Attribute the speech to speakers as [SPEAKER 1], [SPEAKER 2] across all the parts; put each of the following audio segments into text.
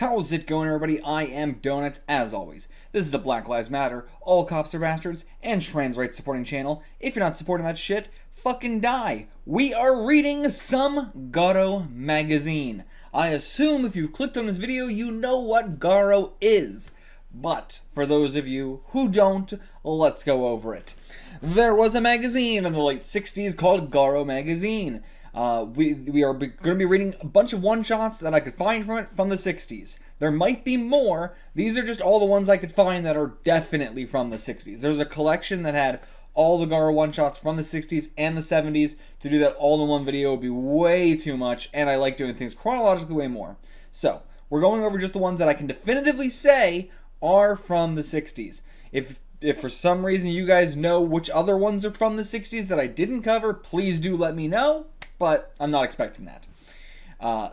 [SPEAKER 1] How's it going, everybody? I am Donut, as always. This is a Black Lives Matter, All Cops Are Bastards, and trans rights supporting channel. If you're not supporting that shit, fucking die. We are reading some GARO magazine. I assume if you've clicked on this video, you know what GARO is. But for those of you who don't, let's go over it. There was a magazine in the late 60s called GARO magazine. We are going to be reading a bunch of one-shots that I could find from it from the 60s. There might be more. These are just all the ones I could find that are definitely from the 60s. There's a collection that had all the GARO one-shots from the 60s and the 70s. To do that all in one video would be way too much, and I like doing things chronologically way more. So, we're going over just the ones that I can definitively say are from the 60s. If for some reason you guys know which other ones are from the 60s that I didn't cover, please do let me know. But I'm not expecting that.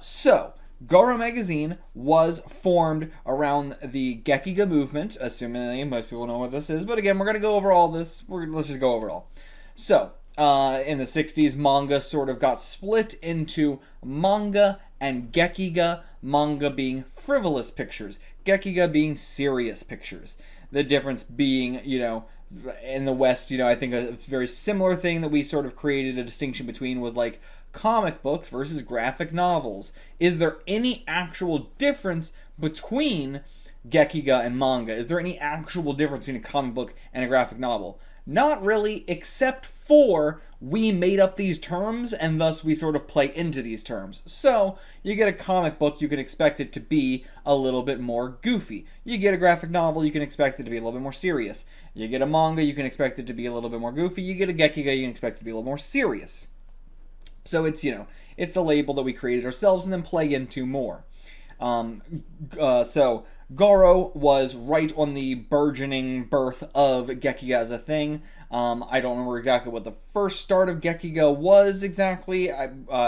[SPEAKER 1] So, GARO magazine was formed around the Gekiga movement, assuming most people know what this is. But again, we're going to go over all this. Let's just go over it all. So, in the 60s, manga sort of got split into manga and Gekiga. Manga being frivolous pictures, Gekiga being serious pictures. The difference being, in the West, I think a very similar thing that we sort of created a distinction between was like comic books versus graphic novels. Is there any actual difference between Gekiga and manga? Is there any actual difference between a comic book and a graphic novel? Not really, except for we made up these terms and thus we sort of play into these terms. So, you get a comic book, you can expect it to be a little bit more goofy. You get a graphic novel, you can expect it to be a little bit more serious. You get a manga, you can expect it to be a little bit more goofy. You get a Gekiga, you can expect it to be a little more serious. So it's, it's a label that we created ourselves and then play into more. So, GARO was right on the burgeoning birth of Gekiga as a thing. I don't remember exactly what the first start of Gekiga was exactly.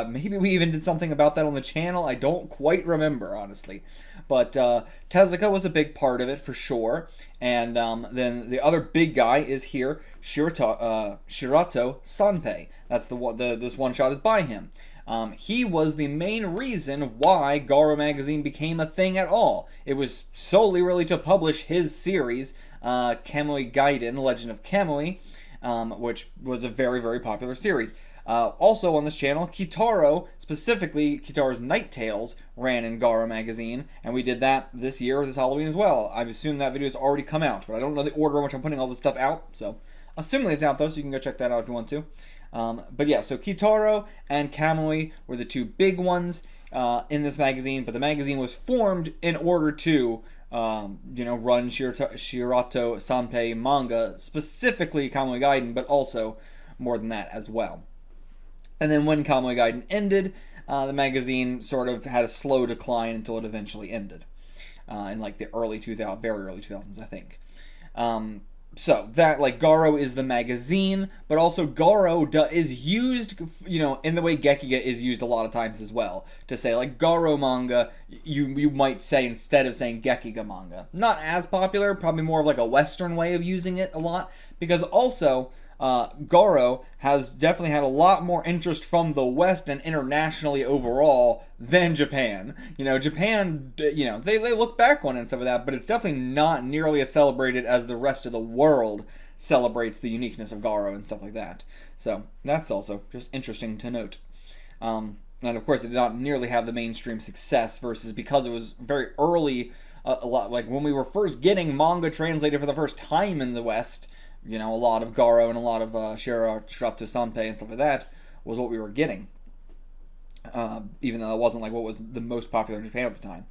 [SPEAKER 1] Maybe we even did something about that on the channel. I don't quite remember, honestly. But Tezuka was a big part of it, for sure. And then the other big guy is here, Shirato Sanpei. That's this one shot is by him. He was the main reason why GARO magazine became a thing at all. It was solely really to publish his series, Kamui Gaiden, Legend of Kamui, which was a very, very popular series. Also on this channel, Kitaro, specifically Kitaro's Night Tales, ran in GARO magazine, and we did that this year, this Halloween as well. I assume that video has already come out, but I don't know the order in which I'm putting all this stuff out, so assuming it's out though, so you can go check that out if you want to. But yeah, so Kitaro and Kamui were the two big ones in this magazine, but the magazine was formed in order to, run Shirato Sanpei manga, specifically Kamui Gaiden, but also more than that as well. And then when Kamui Gaiden ended, the magazine sort of had a slow decline until it eventually ended in like the very early 2000s, I think. So, that, GARO is the magazine, but also GARO is used, in the way Gekiga is used a lot of times as well. To say, GARO manga, you might say instead of saying Gekiga manga. Not as popular, probably more of a Western way of using it a lot, because also, GARO has definitely had a lot more interest from the West and internationally overall than Japan. Japan, they look back on it and stuff like that, but it's definitely not nearly as celebrated as the rest of the world celebrates the uniqueness of GARO and stuff like that. So, that's also just interesting to note. And of course, it did not nearly have the mainstream success versus because it was very early, a lot, when we were first getting manga translated for the first time in the West, a lot of GARO and a lot of Shirato Sanpei and stuff like that was what we were getting. Even though it wasn't what was the most popular in Japan at the time.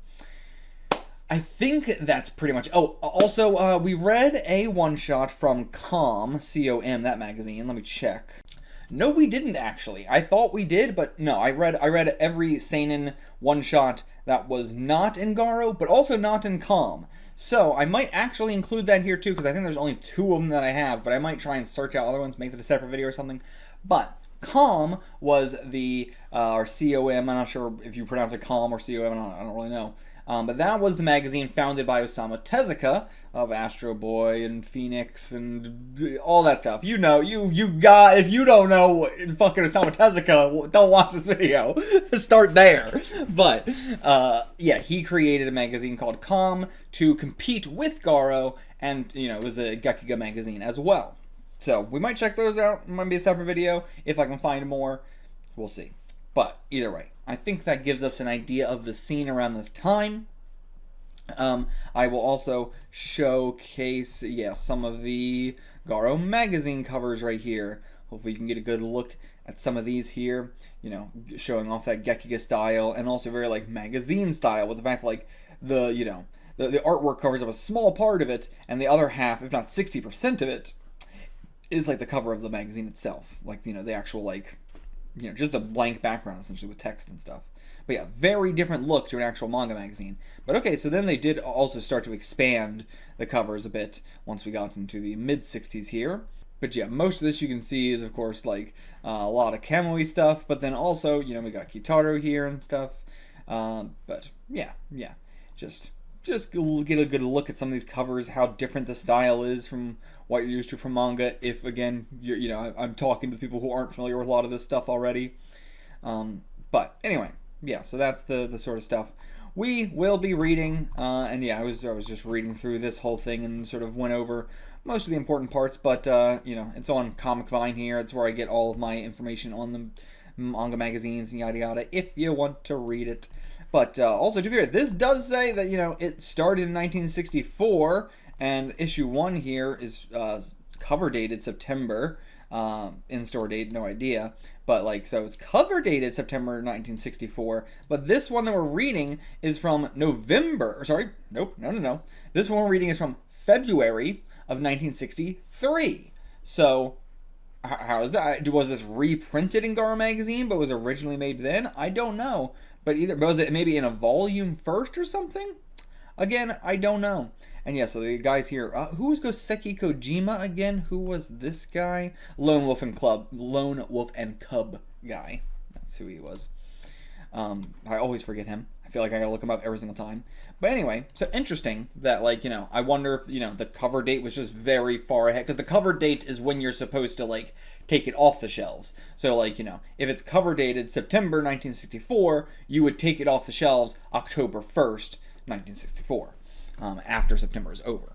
[SPEAKER 1] I think that's pretty much... Oh, also, we read a one-shot from COM, C-O-M, that magazine. Let me check. No, we didn't, actually. I thought we did, but no. I read every seinen one-shot that was not in GARO, but also not in COM. So, I might actually include that here too, because I think there's only 2 of them that I have, but I might try and search out other ones, make that a separate video or something. But, COM was or C-O-M, I'm not sure if you pronounce it COM or C-O-M, I don't really know. But that was the magazine founded by Osamu Tezuka of Astro Boy and Phoenix and all that stuff. You know, if you don't know fucking Osamu Tezuka, don't watch this video. Start there. But yeah, he created a magazine called Calm to compete with GARO, and it was a Gekiga magazine as well. So we might check those out. It might be a separate video if I can find more. We'll see. But either way, I think that gives us an idea of the scene around this time. I will also showcase, some of the GARO magazine covers right here. Hopefully you can get a good look at some of these here, showing off that Gekiga style, and also very like magazine style, with the fact that like the artwork covers up a small part of it, and the other half, if not 60% of it, is like the cover of the magazine itself. Like, the actual like, just a blank background essentially with text and stuff. But yeah, very different look to an actual manga magazine. But okay, so then they did also start to expand the covers a bit once we got into the mid-60s here. But yeah, most of this you can see is, of course, like a lot of camo-y stuff. But then also, we got Kitaro here and stuff. But yeah, just get a good look at some of these covers, how different the style is from what you're used to from manga. If, again, I'm talking to people who aren't familiar with a lot of this stuff already. But anyway, yeah, so that's the sort of stuff we will be reading. And yeah, I was just reading through this whole thing and sort of went over most of the important parts. But, it's on Comic Vine here. It's where I get all of my information on the manga magazines and yada yada, if you want to read it. But also, to be fair, this does say that, it started in 1964, and issue 1 here is cover dated September. In-store date, no idea. But, so it's cover dated September 1964. But this one that we're reading is from November. Sorry, nope, no. This one we're reading is from February of 1963. So, how is that? Was this reprinted in GARO magazine, but was originally made then? I don't know. But was it maybe in a volume first or something? Again, I don't know. And yeah, so the guys here, who was Goseki Kojima again? Who was this guy? Lone Wolf and Cub guy. That's who he was. I always forget him. I feel like I gotta look him up every single time. But anyway, so interesting that, I wonder if, the cover date was just very far ahead. Because the cover date is when you're supposed to, take it off the shelves. So, if it's cover dated September 1964, you would take it off the shelves October 1st, 1964, after September is over.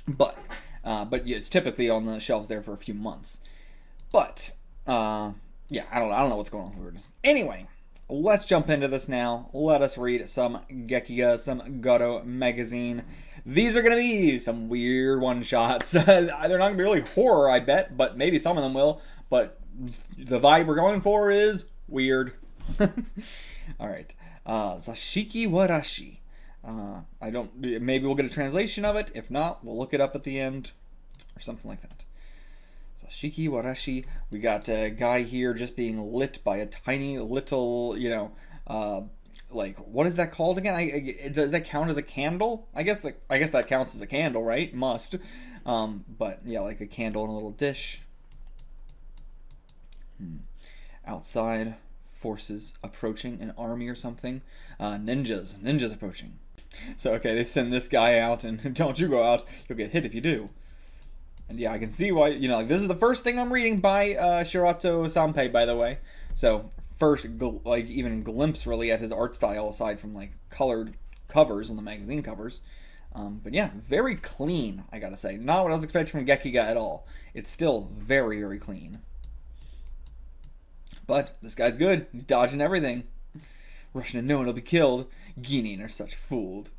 [SPEAKER 1] But yeah, it's typically on the shelves there for a few months. But, yeah, I don't know what's going on with this. Anyway, let's jump into this now. Let us read some Gekiga, some GARO magazine. These are going to be some weird one-shots. They're not going to be really horror, I bet, but maybe some of them will. But the vibe we're going for is weird. Alright. Zashiki Warashi. Maybe we'll get a translation of it. If not, we'll look it up at the end. Or something like that. Zashiki Warashi. We got a guy here just being lit by a tiny little, what is that called again? Does that count as a candle? I guess that counts as a candle, right? Must. But yeah, like a candle in a little dish. Outside, forces approaching, an army or something. Ninjas approaching. So okay, they send this guy out, and don't you go out, you'll get hit if you do. And yeah, I can see why, this is the first thing I'm reading by Shirato Sanpei, by the way. So first, even glimpse really at his art style, aside from colored covers on the magazine covers. But yeah, very clean, I gotta say. Not what I was expecting from Gekiga at all. It's still very, very clean. But this guy's good. He's dodging everything. Rushing to know it'll be killed. Genin are such fools.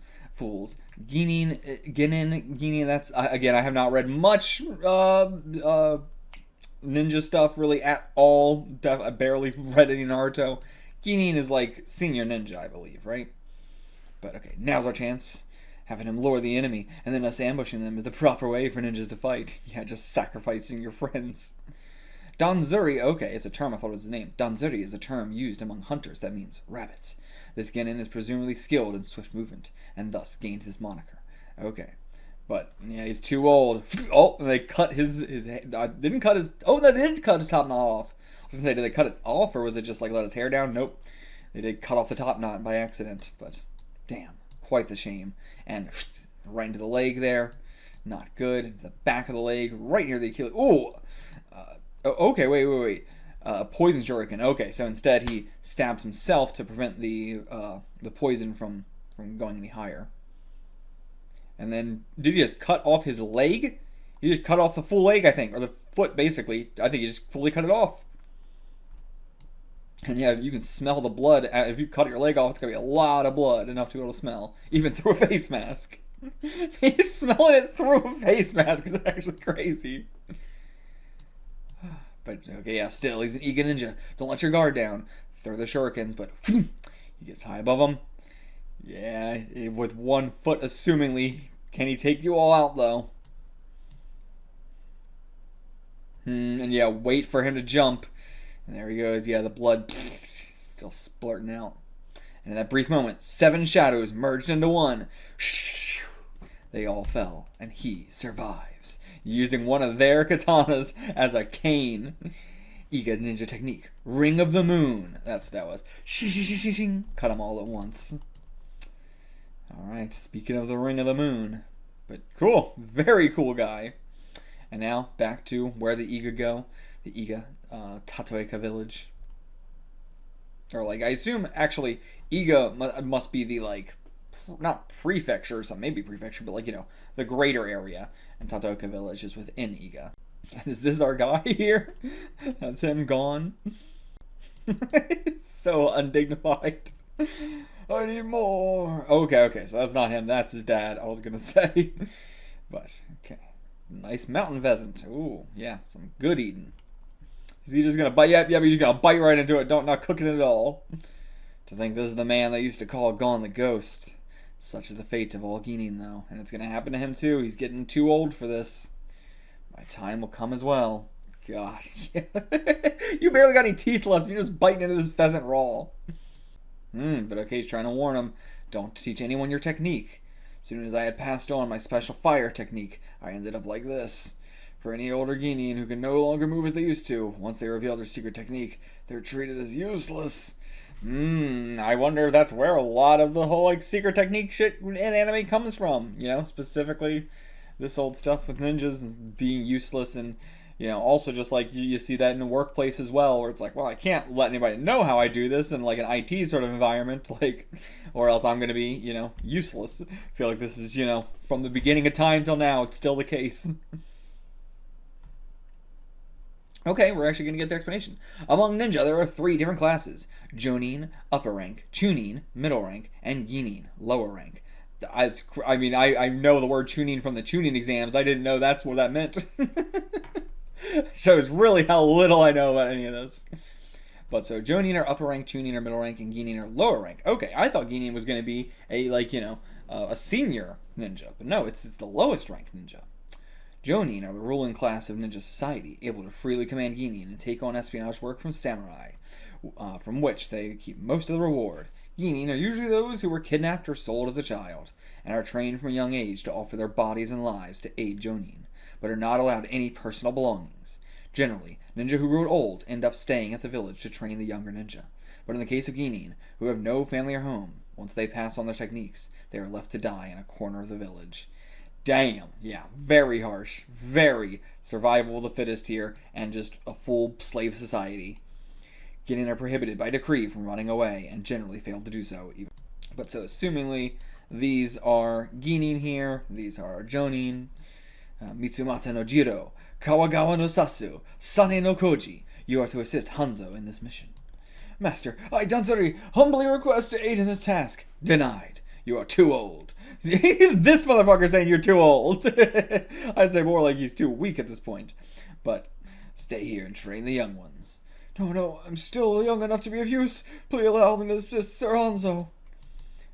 [SPEAKER 1] Genin, that's, again, I have not read much ninja stuff really at all. I barely read any Naruto. Genin is senior ninja, I believe, right? But okay, now's our chance. Having him lure the enemy, and then us ambushing them is the proper way for ninjas to fight. Yeah, just sacrificing your friends. Danzuri, okay, it's a term, I thought it was his name. Danzuri is a term used among hunters that means rabbits. This genin is presumably skilled in swift movement, and thus gained his moniker. Okay. But, yeah, he's too old. Oh, and they cut his didn't cut his, oh, no, they didn't cut his top knot off. I was going to say, did they cut it off, or was it just, let his hair down? Nope. They did cut off the top knot by accident, but Damn, quite the shame. And right into the leg there. Not good. The back of the leg, right near the Achilles. Ooh! Okay, wait. Poison shuriken. Okay, so instead he stabs himself to prevent the poison from going any higher. And then, did he just cut off his leg? He just cut off the full leg, I think. Or the foot, basically. I think he just fully cut it off. And yeah, you can smell the blood. If you cut your leg off, it's going to be a lot of blood. Enough to be able to smell. Even through a face mask. He's smelling it through a face mask. It's actually crazy. But, okay, yeah, still, he's an Iga ninja. Don't let your guard down. Throw the shurikens, but he gets high above him. Yeah, with 1 foot, assumingly. Can he take you all out, though? And yeah, wait for him to jump. And there he goes. Yeah, the blood still splurting out. And in that brief moment, 7 shadows merged into one. They all fell, and he survives, using one of their katanas as a cane. Iga ninja technique. Ring of the Moon. That's what that was. Cut them all at once. Alright, speaking of the Ring of the Moon. But cool. Very cool guy. And now, back to where the Iga go. The Iga Tatoeka village. Or, like, I assume, actually, Iga must be the, like, not prefecture or something, maybe prefecture, but, like, you know, the greater area. And Tatoeka village is within Iga. And is this our guy here? That's him gone. So undignified. I need more. Okay, so that's not him. That's his dad, I was going to say. But, okay. Nice mountain pheasant. Ooh, yeah, some good eating. Is he just going to bite? Yep, he's just going to bite right into it. Not cooking it at all. To think this is the man they used to call Gon the Ghost. Such is the fate of all Genin, though. And it's going to happen to him, too. He's getting too old for this. My time will come as well. God. You barely got any teeth left. You're just biting into this pheasant raw. But okay, he's trying to warn him. Don't teach anyone your technique. As soon as I had passed on my special fire technique, I ended up like this. For any older Genin who can no longer move as they used to, once they reveal their secret technique, they're treated as useless. I wonder if that's where a lot of the whole, like, secret technique shit in anime comes from. You know, specifically this old stuff with ninjas being useless, and, you know, also just, like, you see that in the workplace as well, where it's like, well, I can't let anybody know how I do this in, like, an IT sort of environment, like, or else I'm going to be, you know, useless. I feel like this is, you know, from the beginning of time till now, it's still the case. Okay, we're actually going to get the explanation. Among ninja, there are 3 different classes. Jonin, upper rank, Chunin, middle rank, and Ginin, lower rank. I mean, I know the word Chunin from the Chunin exams. I didn't know that's what that meant. Shows really how little I know about any of this. But so, Jonin are upper rank, Chunin are middle rank, and Ginin are lower rank. Okay, I thought Ginin was going to be a, like, you know, a senior ninja. But no, it's the lowest rank ninja. Jonin are the ruling class of ninja society, able to freely command Genin and take on espionage work from samurai, from which they keep most of the reward. Genin are usually those who were kidnapped or sold as a child, and are trained from a young age to offer their bodies and lives to aid Jonin, but are not allowed any personal belongings. Generally, ninja who grow old end up staying at the village to train the younger ninja, but in the case of Genin, who have no family or home, once they pass on their techniques, they are left to die in a corner of the village. Damn, yeah, very harsh, very survival of the fittest here, and just a full slave society. Genin are prohibited by decree from running away, and generally fail to do so. But so, assumingly, these are Genin here, these are Jonin. Mitsumata no Jiro, Kawagawa no Sasu, Sane no Koji. You are to assist Hanzo in this mission. Master, I, Danzari, humbly request to aid in this task. Denied. You are too old. This motherfucker saying you're too old. I'd say more like he's too weak at this point. But stay here and train the young ones. No, I'm still young enough to be of use. Please allow me to assist Sir Hanzo.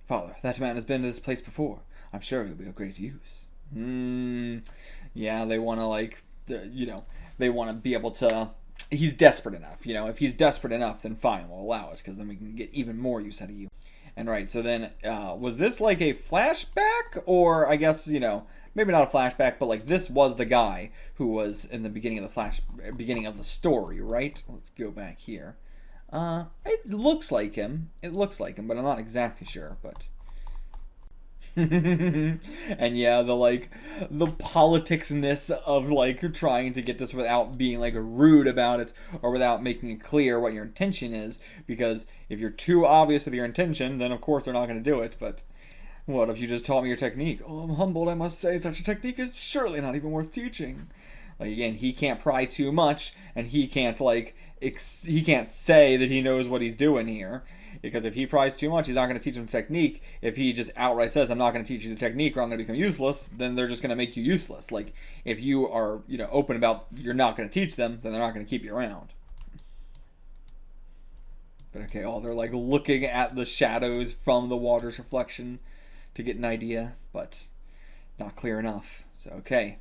[SPEAKER 1] Father, that man has been to this place before. I'm sure he'll be of great use. Yeah, they want to, like, you know, they want to be able to... He's desperate enough, you know. If he's desperate enough, then fine, we'll allow it, because then we can get even more use out of you. And right, so then, was this like a flashback? Or, I guess, you know, maybe not a flashback, but like this was the guy who was in the beginning of the story, right? Let's go back here. It looks like him. It looks like him, but I'm not exactly sure. But And yeah, the politicsness of like trying to get this without being like rude about it or without making it clear what your intention is, because if you're too obvious with your intention, then of course they're not going to do it. But what if you just taught me your technique? Oh, I'm humbled, I must say, such a technique is surely not even worth teaching. Like, again, he can't pry too much, and he can't he can't say that he knows what he's doing here. Because if he pries too much, he's not going to teach them the technique. If he just outright says, I'm not going to teach you the technique or I'm going to become useless, then they're just going to make you useless. Like, if you are, open about you're not going to teach them, then they're not going to keep you around. But okay, they're like looking at the shadows from the water's reflection to get an idea, but not clear enough. So, okay.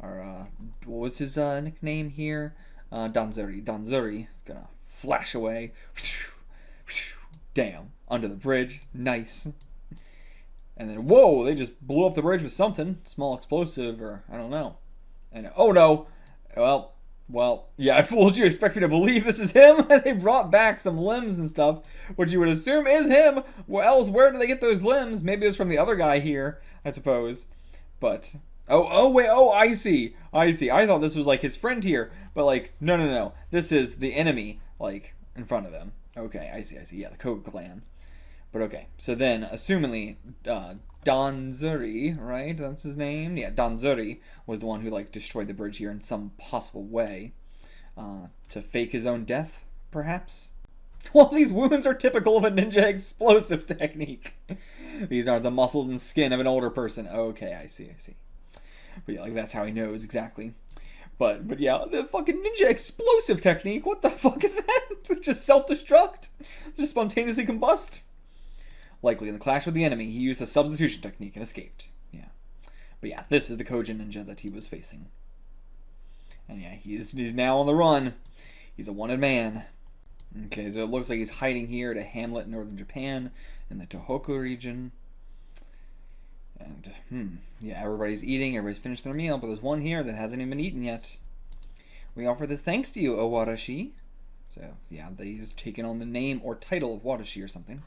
[SPEAKER 1] Our, what was his nickname here? Danzuri. Danzuri is going to flash away. Damn, under the bridge. Nice. And then, whoa, they just blew up the bridge with something. Small explosive, or I don't know. And, oh no. Well, yeah, I fooled you. Expect me to believe this is him? They brought back some limbs and stuff, which you would assume is him. Well, where did they get those limbs? Maybe it was from the other guy here, I suppose. But, wait, I see. I thought this was, like, his friend here. But, like, no. This is the enemy, like, in front of him. Okay, I see. Yeah, the Koga clan. But okay, so then, assumingly, Danzuri, right? That's his name? Yeah, Danzuri was the one who, like, destroyed the bridge here in some possible way. To fake his own death, perhaps? Well, these wounds are typical of a ninja explosive technique. These are the muscles and skin of an older person. Okay, I see. But yeah, like, that's how he knows exactly. But yeah, the fucking ninja explosive technique, what the fuck is that? Just self-destruct? Just spontaneously combust? Likely in the clash with the enemy, he used a substitution technique and escaped. Yeah. But yeah, this is the Kojin ninja that he was facing. And yeah, he's now on the run. He's a wanted man. Okay, so it looks like he's hiding here at a hamlet in northern Japan, in the Tohoku region. And, yeah, everybody's eating, everybody's finished their meal, but there's one here that hasn't even been eaten yet. We offer this thanks to you, O Warashi. So, yeah, he's taken on the name or title of Warashi or something.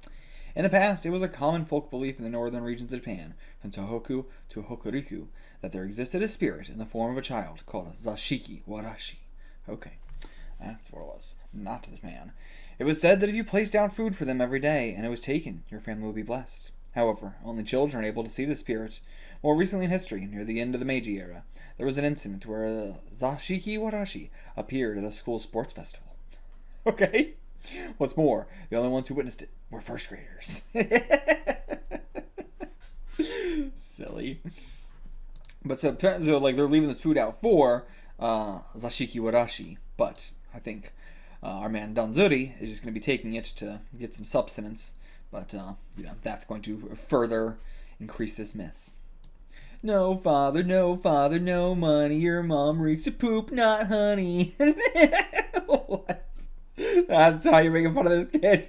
[SPEAKER 1] In the past, it was a common folk belief in the northern regions of Japan, from Tohoku to Hokuriku, that there existed a spirit in the form of a child called Zashiki Warashi. Okay, that's what it was. Not this man. It was said that if you placed down food for them every day and it was taken, your family would be blessed. However, only children are able to see the spirit. More recently in history, near the end of the Meiji era, there was an incident where a Zashiki Warashi appeared at a school sports festival. Okay. What's more, the only ones who witnessed it were first graders. Silly. But so like they're leaving this food out for Zashiki Warashi, but I think our man Danzuri is just going to be taking it to get some substance. But, that's going to further increase this myth. No father, no money. Your mom reeks of poop, not honey. What? That's how you're making fun of this kid.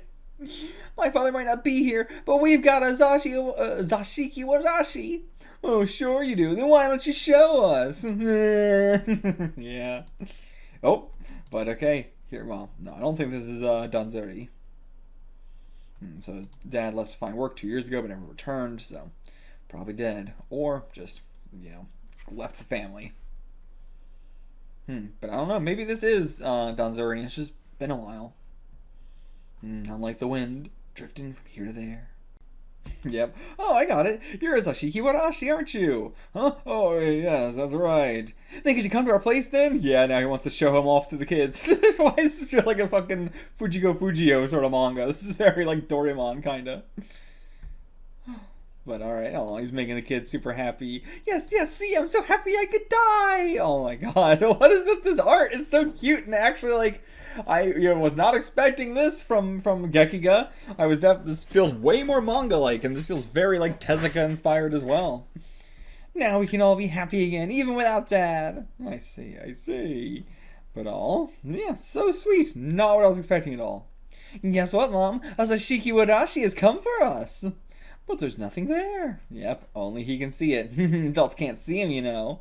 [SPEAKER 1] My father might not be here, but we've got a Zashiki Warashi. Oh, sure you do. Then why don't you show us? Yeah. Oh, but okay. Here, well, no, I don't think this is Danzuri. So his dad left to find work 2 years ago but never returned, so probably dead. Or just, left the family. But I don't know, maybe this is Danzuri and it's just been a while. Unlike the wind, drifting from here to there. Yep. Oh, I got it. You're a Zashiki Warashi, aren't you? Huh? Oh, yes, that's right. Then could you come to our place then? Yeah, now he wants to show him off to the kids. Why is this like a fucking Fujio sort of manga? This is very like Doraemon, kinda. But alright, oh, he's making the kids super happy. Yes, see, I'm so happy I could die! Oh my god, what is with this art? It's so cute and actually like... I was not expecting this from Gekiga. This feels way more manga-like, and this feels very like Tezuka inspired as well. Now we can all be happy again, even without Dad. I see. But yeah, so sweet. Not what I was expecting at all. And guess what, Mom? A Zashiki Warashi has come for us. But there's nothing there. Yep, only he can see it. Adults can't see him,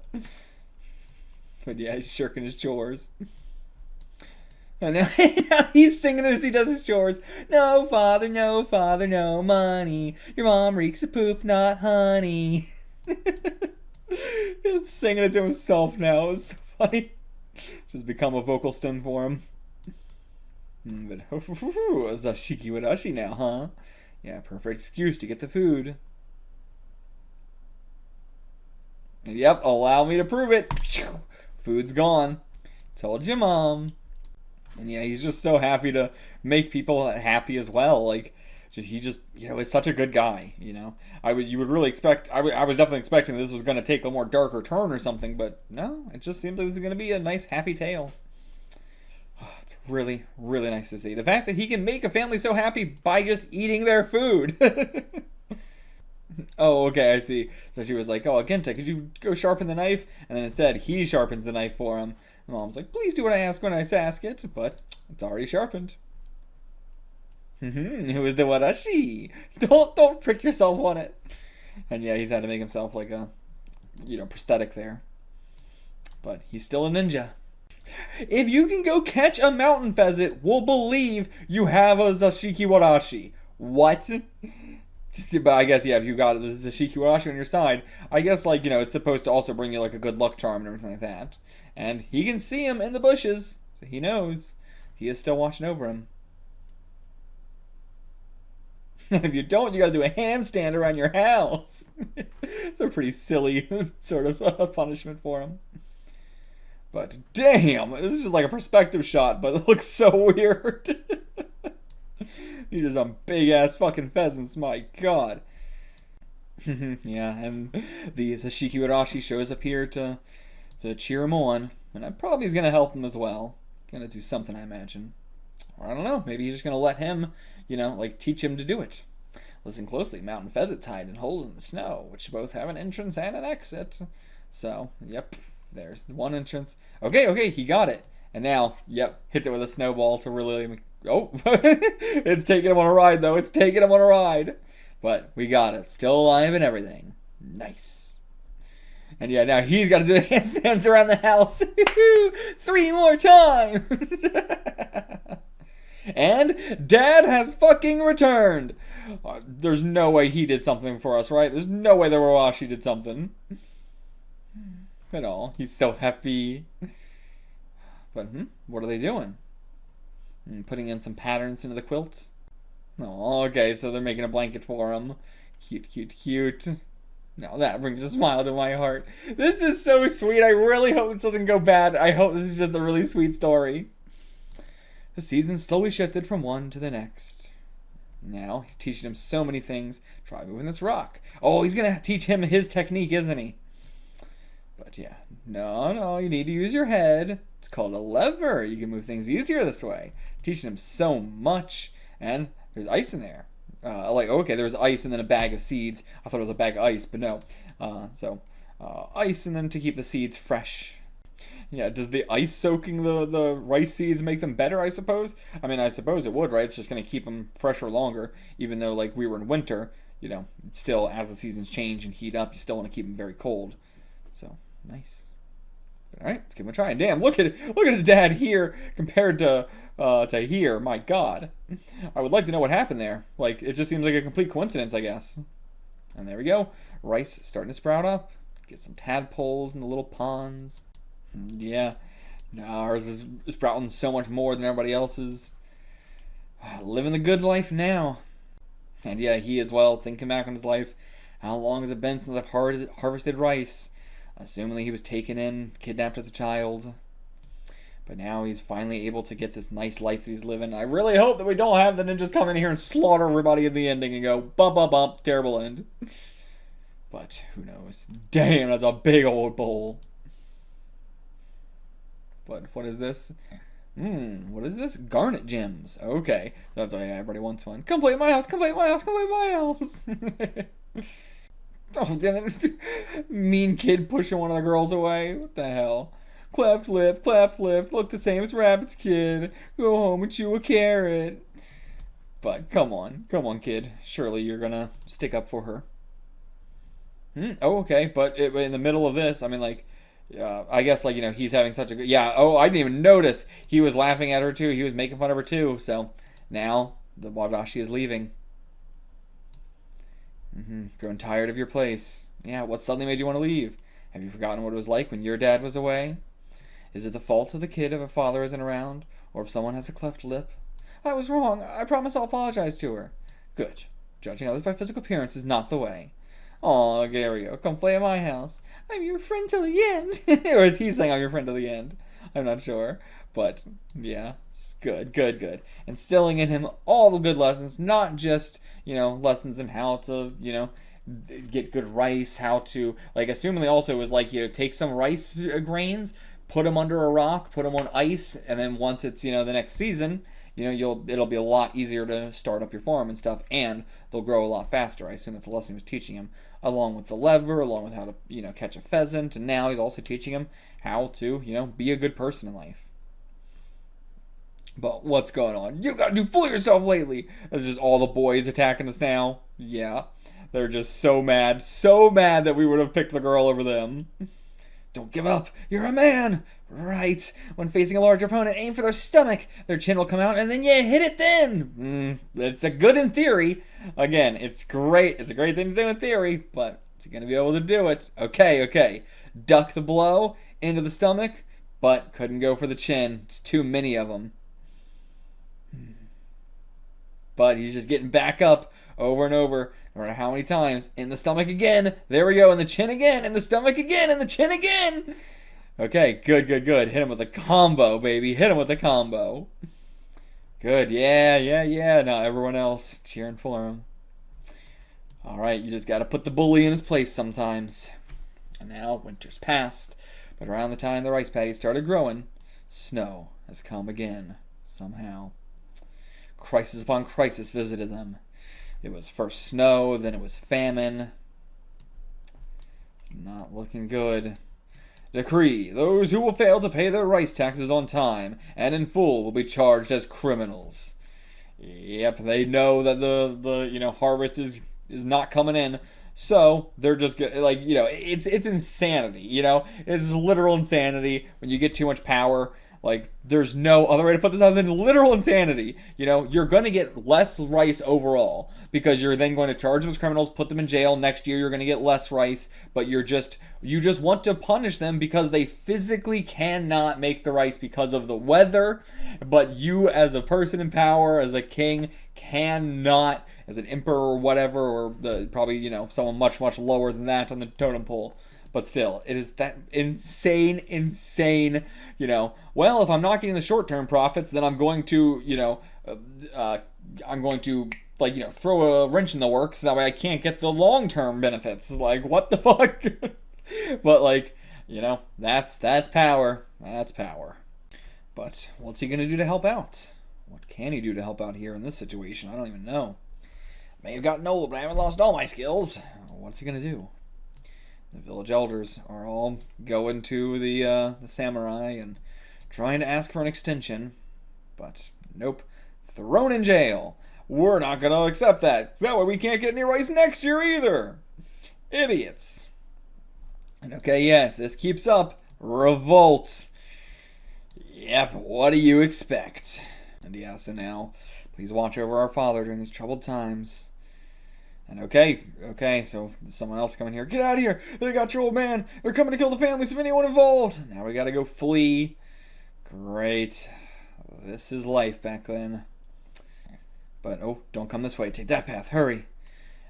[SPEAKER 1] But yeah, he's shirking his chores. And now he's singing as he does his chores. No father, no money. Your mom reeks of poop, not honey. He's singing it to himself now. It's so funny. Just become a vocal stem for him. But Zashiki Warashi now, huh? Yeah, perfect excuse to get the food. And yep, allow me to prove it. Food's gone. Told you, Mom. And yeah, he's just so happy to make people happy as well. Like, he just is such a good guy. You would really expect. I was definitely expecting this was going to take a more darker turn or something, but no, it just seems like this is going to be a nice happy tale. It's really, really nice to see the fact that he can make a family so happy by just eating their food. Oh, okay, I see. So she was like, "Oh, Genta, could you go sharpen the knife?" And then instead, he sharpens the knife for him. And Mom's like, "Please do what I ask when I ask it," but it's already sharpened. Who is the Warashi? Don't prick yourself on it. And yeah, he's had to make himself like a, prosthetic there. But he's still a ninja. If you can go catch a mountain pheasant, we'll believe you have a Zashiki Warashi. What? But I guess, yeah, if you got the Zashiki Warashi on your side, I guess, it's supposed to also bring you, a good luck charm and everything like that. And he can see him in the bushes, so he knows. He is still watching over him. And if you don't, you gotta do a handstand around your house. It's a pretty silly sort of punishment for him. But damn, this is just like a perspective shot, but it looks so weird. These are some big ass fucking pheasants, my god. Yeah, and the Zashiki Warashi shows up here to cheer him on, and that probably is gonna help him as well. Gonna do something, I imagine. Or I don't know, maybe he's just gonna let him, teach him to do it. Listen closely, mountain pheasants hide in holes in the snow, which both have an entrance and an exit. So, yep, there's the one entrance. Okay, he got it. And now, yep, hits it with a snowball to really... Oh, it's taking him on a ride, though. It's taking him on a ride. But we got it. Still alive and everything. Nice. And yeah, now he's got to do the handstands around the house. 3 more times. And Dad has fucking returned. There's no way he did something for us, right? There's no way the Warashi did something. At all. He's so happy. But, what are they doing? Putting in some patterns into the quilts? Oh, okay, so they're making a blanket for him. Cute. Now that brings a smile to my heart. This is so sweet. I really hope this doesn't go bad. I hope this is just a really sweet story. The season slowly shifted from one to the next. Now, he's teaching him so many things. Try moving this rock. Oh, he's going to teach him his technique, isn't he? But yeah, no, you need to use your head. It's called a lever. You can move things easier this way. Teaching him so much. And there's ice in there. Okay, there was ice and then a bag of seeds. I thought it was a bag of ice, but no. Ice and then to keep the seeds fresh. Yeah, does the ice soaking the rice seeds make them better, I suppose? I mean, I suppose it would, right? It's just going to keep them fresher longer. Even though, we were in winter, still, as the seasons change and heat up, you still want to keep them very cold. So, nice. All right, let's give him a try. And damn, look at his dad here compared to here. My God, I would like to know what happened there. It just seems like a complete coincidence, I guess. And there we go. Rice starting to sprout up. Get some tadpoles in the little ponds. Yeah, no, ours is sprouting so much more than everybody else's. Living the good life now. And yeah, he as well, thinking back on his life. How long has it been since I've harvested rice? Assumingly he was taken in, kidnapped as a child. But now he's finally able to get this nice life that he's living. I really hope that we don't have the ninjas come in here and slaughter everybody at the ending and go, bump, terrible end. But who knows? Damn, that's a big old bowl. But what is this? What is this? Garnet gems. Okay. That's why everybody wants one. Complete my house. Oh, damn it. Mean kid pushing one of the girls away. What the hell? Cleft lip. Look the same as Rabbit's kid. Go home and chew a carrot. But come on, kid. Surely you're gonna stick up for her. Oh, okay. But in the middle of this, I mean, I guess, like, he's having such a good... Yeah, oh, I didn't even notice. He was laughing at her, too. He was making fun of her, too. So, now, the Warashi is leaving. Growing tired of your place. Yeah, what suddenly made you want to leave? Have you forgotten what it was like when your dad was away? Is it the fault of the kid if a father isn't around? Or if someone has a cleft lip? I was wrong. I promise I'll apologize to her. Good. Judging others by physical appearance is not the way. Aw, there we go. Come play at my house. I'm your friend till the end. Or is he saying I'm your friend till the end? I'm not sure. But, yeah. Good, good, good. Instilling in him all the good lessons, not just, lessons in how to, get good rice, how to, like, assumingly also was like, take some rice grains, put them under a rock, put them on ice, and then once it's, the next season, it'll be a lot easier to start up your farm and stuff, and they'll grow a lot faster. I assume that's the lesson he was teaching him, along with the lever, along with how to, catch a pheasant, and now he's also teaching him how to, be a good person in life. But what's going on? You gotta do fool yourself lately. That's just all the boys attacking us now. Yeah. They're just so mad that we would have picked the girl over them. Don't give up. You're a man. Right. When facing a larger opponent, aim for their stomach. Their chin will come out, and then you hit it then. It's a good in theory. Again, it's great. It's a great thing to do in theory, but is he going to be able to do it? Okay. Duck the blow into the stomach, but couldn't go for the chin. It's too many of them. But he's just getting back up over and over. No matter how many times. In the stomach again. There we go. In the chin again. In the stomach again. In the chin again. Okay, good. Hit him with a combo, baby. Hit him with a combo. Good. Yeah. Now everyone else cheering for him. Alright, you just gotta put the bully in his place sometimes. And now winter's passed. But around the time the rice paddies started growing, snow has come again. Somehow. Crisis upon crisis visited them. It was first snow, then it was famine. It's not looking good. Decree, those who will fail to pay their rice taxes on time and in full will be charged as criminals. Yep, they know that the harvest is not coming in, so they're just like, it's insanity, It's literal insanity when you get too much power. Like, there's no other way to put this other than literal insanity. You're going to get less rice overall because you're then going to charge them as criminals, put them in jail. Next year, you're going to get less rice, but you just want to punish them because they physically cannot make the rice because of the weather. But you, as a person in power, as a king, cannot, as an emperor or whatever, or probably, someone much, much lower than that on the totem pole. But still, it is that insane, well, if I'm not getting the short-term profits, then I'm going to, throw a wrench in the works so that way I can't get the long-term benefits. Like, what the fuck? But, that's power. That's power. But what's he going to do to help out? What can he do to help out here in this situation? I don't even know. May have gotten old, but I haven't lost all my skills. What's he going to do? The village elders are all going to the samurai and trying to ask for an extension. But, nope. Thrown in jail. We're not going to accept that. That way we can't get any rice next year either. Idiots. And if this keeps up, revolt. Yep, what do you expect? And so now, please watch over our father during these troubled times. And okay, so someone else coming here. Get out of here! They got your old man! They're coming to kill the families of anyone involved! Now we gotta go flee. Great. This is life back then. But, don't come this way. Take that path. Hurry.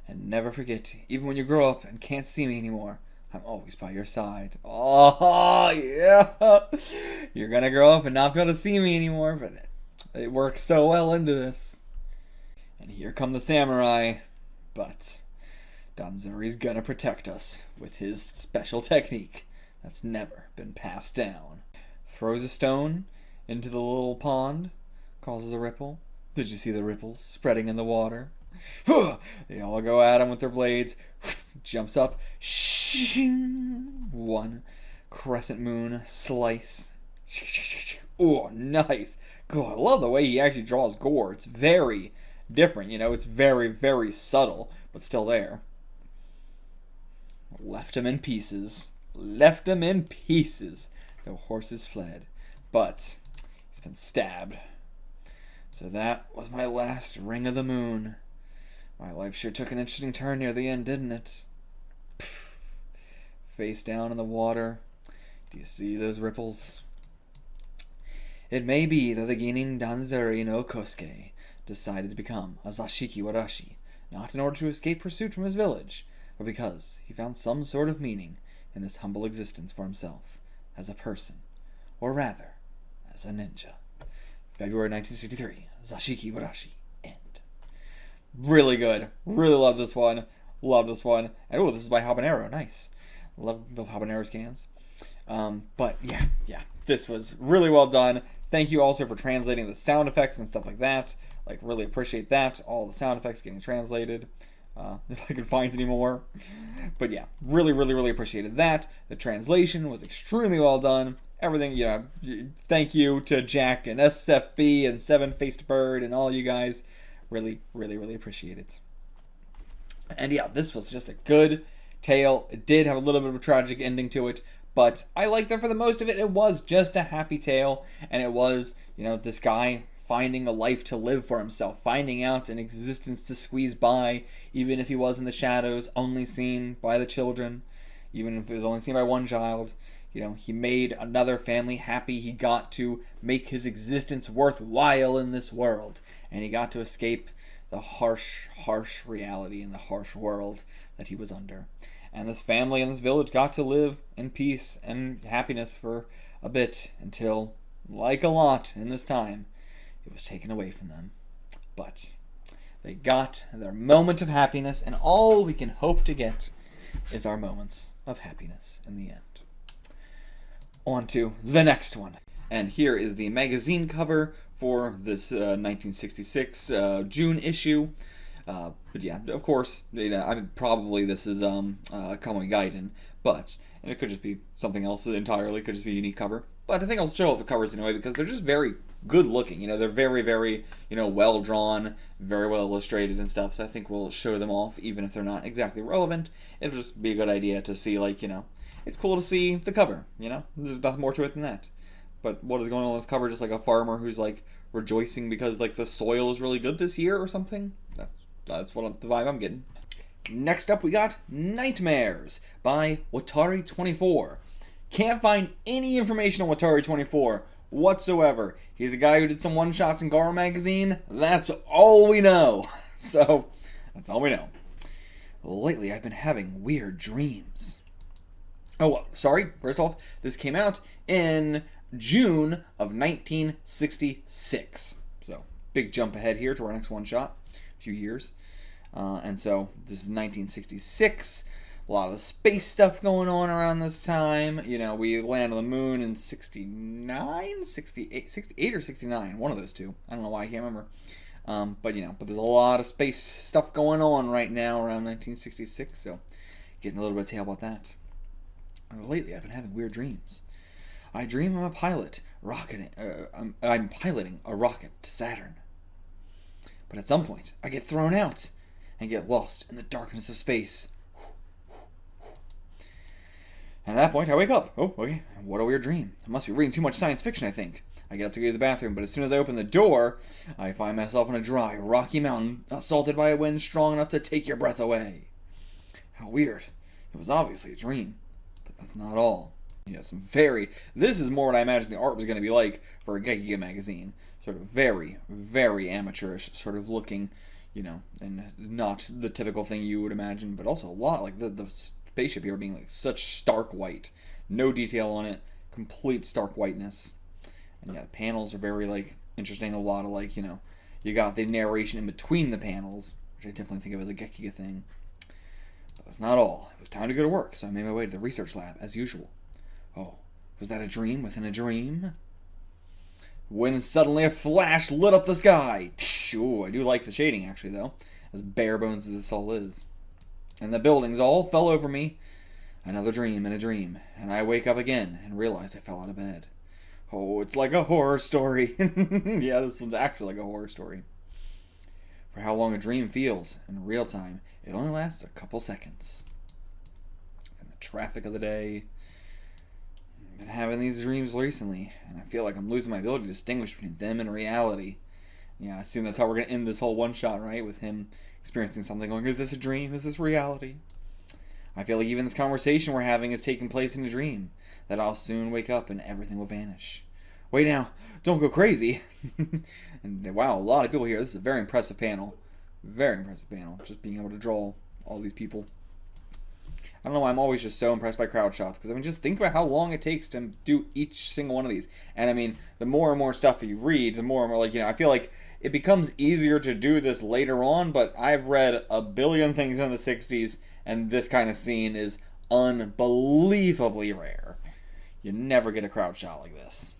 [SPEAKER 1] And never forget, even when you grow up and can't see me anymore, I'm always by your side. Oh, yeah! You're gonna grow up and not be able to see me anymore, but it works so well into this. And here come the samurai. But Danzuri's gonna protect us with his special technique that's never been passed down. Throws a stone into the little pond, causes a ripple. Did you see the ripples spreading in the water? They all go at him with their blades. Jumps up. One crescent moon slice. Oh, nice. God, I love the way he actually draws gore. It's very different, it's very, very subtle, but still there. Left him in pieces. left him in pieces. The horses fled, but he's been stabbed. So that was my last ring of the moon. My life sure took an interesting turn near the end, didn't it? Pfft. Face down in the water. Do you see those ripples? It may be that the Genin Danzuri no Kosuke decided to become a Zashiki Warashi, not in order to escape pursuit from his village, but because he found some sort of meaning in this humble existence for himself, as a person, or rather, as a ninja. February 1963, Zashiki Warashi, end. Really good. Really love this one. Love this one. And oh, this is by Habanero. Nice. Love the Habanero scans. But yeah, this was really well done. Thank you also for translating the sound effects and stuff like that. Like, really appreciate that. All the sound effects getting translated. If I could find any more. But yeah, really appreciated that. The translation was extremely well done. Everything, thank you to Jack and SFB and Seven Faced Bird and all you guys. Really appreciate it. And yeah, this was just a good tale. It did have a little bit of a tragic ending to it, but I liked that for the most of it. It was just a happy tale, and it was, this guy finding a life to live for himself, finding out an existence to squeeze by, even if he was in the shadows, only seen by the children, even if it was only seen by one child. He made another family happy. He got to make his existence worthwhile in this world, and he got to escape the harsh reality and the harsh world that he was under. And this family and this village got to live in peace and happiness for a bit until, like a lot in this time, it was taken away from them. But they got their moment of happiness, and all we can hope to get is our moments of happiness in the end. On to the next one. And here is the magazine cover for this 1966 June issue. But yeah, of course, probably this is Kamui Gaiden, and it could just be something else entirely. It could just be a unique cover. But I think I'll show off the covers anyway because they're just very good looking. They're very well drawn, very well illustrated and stuff. So I think we'll show them off, even if they're not exactly relevant. It'll just be a good idea to see, it's cool to see the cover. There's nothing more to it than that. But what is going on with this cover? Just like a farmer who's rejoicing because the soil is really good this year or something. That's what the vibe I'm getting. Next up, we got Nightmares by Watari 24. Can't find any information on Watari 24 whatsoever. He's a guy who did some one-shots in GARO magazine. That's all we know. So, that's all we know. Lately, I've been having weird dreams. Oh, well, sorry. First off, this came out in June of 1966. So, big jump ahead here to our next one-shot. Few years. And so this is 1966. A lot of the space stuff going on around this time. We land on the moon in 69, 68 or 69. One of those two. I don't know why, I can't remember. But there's a lot of space stuff going on right now around 1966. So getting a little bit of tale about that. Lately, I've been having weird dreams. I dream I'm a pilot, I'm piloting a rocket to Saturn. But at some point, I get thrown out and get lost in the darkness of space. And at that point, I wake up. Oh, okay. What a weird dream. I must be reading too much science fiction, I think. I get up to go to the bathroom, but as soon as I open the door, I find myself on a dry, rocky mountain, assaulted by a wind strong enough to take your breath away. How weird. It was obviously a dream. But that's not all. This is more what I imagined the art was going to be like for a Gekiga magazine. Sort of very amateurish sort of looking, and not the typical thing you would imagine, but also a lot, the spaceship here being such stark white. No detail on it, complete stark whiteness. And yeah, the panels are very, interesting, a lot of, you got the narration in between the panels, which I definitely think of as a Gekiga thing. But that's not all. It was time to go to work, so I made my way to the research lab, as usual. Oh, was that a dream within a dream? When suddenly a flash lit up the sky. Ooh, I do like the shading, actually, though, as bare bones as this all is. And the buildings all fell over me. Another dream and a dream. And I wake up again and realize I fell out of bed. Oh, it's like a horror story. Yeah, this one's actually like a horror story. For how long a dream feels in real time, it only lasts a couple seconds. And the traffic of the day, been having these dreams recently, and I feel like I'm losing my ability to distinguish between them and reality. Yeah, I assume that's how we're going to end this whole one-shot, right? With him experiencing something, going, is this a dream? Is this reality? I feel like even this conversation we're having is taking place in a dream, that I'll soon wake up and everything will vanish. Wait now, don't go crazy. And wow, a lot of people here. This is a very impressive panel. Very impressive panel. Just being able to draw all these people. I don't know why I'm always just so impressed by crowd shots, because I mean, just think about how long it takes to do each single one of these. And I mean, the more and more stuff you read, the more and more, like, I feel like it becomes easier to do this later on, but I've read a billion things in the 60s, and this kind of scene is unbelievably rare. You never get a crowd shot like this.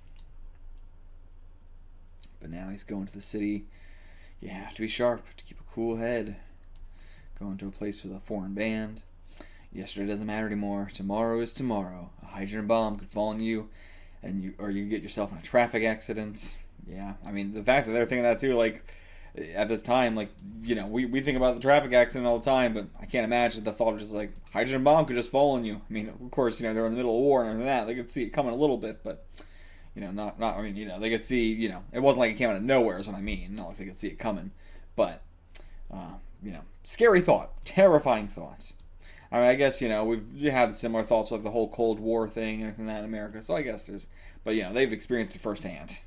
[SPEAKER 1] But now he's going to the city. You have to be sharp to keep a cool head. Going to a place with a foreign band. Yesterday doesn't matter anymore. Tomorrow is tomorrow. A hydrogen bomb could fall on you, or you get yourself in a traffic accident. Yeah, I mean, the fact that they're thinking that too, like, at this time, like, we think about the traffic accident all the time, but I can't imagine the thought of just, like, hydrogen bomb could just fall on you. I mean, of course, they're in the middle of war and that. They could see it coming a little bit, but, I mean, they could see, it wasn't like it came out of nowhere is what I mean. Not like they could see it coming. But, scary thought. Terrifying thought. I mean, I guess, we've had similar thoughts with the whole Cold War thing and everything like that in America. So I guess but, they've experienced it firsthand.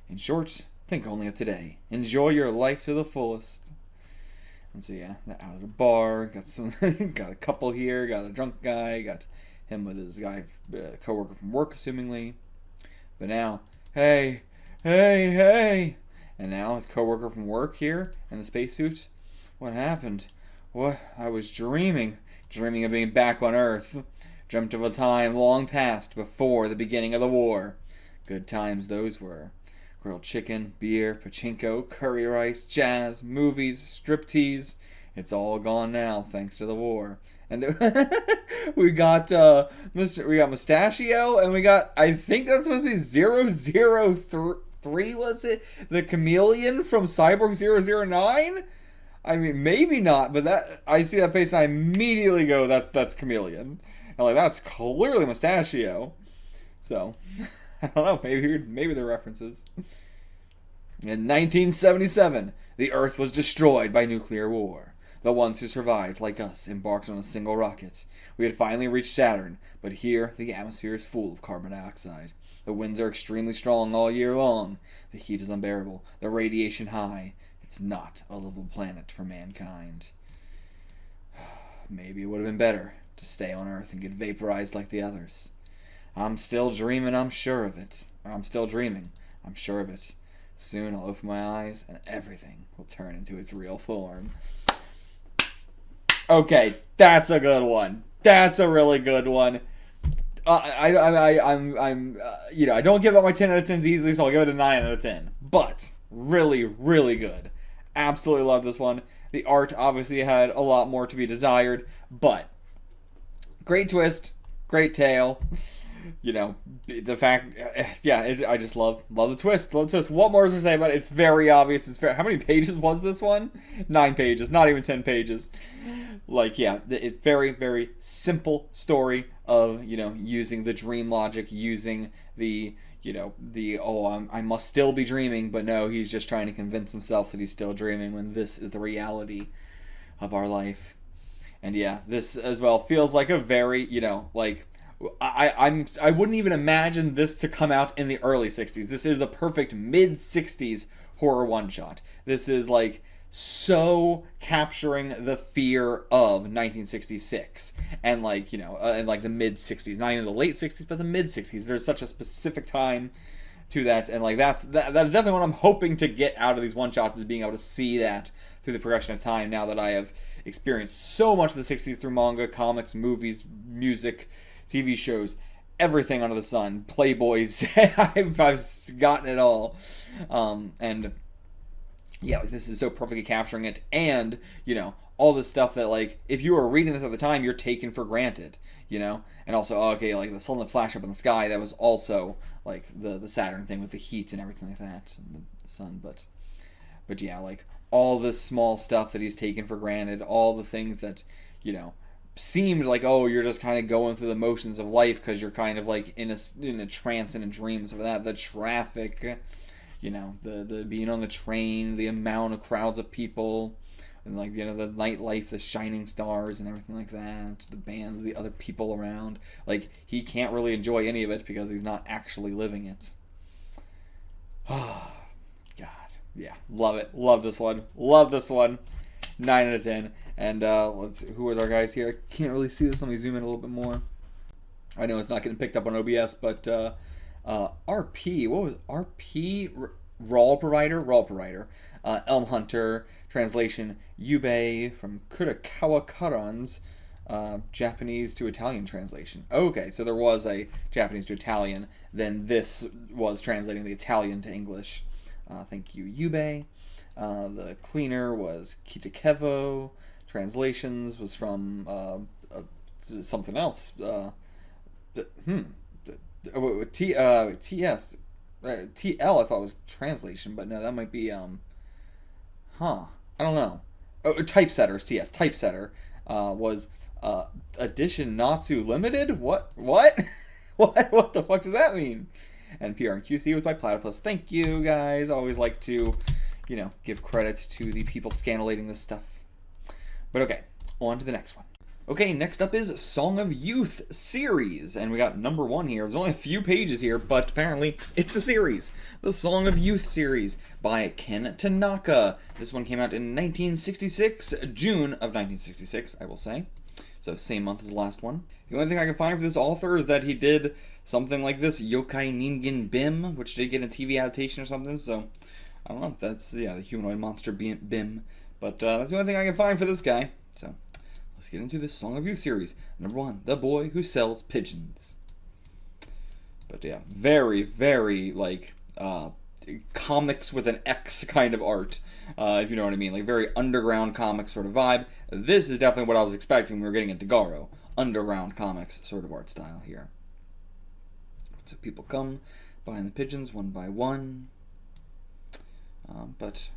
[SPEAKER 1] In short, think only of today. Enjoy your life to the fullest. And so, yeah, they're out at a bar. Got a couple here. Got a drunk guy. Got him with his co-worker from work, assumingly. But now, hey. And now his co-worker from work here in the spacesuit. What happened? What? I was dreaming of being back on Earth. Dreamt of a time long past before the beginning of the war. Good times those were. Grilled chicken, beer, pachinko, curry rice, jazz, movies, striptease. It's all gone now, thanks to the war. And we got Mustachio, and we got, I think that's supposed to be 003, was it? The chameleon from Cyborg 009? I mean, maybe not, but that I see that face and I immediately go, that's chameleon. And like, that's clearly Mustachio. So, I don't know, maybe they're references. In 1977, the Earth was destroyed by nuclear war. The ones who survived, like us, embarked on a single rocket. We had finally reached Saturn, but here the atmosphere is full of carbon dioxide. The winds are extremely strong all year long. The heat is unbearable, the radiation high. It's not a livable planet for mankind. Maybe it would have been better to stay on Earth and get vaporized like the others. I'm still dreaming, I'm sure of it. I'm still dreaming, I'm sure of it. Soon I'll open my eyes and everything will turn into its real form. Okay, that's a good one. That's a really good one. I don't give up my 10 out of 10s easily, so I'll give it a 9 out of 10. But really, really good. Absolutely love this one. The art obviously had a lot more to be desired, but great twist, great tale. The fact, I just love the twist. Love the twist. What more is there to say about it? It's very obvious. How many pages was this one? 9 pages, not even 10 pages. It's very, very simple story of, using the dream logic, using the, I must still be dreaming, but no, he's just trying to convince himself that he's still dreaming when this is the reality of our life. And yeah, this as well feels like a very, I wouldn't even imagine this to come out in the early 60s. This is a perfect mid-60s horror one-shot. This is so capturing the fear of 1966 and the mid-60s. Not even the late 60s, but the mid-60s. There's such a specific time to that, and that is definitely what I'm hoping to get out of these one-shots, is being able to see that through the progression of time, now that I have experienced so much of the 60s through manga, comics, movies, music, TV shows, everything under the sun, Playboys. I've gotten it all. This is so perfectly capturing it. And, all this stuff that, if you were reading this at the time, you're taken for granted, And also, the sun that flashed up in the sky, that was also, the Saturn thing with the heat and everything like that, and the sun. But yeah, all this small stuff that he's taken for granted, all the things that, seemed like, oh, you're just kind of going through the motions of life because you're kind of like in a trance and a dream. So for that, the traffic, the being on the train, the amount of crowds of people, and like the nightlife, the shining stars and everything like that, the bands, the other people around. Like he can't really enjoy any of it because he's not actually living it. Oh, God, yeah, love it, love this one, 9 out of 10. And who is our guys here? I can't really see this. Let me zoom in a little bit more. I know it's not getting picked up on OBS, but RP, what was RP? Raw provider. Elm Hunter, translation Yubei from Kurakawa Karan's Japanese to Italian translation. Okay, so there was a Japanese to Italian, then this was translating the Italian to English. Thank you, Yubei. The cleaner was Kitakevo. Translations was from something else. TS. TL I thought was translation, but no, that might be, I don't know. Oh, Typesetters, TS. Typesetter was Edition Natsu Limited? What? What the fuck does that mean? And PR and QC was by Platypus. Thank you, guys. I always like to, give credits to the people scanulating this stuff. But okay, on to the next one. Okay, next up is Song of Youth series, and we got number 1 here. There's only a few pages here, but apparently it's a series. The Song of Youth series by Ken Tanaka. This one came out in 1966, June of 1966, I will say. So same month as the last one. The only thing I can find for this author is that he did something like this, Yokai Ningen Bim, which did get a TV adaptation or something, so I don't know if that's, the humanoid monster Bim. But that's the only thing I can find for this guy. So let's get into this Song of Youth series. Number 1, The Boy Who Sells Pigeons. But yeah, very, very, like, comics with an X kind of art, if you know what I mean. Like, very underground comics sort of vibe. This is definitely what I was expecting when we were getting into GARO. Underground comics sort of art style here. So people come, buying the pigeons one by one. But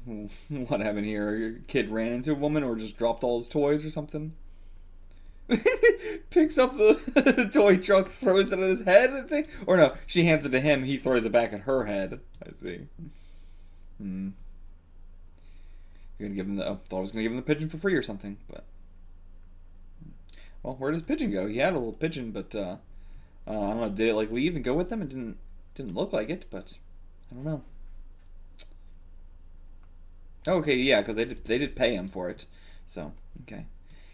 [SPEAKER 1] what happened here? A kid ran into a woman or just dropped all his toys or something? Picks up the toy truck, throws it at his head, I think? Or no, she hands it to him, he throws it back at her head. I see. You're gonna give him thought I was gonna give him the pigeon for free or something, but... Well, where does pigeon go? He had a little pigeon, but, I don't know, did it, like, leave and go with him? It didn't look like it, but I don't know. Okay, yeah, because they did pay him for it. So, okay.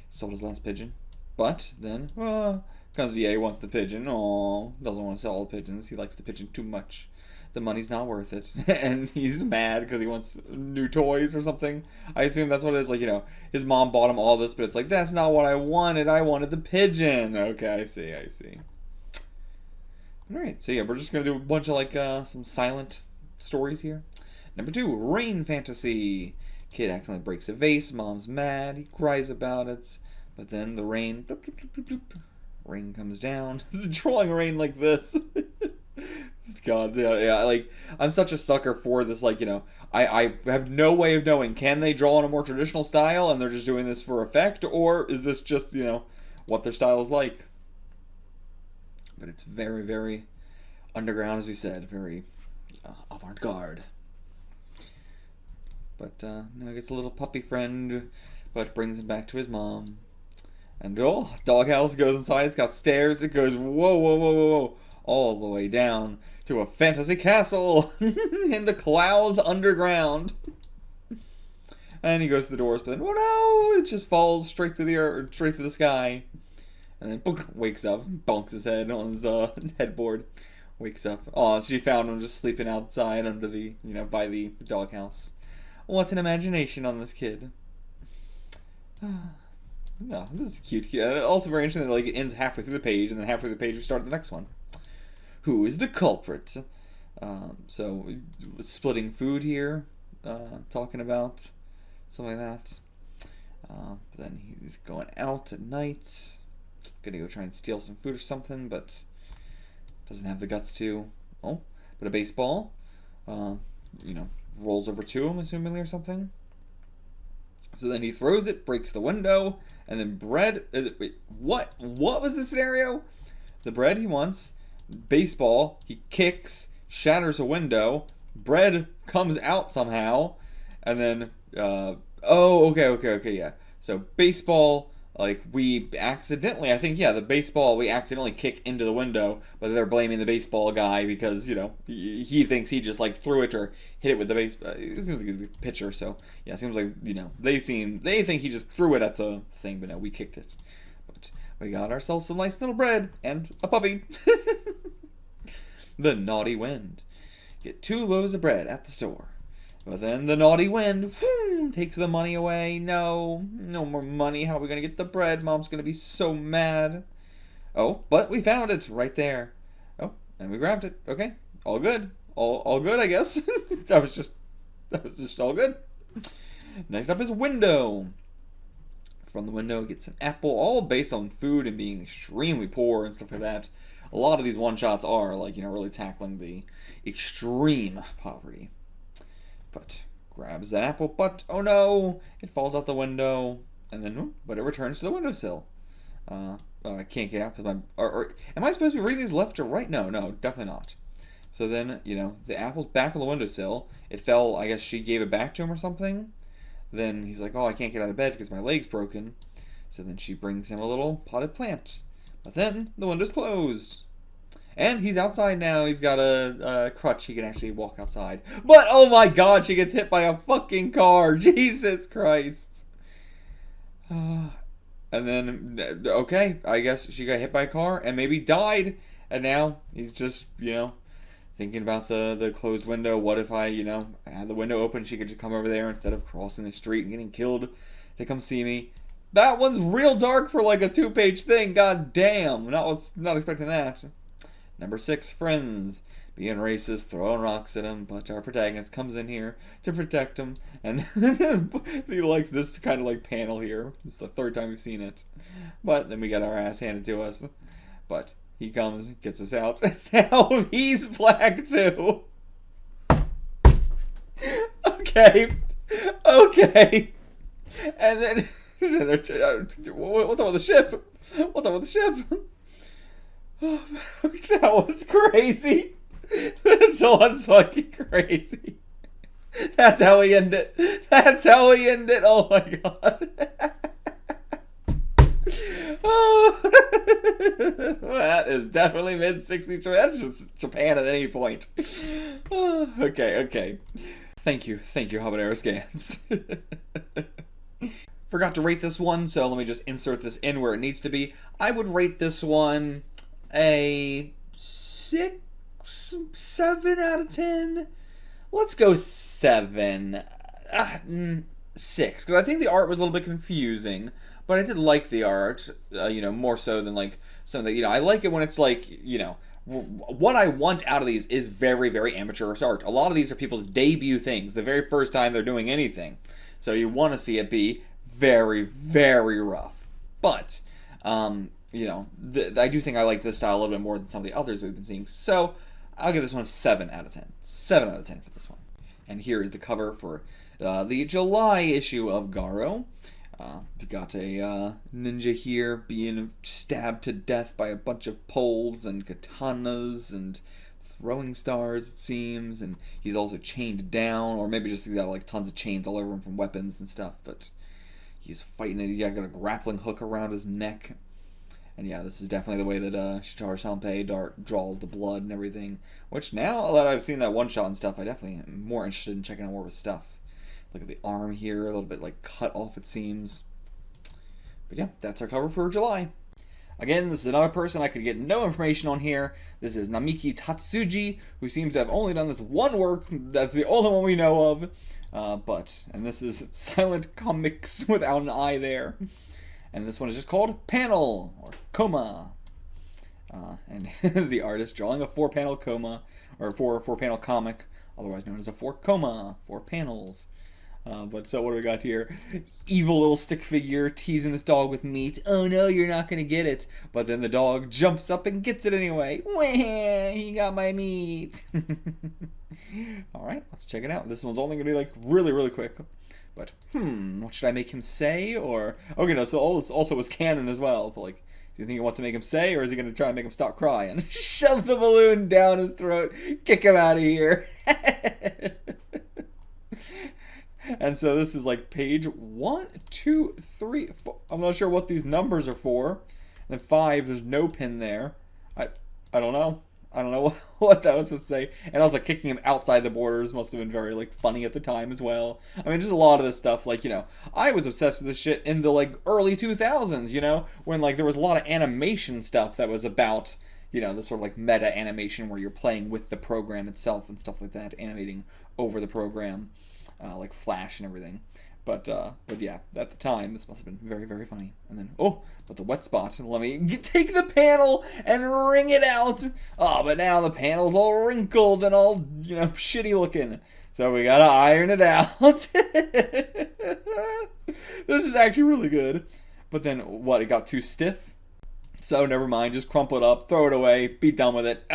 [SPEAKER 1] Sold his last pigeon. But then, comes VA, wants the pigeon. Aww, doesn't want to sell all the pigeons. He likes the pigeon too much. The money's not worth it. And he's mad because he wants new toys or something. I assume that's what it is. Like, his mom bought him all this, but it's like, that's not what I wanted. I wanted the pigeon. Okay, I see. Alright, so yeah, we're just going to do a bunch of, like, some silent stories here. Number 2, Rain Fantasy. Kid accidentally breaks a vase. Mom's mad. He cries about it. But then the rain... Bloop, bloop, bloop, bloop, bloop. Rain comes down. Drawing rain like this. God, yeah, like, I'm such a sucker for this, like, I have no way of knowing, can they draw in a more traditional style and they're just doing this for effect, or is this just, what their style is like? But it's very, very underground, as we said, very avant-garde. But now he gets a little puppy friend, but brings him back to his mom. And doghouse goes inside. It's got stairs. It goes whoa, all the way down to a fantasy castle in the clouds underground. And he goes to the doors, but then it just falls straight through the earth, straight through the sky. And then wakes up, bonks his head on his headboard. Wakes up. Oh, she found him just sleeping outside under the, by the doghouse. What an imagination on this kid. No, this is cute. Also very interesting that it ends halfway through the page, and then halfway through the page we start the next one. Who is the culprit? So, splitting food here, talking about something like that. But then he's going out at night, gonna go try and steal some food or something, but doesn't have the guts to. But a baseball, rolls over to him, assumingly, or something. So then he throws it, breaks the window, and then bread... wait, what? What was the scenario? The bread he wants, baseball, he kicks, shatters a window, bread comes out somehow, and then... oh, okay, yeah. So baseball... Like, we accidentally, I think, yeah, the baseball, we accidentally kick into the window, but they're blaming the baseball guy because, you know, he thinks he just, like, threw it or hit it with the baseball. It seems like he's a pitcher, so, yeah, it seems like, you know, they think he just threw it at the thing, but no, we kicked it. But we got ourselves some nice little bread and a puppy. The naughty wind. Get 2 loaves of bread at the store. But then the naughty wind takes the money away. No more money. How are we going to get the bread? Mom's going to be so mad. Oh, but we found it right there. Oh, and we grabbed it. Okay, all good. All good, I guess. that was just all good. Next up is window. From the window gets an apple, all based on food and being extremely poor and stuff like that. A lot of these one-shots are, like, you know, really tackling the extreme poverty. But grabs that apple, but oh no, it falls out the window, and then but it returns to the windowsill. I can't get out because am I supposed to be reading these left or right? No, definitely not. So then, you know, the apple's back on the windowsill. It fell. I guess she gave it back to him or something. Then he's like, oh, I can't get out of bed because my leg's broken. So then she brings him a little potted plant. But then the window's closed. And he's outside now. He's got a crutch. He can actually walk outside. But, oh my god, she gets hit by a fucking car. Jesus Christ. And then, okay, I guess she got hit by a car and maybe died. And now he's just, you know, thinking about the closed window. What if I, you know, had the window open? She could just come over there instead of crossing the street and getting killed to come see me. That one's real dark for like a 2-page thing. God damn. Not expecting that. Number 6, friends. Being racist, throwing rocks at him, but our protagonist comes in here to protect him, and he likes this kind of like panel here. It's the 3rd time we've seen it. But then we got our ass handed to us. But he comes, gets us out, and now he's black too. Okay. And then, what's up with the ship? That one's crazy. This one's fucking crazy. That's how we end it. Oh my god. Oh. That is definitely mid-60s. That's just Japan at any point. Oh, okay. Thank you, Habanero Scans. Forgot to rate this one, so let me just insert this in where it needs to be. I would rate this one a 6, 7 out of 10. Let's go 7. 6, because I think the art was a little bit confusing, but I did like the art, you know, more so than like something, you know, I like it when it's like, you know, what I want out of these is very, very amateurish art. A lot of these are people's debut things, the very first time they're doing anything. So you want to see it be very, very rough. But, you know, I do think I like this style a little bit more than some of the others we've been seeing. So I'll give this one a 7 out of 10. 7 out of 10 for this one. And here is the cover for the July issue of GARO. We got a ninja here being stabbed to death by a bunch of poles and katanas and throwing stars, it seems. And he's also chained down, or maybe just he's got like tons of chains all over him from weapons and stuff. But he's fighting it. He's got a grappling hook around his neck. And yeah, this is definitely the way that Sanpei draws the blood and everything. Which now that I've seen that one shot and stuff, I definitely am more interested in checking out more of his stuff. Look at the arm here, a little bit like cut off it seems. But yeah, that's our cover for July. Again, this is another person I could get no information on here. This is Namiki Tatsuji, who seems to have only done this one work. That's the only one we know of. And this is Silent Comics without an I there. And this one is just called Panel, or Coma. And the artist drawing a 4-panel coma, or 4-panel comic, otherwise known as a 4-coma, 4 panels. But so what do we got here? Evil little stick figure teasing this dog with meat. Oh no, you're not gonna get it. But then the dog jumps up and gets it anyway. Wah, he got my meat. Alright, let's check it out. This one's only gonna be like really, really quick. But, what should I make him say? Or, okay, no, so all this also was canon as well. But, like, do you think you want to make him say, or is he going to try and make him stop crying? Shove the balloon down his throat, kick him out of here. And so this is like page 1, 2, 3, 4. I'm not sure what these numbers are for. And then 5, there's no pin there. I don't know. I don't know what that was supposed to say. And also kicking him outside the borders must have been very, like, funny at the time as well. I mean, just a lot of this stuff, like, you know, I was obsessed with this shit in the, like, early 2000s, you know, when, like, there was a lot of animation stuff that was about, you know, this sort of, like, meta animation where you're playing with the program itself and stuff like that, animating over the program, like Flash and everything. But yeah, at the time, this must have been very, very funny. And then, but the wet spot. Let me take the panel and wring it out. Oh, but now the panel's all wrinkled and all, you know, shitty looking. So we gotta iron it out. This is actually really good. But then, what, it got too stiff? So never mind, just crumple it up, throw it away, be done with it.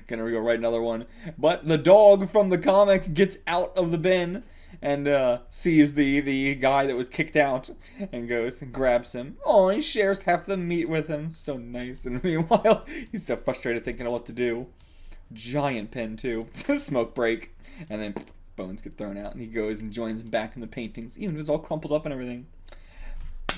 [SPEAKER 1] Gonna go write another one. But the dog from the comic gets out of the bin and sees the guy that was kicked out and goes and grabs him. Oh, he shares half the meat with him. So nice. And meanwhile, he's so frustrated thinking of what to do. Giant pin, too. Smoke break. And then bones get thrown out. And he goes and joins him back in the paintings. Even if it's all crumpled up and everything.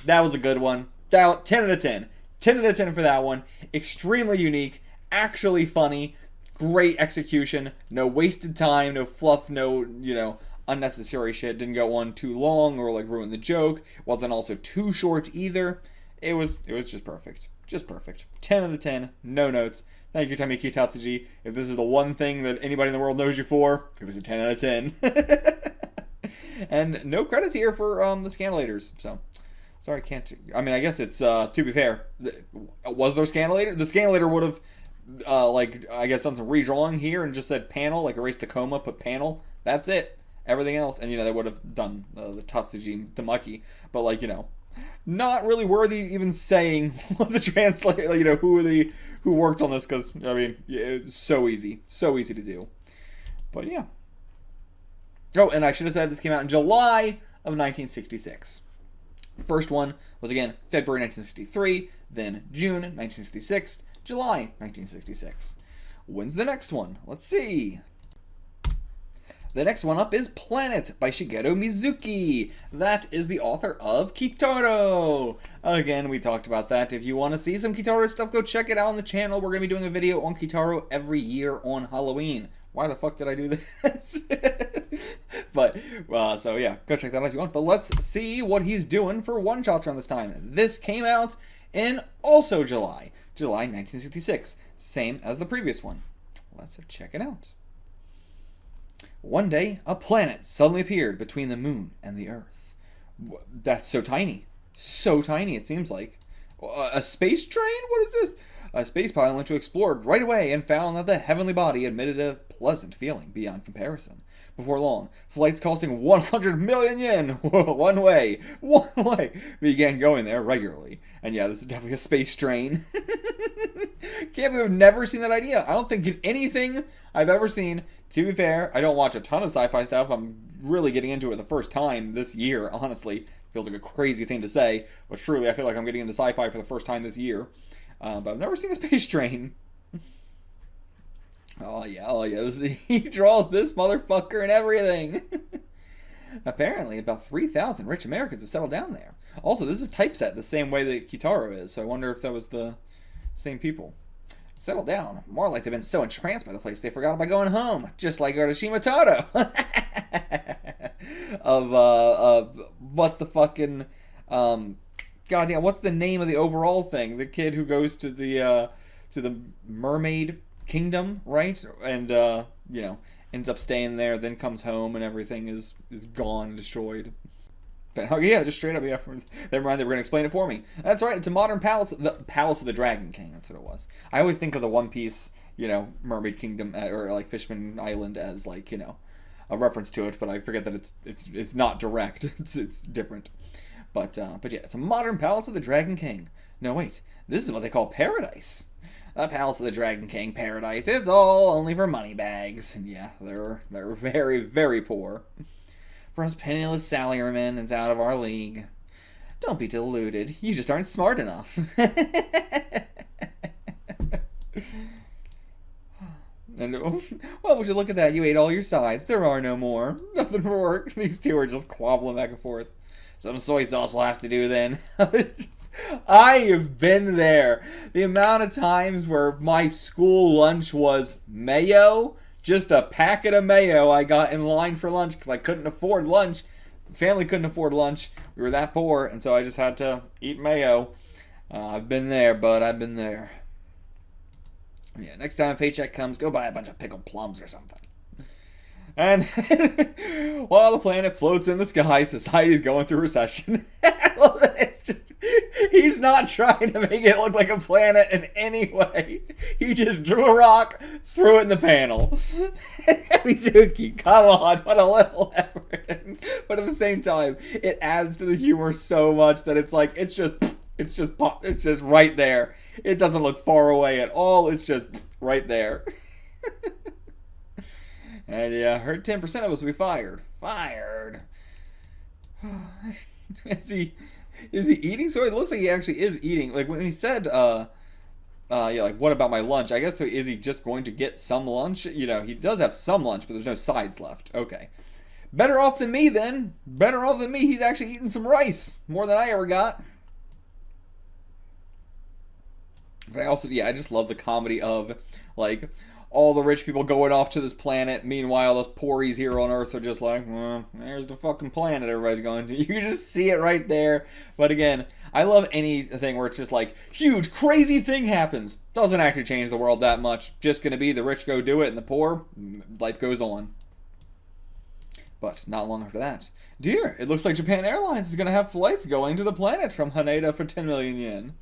[SPEAKER 1] That was a good one. 10 out of 10. 10 out of 10 for that one. Extremely unique. Actually funny. Great execution. No wasted time. No fluff. No, you know, unnecessary shit. Didn't go on too long or like ruin the joke. Wasn't also too short either. It was just perfect. Just perfect. 10 out of 10. No notes. Thank you, Tamiki Tatsuji. If this is the one thing that anybody in the world knows you for, it was a 10 out of 10. And no credits here for the scanlators. So, sorry, can't. I mean, I guess it's, to be fair, was there a scanlator? The scanlator would have, like, I guess done some redrawing here and just said panel, like erase the coma, put panel. That's it. Everything else, and, you know, they would have done the Tatsuji Maki. But, like, you know, not really worthy even saying what the translator, you know, who worked on this, because, I mean, it's so easy to do. But yeah. Oh, and I should have said this came out in July of 1966. The first one was, again, February 1963, then June 1966, July 1966. When's the next one? Let's see. The next one up is Planet by Shigeru Mizuki. That is the author of Kitaro. Again, we talked about that. If you want to see some Kitaro stuff, go check it out on the channel. We're going to be doing a video on Kitaro every year on Halloween. Why the fuck did I do this? But, so yeah, go check that out if you want. But let's see what he's doing for one-shots around this time. This came out in also July 1966. Same as the previous one. Let's check it out. One day, a planet suddenly appeared between the moon and the Earth. That's so tiny. So tiny, it seems like. A space train? What is this? A space pilot went to explore it right away and found that the heavenly body emitted a pleasant feeling beyond comparison. Before long, flights costing 100 million yen one way began going there regularly. And yeah, this is definitely a space train. Can't believe I've never seen that idea. I don't think in anything I've ever seen. To be fair, I don't watch a ton of sci-fi stuff. I'm really getting into it the first time this year, honestly. Feels like a crazy thing to say, but truly I feel like I'm getting into sci-fi for the first time this year. But I've never seen a space train. Oh yeah, he draws this motherfucker and everything. Apparently, about 3,000 rich Americans have settled down there. Also, this is typeset the same way that Kitaro is, so I wonder if that was the same people. Settled down. More like they've been so entranced by the place they forgot about going home. Just like Urashima Todo. of what's the fucking goddamn, what's the name of the overall thing? The kid who goes to the mermaid kingdom, right? And you know, ends up staying there, then comes home and everything is gone and destroyed. But, oh yeah, just straight up, yeah. Never mind, they were going to explain it for me. That's right, it's a modern palace, the Palace of the Dragon King, that's what it was. I always think of the One Piece, you know, Mermaid Kingdom, or like Fishman Island as like, you know, a reference to it, but I forget that it's not direct, it's different. But yeah, it's a modern Palace of the Dragon King. No, wait, this is what they call paradise. The Palace of the Dragon King paradise, it's all only for money bags. And yeah, they're very, very poor. For us penniless salarymen, it's out of our league. Don't be deluded. You just aren't smart enough. And, well, would you look at that? You ate all your sides. There are no more. Nothing for work. These two are just quabbling back and forth. Some soy sauce will have to do then. I have been there. The amount of times where my school lunch was mayo, just a packet of mayo I got in line for lunch because I couldn't afford lunch. Family couldn't afford lunch. We were that poor, and so I just had to eat mayo. I've been there, bud. I've been there. Yeah, next time a paycheck comes, go buy a bunch of pickled plums or something. And while the planet floats in the sky, society's going through recession. It's just, he's not trying to make it look like a planet in any way. He just drew a rock, threw it in the panel. Mizuki, come on, what a little effort. But at the same time, it adds to the humor so much that it's like, it's just right there. It doesn't look far away at all. It's just right there. And yeah, heard 10% of us will be fired. Fired. Is he eating? So it looks like he actually is eating. Like when he said, yeah, like what about my lunch? I guess so. Is he just going to get some lunch? You know, he does have some lunch, but there's no sides left. Okay. Better off than me then. Better off than me. He's actually eating some rice. More than I ever got. But I also, yeah, I just love the comedy of, like, all the rich people going off to this planet. Meanwhile, us poories here on Earth are just like, well, there's the fucking planet everybody's going to. You just see it right there. But again, I love anything where it's just like, huge, crazy thing happens. Doesn't actually change the world that much. Just going to be the rich go do it and the poor, life goes on. But not long after that. Dear, it looks like Japan Airlines is going to have flights going to the planet from Haneda for 10 million yen.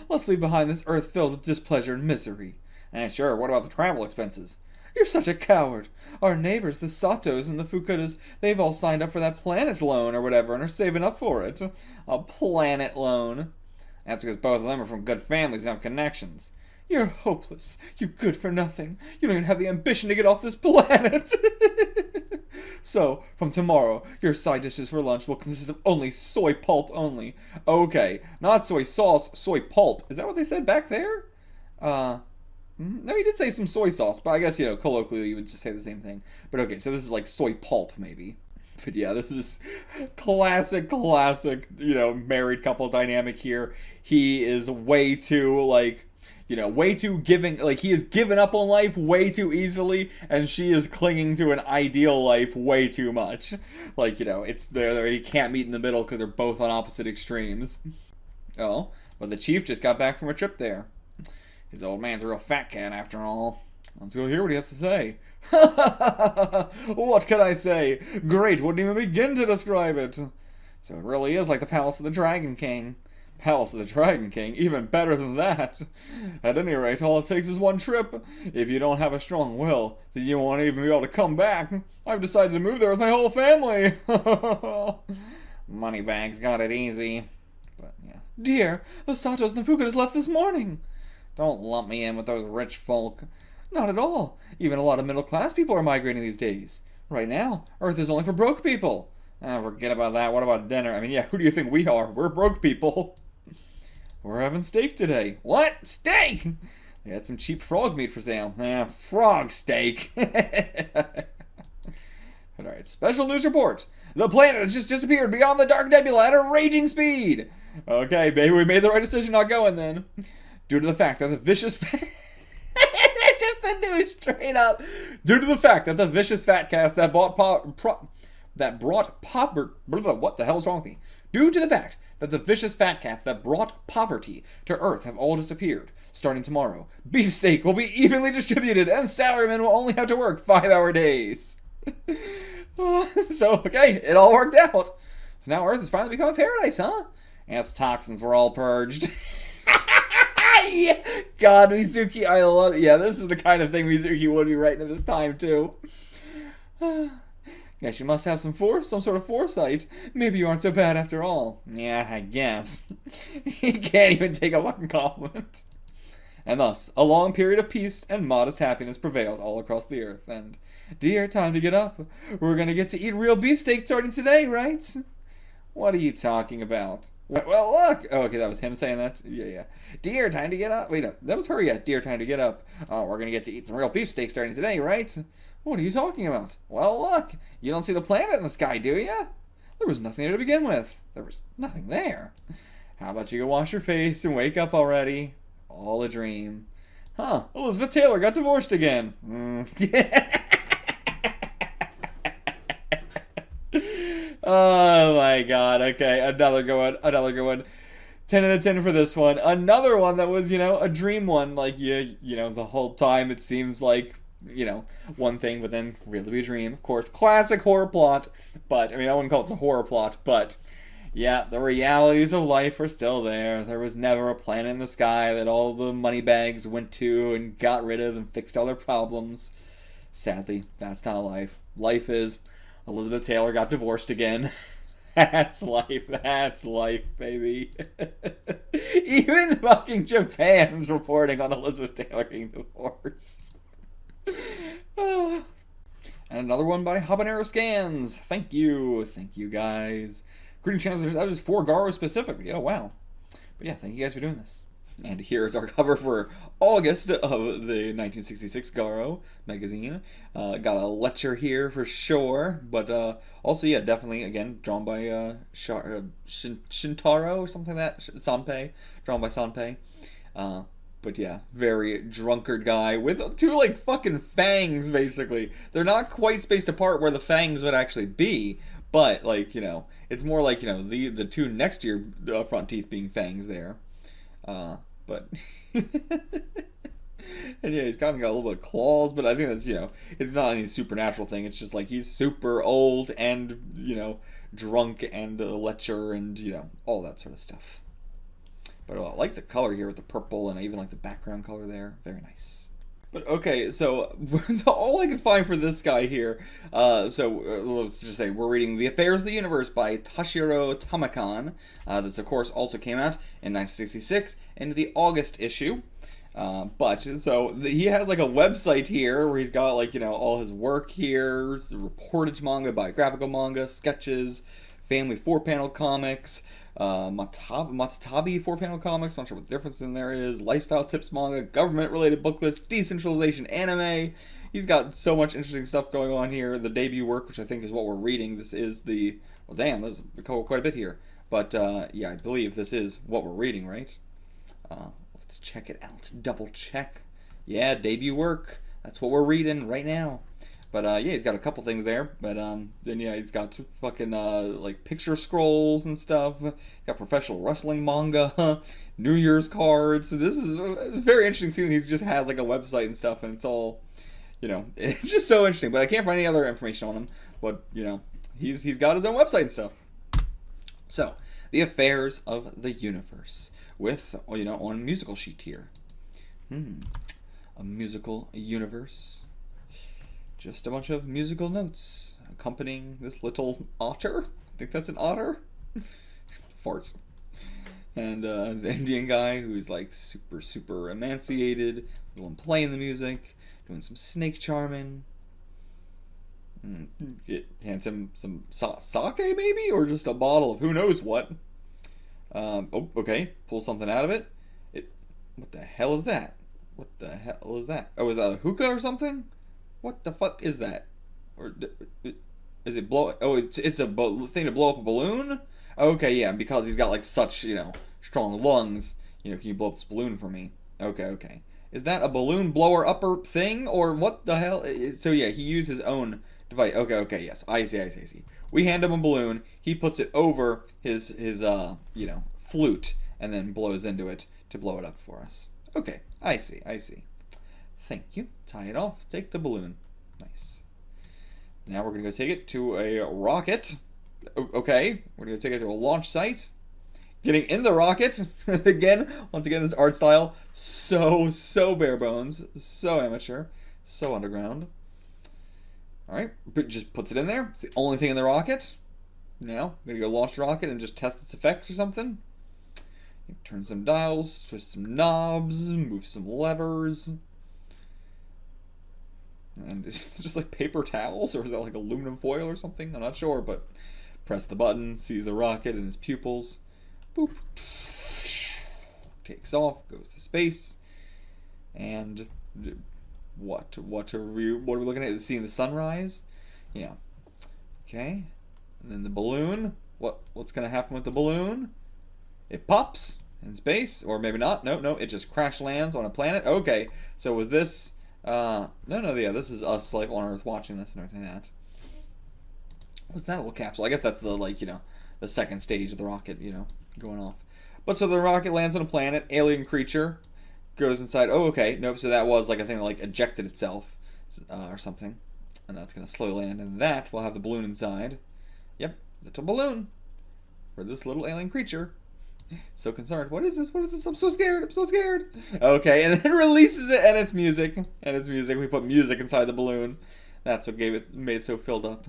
[SPEAKER 1] Let's leave behind this Earth filled with displeasure and misery. And sure, what about the travel expenses? You're such a coward. Our neighbors, the Satos and the Fukudas, they've all signed up for that planet loan or whatever and are saving up for it. A planet loan. That's because both of them are from good families and have connections. You're hopeless. You're good for nothing. You don't even have the ambition to get off this planet. So, from tomorrow, your side dishes for lunch will consist of only soy pulp only. Okay, not soy sauce, soy pulp. Is that what they said back there? No, he did say some soy sauce, but I guess, you know, colloquially you would just say the same thing. But okay, so this is like soy pulp, maybe. But yeah, this is classic, you know, married couple dynamic here. He is way too, like, you know, way too giving, like, he has given up on life way too easily, and she is clinging to an ideal life way too much. Like, you know, it's there, you can't meet in the middle because they're both on opposite extremes. Oh, but the chief just got back from a trip there. His old man's a real fat cat after all. Let's go hear what he has to say. What can I say? Great, wouldn't even begin to describe it. So it really is like the Palace of the Dragon King. Palace of the Dragon King, even better than that. At any rate, all it takes is one trip. If you don't have a strong will, then you won't even be able to come back. I've decided to move there with my whole family. Moneybags got it easy. But yeah. Dear, the Satos and the Fukudas left this morning. Don't lump me in with those rich folk. Not at all. Even a lot of middle-class people are migrating these days. Right now, Earth is only for broke people. Forget about that. What about dinner? I mean, yeah, who do you think we are? We're broke people. We're having steak today. What? Steak? They had some cheap frog meat for sale. Frog steak. Alright, special news report. The planet has just disappeared beyond the Dark Nebula at a raging speed. Okay, maybe we made the right decision not going then. Due to the fact that the vicious... just the news straight up. Due to the fact that the vicious fat cats that brought poverty... What the hell is wrong with me? Due to the fact that the vicious fat cats that brought poverty to Earth have all disappeared. Starting tomorrow, beefsteak will be evenly distributed and salarymen will only have to work 5-hour days. So, okay, it all worked out. So now Earth has finally become a paradise, huh? And its toxins were all purged. God, Mizuki, I love it. Yeah, this is the kind of thing Mizuki would be writing at this time, too. Guess you must have some sort of foresight. Maybe you aren't so bad after all. Yeah, I guess. He can't even take a fucking compliment. And thus, a long period of peace and modest happiness prevailed all across the earth. And, dear, time to get up. We're gonna get to eat real beefsteak starting today, right? What are you talking about? Well, look! Oh, okay, that was him saying that? Yeah. Dear, time to get up. Wait, no, that was her, yeah. Dear, time to get up. We're gonna get to eat some real beefsteak starting today, right? What are you talking about? Well, look! You don't see the planet in the sky, do you? There was nothing there to begin with. There was nothing there. How about you go wash your face and wake up already? All a dream. Huh, Elizabeth Taylor got divorced again. Oh my god, okay, another good one. 10 out of 10 for this one. Another one that was, a dream one. Like, the whole time it seems like, one thing, but then really be a dream. Of course, classic horror plot. But, I wouldn't call it a horror plot, but yeah, the realities of life are still there. There was never a planet in the sky that all the money bags went to and got rid of and fixed all their problems. Sadly, that's not life. Life is Elizabeth Taylor got divorced again. That's life, baby. Even fucking Japan's reporting on Elizabeth Taylor getting divorced. And another one by Habanero Scans. Thank you guys. Greeting channels, that was for GARO specifically. Oh, wow. But yeah, thank you guys for doing this. And here's our cover for August of the 1966 GARO magazine. Got a lecture here for sure, but also, yeah, definitely, again, drawn by Shintaro or something like that. Sanpei. Drawn by Sanpei. But yeah, very drunkard guy with two, fucking fangs, basically. They're not quite spaced apart where the fangs would actually be, but, it's more like, the two next to your front teeth being fangs there. But and yeah, he's kind of got a little bit of claws, but I think that's, it's not any supernatural thing. It's just he's super old and, drunk and a lecher and, all that sort of stuff. But I like the color here with the purple, and I even like the background color there. Very nice. But okay, so all I could find for this guy here, let's just say we're reading The Affairs of the Universe by Tashiro Tamekan. This, of course, also came out in 1966 in the August issue. He has a website here where he's got all his work here, reportage manga, biographical manga, sketches, family 4-panel comics, Matatabi 4-panel comics, not sure what the difference in there is, lifestyle tips manga, government-related booklets, decentralization anime. He's got so much interesting stuff going on here. The debut work, which I think is what we're reading, this is the... Well, damn, there's quite a bit here. But, yeah, I believe this is what we're reading, right? Let's check it out. Double check. Yeah, debut work. That's what we're reading right now. But, yeah, he's got a couple things there. But, then, yeah, he's got fucking, picture scrolls and stuff. He's got professional wrestling manga, New Year's cards. So this is very interesting seeing he just has, a website and stuff. And it's all, it's just so interesting. But I can't find any other information on him. But, he's got his own website and stuff. So, The Affairs of the Universe. With, on a musical sheet here. A musical universe. Just a bunch of musical notes accompanying this little otter. I think that's an otter. Farts. And the Indian guy who's super, super emancipated. The one playing the music. Doing some snake charming. It hands him some sake maybe? Or just a bottle of who knows what. Okay. Pull something out of it. What the hell is that? What the hell is that? Oh, is that a hookah or something? What the fuck is that? Or is it blow? Oh, it's a thing to blow up a balloon? Okay, yeah, because he's got such, strong lungs. Can you blow up this balloon for me? Okay. Is that a balloon blower upper thing? Or what the hell? So yeah, he used his own device. Okay, yes. I see. We hand him a balloon. He puts it over his flute and then blows into it to blow it up for us. Okay, I see. Thank you. Tie it off. Take the balloon. Nice. Now we're going to go take it to a rocket. Okay. We're going to take it to a launch site. Getting in the rocket. Once again, this art style. So bare bones. So amateur. So underground. Alright. But just puts it in there. It's the only thing in the rocket. Now, I'm going to go launch the rocket and just test its effects or something. Turn some dials, twist some knobs, move some levers. And it's just like paper towels, or is that like aluminum foil or something? I'm not sure, but press the button, sees the rocket in his pupils. Boop. Takes off, goes to space. And what are we looking at? Seeing the sunrise? Yeah. Okay. And then the balloon. What's gonna happen with the balloon? It pops in space, or maybe not. No, it just crash lands on a planet. Okay, so was this? Yeah, this is us like on Earth watching this and everything like that. What's that little capsule? I guess that's the the second stage of the rocket, going off. But so the rocket lands on a planet, alien creature goes inside. Oh, okay, nope. So that was like a thing that ejected itself, or something, and that's gonna slowly land. And that will have the balloon inside. Yep, little balloon for this little alien creature. So concerned. What is this? I'm so scared. Okay, and then releases it, and it's music. We put music inside the balloon. That's what made it so filled up.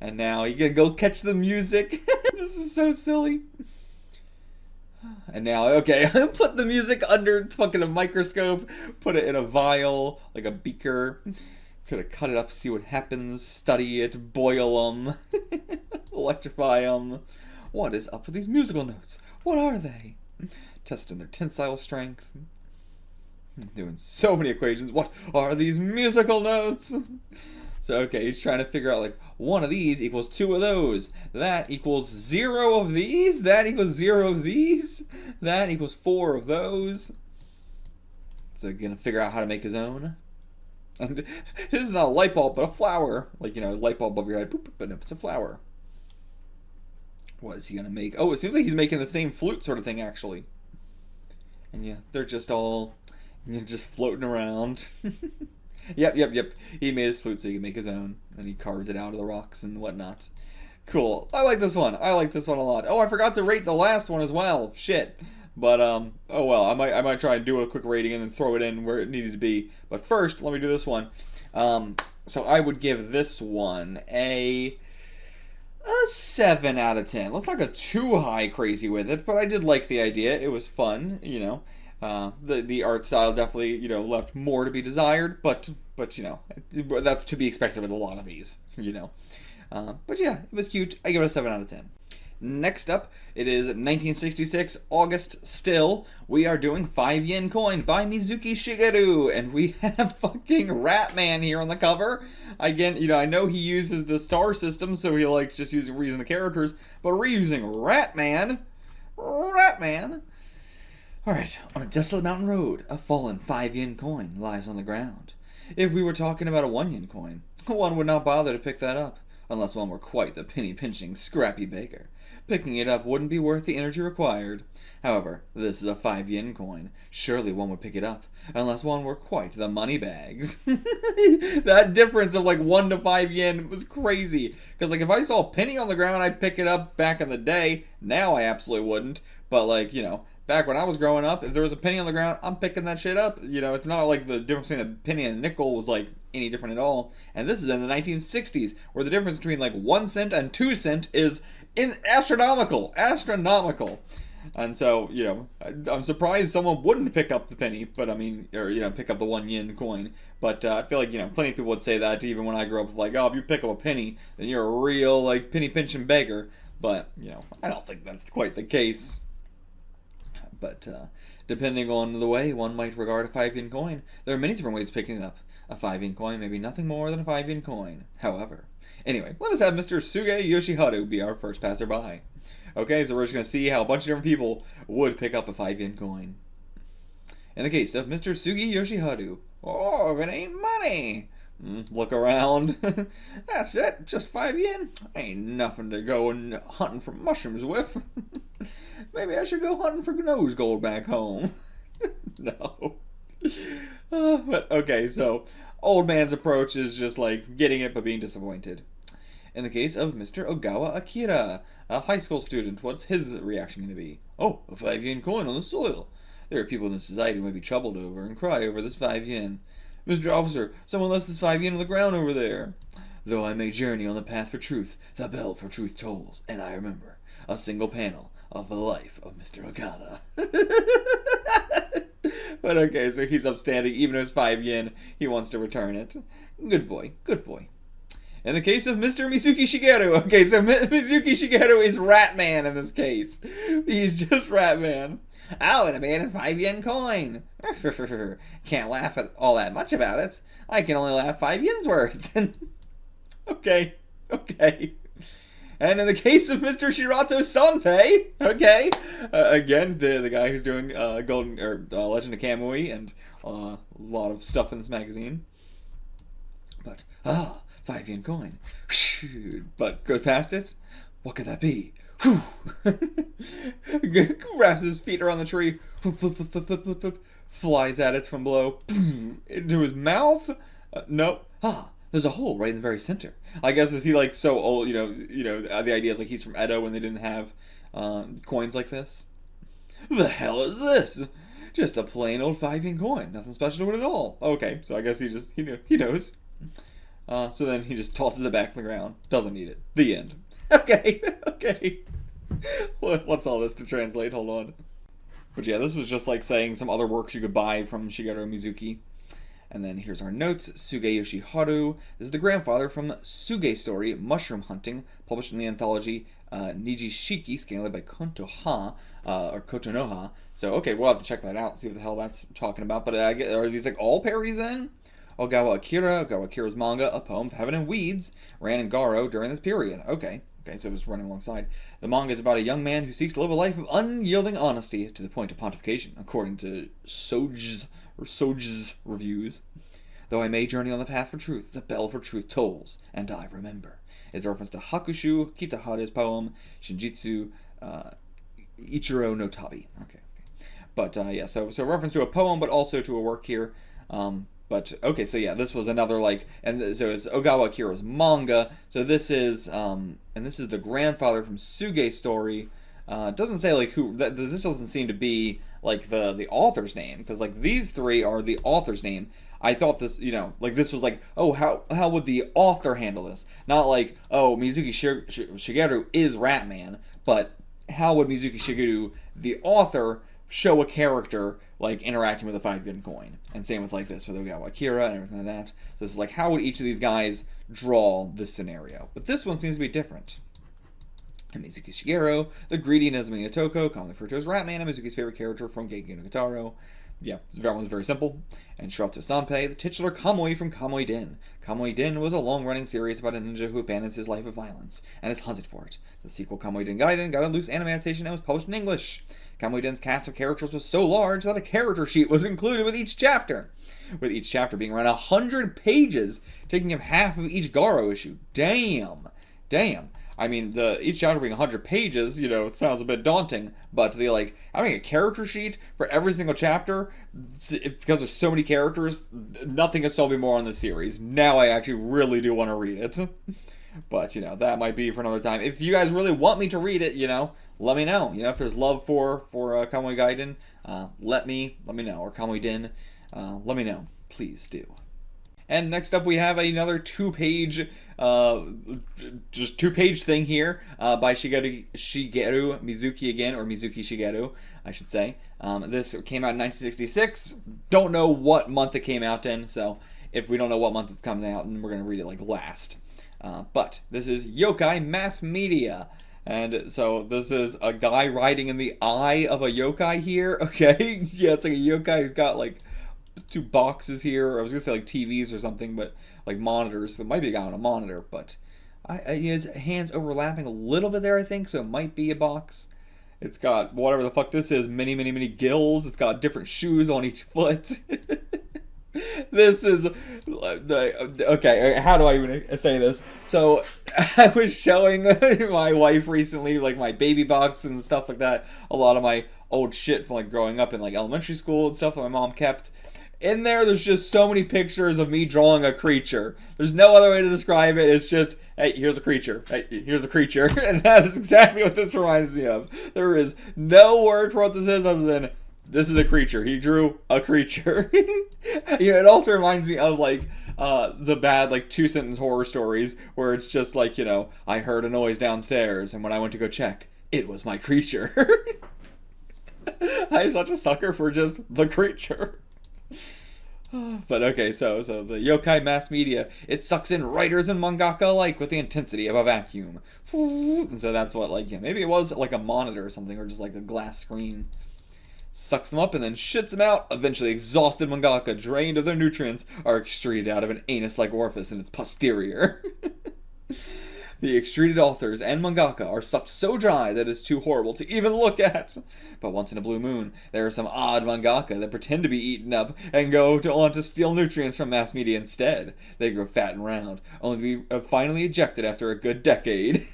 [SPEAKER 1] And now you can go catch the music. This is so silly. And now, okay, put the music under fucking a microscope. Put it in a vial, like a beaker. Could have cut it up, see what happens. Study it, boil them, electrify them. What is up with these musical notes? What are they? Testing their tensile strength. Doing so many equations. What are these musical notes? So, okay, he's trying to figure out, one of these equals 2 of those. That equals 0 of these. That equals 0 of these. That equals 4 of those. So, gonna figure out how to make his own. And this is not a light bulb, but a flower. A light bulb above your head. Boop, but no, it's a flower. What is he gonna make? Oh, it seems like he's making the same flute sort of thing, actually. And yeah, they're just all just floating around. Yep. He made his flute so he can make his own, and he carves it out of the rocks and whatnot. Cool. I like this one. a lot. Oh, I forgot to rate the last one as well. Shit. But oh well. I might try and do a quick rating and then throw it in where it needed to be. But first, let me do this one. So I would give this one a 7 out of 10. Let's not go too high crazy with it, but I did like the idea. It was fun, The art style definitely, left more to be desired, but that's to be expected with a lot of these, But yeah, it was cute. I give it a 7 out of 10. Next up, it is 1966, August still. We are doing 5 yen coin by Mizuki Shigeru, and we have fucking Ratman here on the cover. Again, I know he uses the star system, so he likes just reusing the characters, but reusing Ratman. Alright, on a desolate mountain road, a fallen 5 yen coin lies on the ground. If we were talking about a 1 yen coin, one would not bother to pick that up, unless one were quite the penny-pinching, scrappy baker. Picking it up wouldn't be worth the energy required. However, this is a 5 yen coin. Surely one would pick it up, unless one were quite the money bags. That difference of 1 to 5 yen was crazy. Because if I saw a penny on the ground, I'd pick it up back in the day. Now I absolutely wouldn't. But back when I was growing up, if there was a penny on the ground, I'm picking that shit up. It's not like the difference between a penny and a nickel was any different at all. And this is in the 1960s, where the difference between 1 cent and 2 cent is astronomical. And so, I'm surprised someone wouldn't pick up the penny, but pick up the 1 yen coin. But I feel like, plenty of people would say that even when I grew up, if you pick up a penny, then you're a real, penny pinching beggar. But, I don't think that's quite the case. But depending on the way one might regard a 5 yen coin, there are many different ways of picking it up. A 5 yen coin may be nothing more than a 5 yen coin. However, anyway, let us have Mr. Suge Yoshiharu be our first passerby. Okay, so we're just going to see how a bunch of different people would pick up a 5 yen coin. In the case of Mr. Suge Yoshiharu, oh, if it ain't money. Look around. That's it, just 5 yen. Ain't nothing to go and hunting for mushrooms with. Maybe I should go hunting for nose gold back home. No. But okay, so old man's approach is just getting it but being disappointed. In the case of Mr. Ogawa Akira, a high school student, what's his reaction going to be? Oh, a 5 yen coin on the soil. There are people in this society who may be troubled over and cry over this 5 yen. Mr. Officer, someone left this 5 yen on the ground over there. Though I may journey on the path for truth, the bell for truth tolls, and I remember. A single panel, of the life of Mr. Ogata. But okay, so he's upstanding. Even if it's 5 yen, he wants to return it. Good boy, good boy. In the case of Mr. Mizuki Shigeru, okay, so Mizuki Shigeru is Ratman in this case. He's just Ratman. Oh, and a man in 5 yen coin. Can't laugh at all that much about it. I can only laugh 5 yen's worth. Okay. And in the case of Mr. Shirato Sanpei, okay, again, the guy who's doing Golden or Legend of Kamui and a lot of stuff in this magazine. But 5 yen coin. But goes past it. What could that be? Wraps his feet around the tree. Flies at it from below. Into his mouth. Nope. There's a hole right in the very center. I guess is he like so old? You know. The idea is like he's from Edo when they didn't have coins like this. The hell is this? Just a plain old 5 yen coin. Nothing special to it at all. Okay, so I guess he knows. So then he just tosses it back in the ground. Doesn't need it. The end. Okay. What's all this to translate? Hold on. But yeah, this was just like saying some other works you could buy from Shigeru Mizuki. And then here's our notes. Sugeyoshi Haru. This is the grandfather from Suge Story, Mushroom Hunting, published in the anthology Nijishiki, scanned by Kotonoha. So, okay, we'll have to check that out, see what the hell that's talking about. But are these like all parodies then? Ogawa Akira's manga, A Poem of Heaven and Weeds, ran in GARO during this period. Okay, so it was running alongside. The manga is about a young man who seeks to live a life of unyielding honesty to the point of pontification, according to Soj's reviews. Though I may journey on the path for truth, the bell for truth tolls, and I remember. It's a reference to Hakushu Kitahare's poem, Shinjitsu Ichiro no Tabi. Okay. But yeah, so reference to a poem, but also to a work here. But okay, so yeah, this was another like, and so it's Ogawa Akira's manga. So this is and this is the grandfather from Suge Story. It doesn't say like who. This doesn't seem to be like the author's name, because like these three are the author's name. I thought this, like this was like, oh, how would the author handle this? Not like, oh, Mizuki Shigeru is Ratman, but how would Mizuki Shigeru, the author, show a character like interacting with a 5 yen coin? And same with like this with Ogawa Akira and everything like that. So this is like, how would each of these guys draw this scenario? But this one seems to be different. And Mizuki Shigeru, the greedy Nezumi Otoko, commonly referred to as Ratman, and Mizuki's favorite character from Geiki no Kitaro. Yeah, that one's very simple. And Shirato Sanpei, the titular Kamui from Kamui Den. Kamui Den was a long-running series about a ninja who abandons his life of violence and is hunted for it. The sequel, Kamui Den Gaiden, got a loose anime adaptation and was published in English. Kamui Den's cast of characters was so large that a character sheet was included with each chapter. With each chapter being around 100 pages, taking up half of each GARO issue. Damn. I mean, each chapter being 100 pages, sounds a bit daunting, but having a character sheet for every single chapter, because there's so many characters, nothing has sold me more on this series. Now I actually really do want to read it. But, that might be for another time. If you guys really want me to read it, let me know. If there's love for Kamui Gaiden, let me know. Or Kamui Den, let me know. Please do. And next up we have another two-page thing here by Shigeru Mizuki again, or Mizuki Shigeru, I should say. This came out in 1966. Don't know what month it came out in, so if we don't know what month it comes out, then we're going to read it last. But this is Yokai Mass Media. And so this is a guy riding in the eye of a yokai here, okay? Yeah, it's like a yokai who's got two boxes here, or I was gonna say TVs or something, but monitors. So it might be a guy on a monitor, but his hands overlapping a little bit there, I think, so it might be a box. It's got whatever the fuck this is, many gills. It's got different shoes on each foot. This is okay. How do I even say this? So I was showing my wife recently, my baby box and stuff like that. A lot of my old shit from growing up in elementary school and stuff that my mom kept. In there's just so many pictures of me drawing a creature. There's no other way to describe it. It's just, hey, here's a creature. Hey, here's a creature. And that is exactly what this reminds me of. There is no word for what this is other than, this is a creature. He drew a creature. It also reminds me of the bad 2-sentence horror stories where it's just I heard a noise downstairs, and when I went to go check, it was my creature. I'm such a sucker for just the creature. But okay, so the yokai mass media, it sucks in writers and mangaka alike with the intensity of a vacuum. And so that's what, like, yeah, maybe it was like a monitor or something, or just like a glass screen. Sucks them up and then shits them out. Eventually, exhausted mangaka, drained of their nutrients, are extruded out of an anus-like orifice in its posterior. The extruded authors and mangaka are sucked so dry that it's too horrible to even look at. But once in a blue moon, there are some odd mangaka that pretend to be eaten up and go on to steal nutrients from mass media instead. They grow fat and round, only to be finally ejected after a good decade.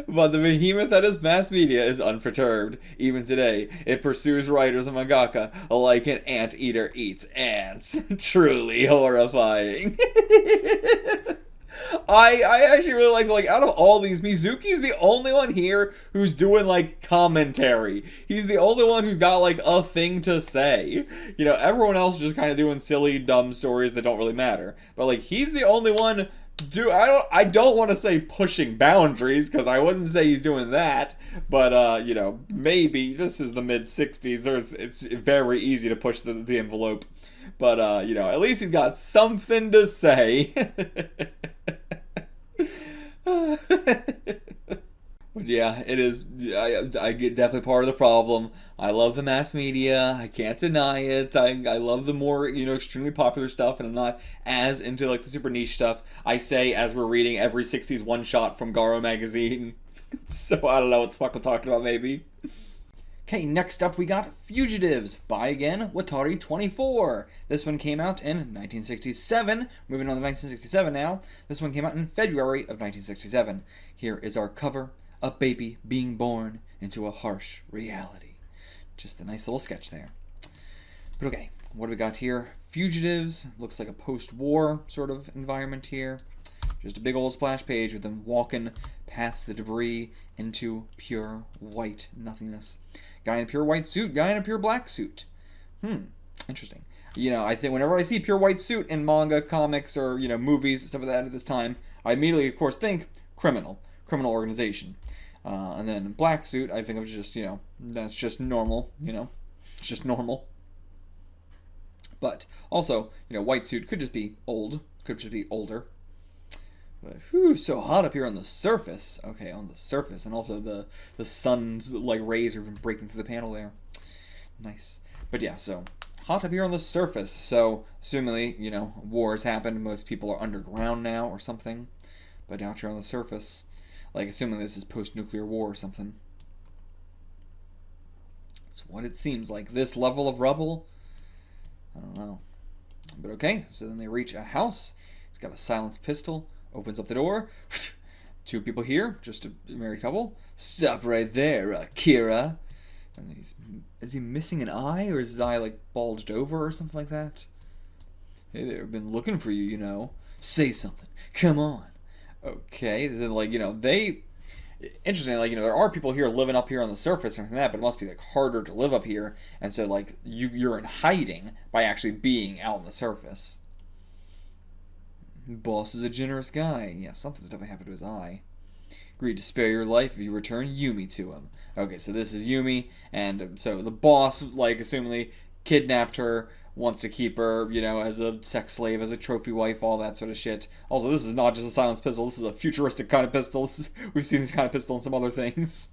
[SPEAKER 1] But the behemoth that is mass media is unperturbed. Even today, it pursues writers and mangaka like an anteater eats ants. Truly horrifying. I actually really like out of all these, Mizuki's the only one here who's doing like commentary. He's the only one who's got like a thing to say. You know, everyone else is just kind of doing silly, dumb stories that don't really matter. But like, he's the only one. I don't want to say pushing boundaries, because I wouldn't say he's doing that, but you know, maybe this is the mid-60s. It's very easy to push the envelope, but you know, at least he's got something to say. But yeah, it is. I get definitely part of the problem. I love the mass media. I can't deny it. I love the more, you know, extremely popular stuff, and I'm not as into like the super niche stuff. I say as we're reading every 60s one shot from GARO magazine. So I don't know what the fuck I'm talking about. Maybe. Okay, next up we got Fugitives by, again, Watari 24. This one came out in 1967. Moving on to 1967 now. This one came out in February of 1967. Here is our cover. A baby being born into a harsh reality. Just a nice little sketch there. But okay, what do we got here? Fugitives. Looks like a post-war sort of environment here. Just a big old splash page with them walking past the debris into pure white nothingness. Guy in a pure white suit, guy in a pure black suit. Interesting. You know, I think whenever I see pure white suit in manga, comics, or, you know, movies, stuff like that at this time, I immediately, of course, think criminal organization. And then black suit, I think of just, you know, that's just normal, you know, it's just normal. But also, you know, white suit could just be old, could just be older. But whew, so hot up here on the surface. Okay, on the surface, and also the sun's like rays are breaking through the panel there. Nice. But yeah, so hot up here on the surface. So assumingly, you know, war has happened. Most people are underground now or something. But out here on the surface, like, assuming this is post-nuclear war or something. It's what it seems like. This level of rubble? I don't know. But okay, so then they reach a house. It's got a silenced pistol. Opens up the door. Two people here, just a married couple. Stop right there, Kira. And is he missing an eye? Or is his eye, like, bulged over or something like that? Hey there, been looking for you, you know. Say something. Come on. Okay, is it like, you know, interesting, like, you know, there are people here living up here on the surface and everything like that, but it must be like harder to live up here, and so like you're in hiding by actually being out on the surface. Boss is a generous guy. Yeah, something's definitely happened to his eye. Agreed to spare your life if you return Yumi to him. Okay, so this is Yumi, and so the boss, like, assumingly kidnapped her, wants to keep her, you know, as a sex slave, as a trophy wife, all that sort of shit. Also, this is not just a silenced pistol, this is a futuristic kind of pistol. We've seen this kind of pistol in some other things.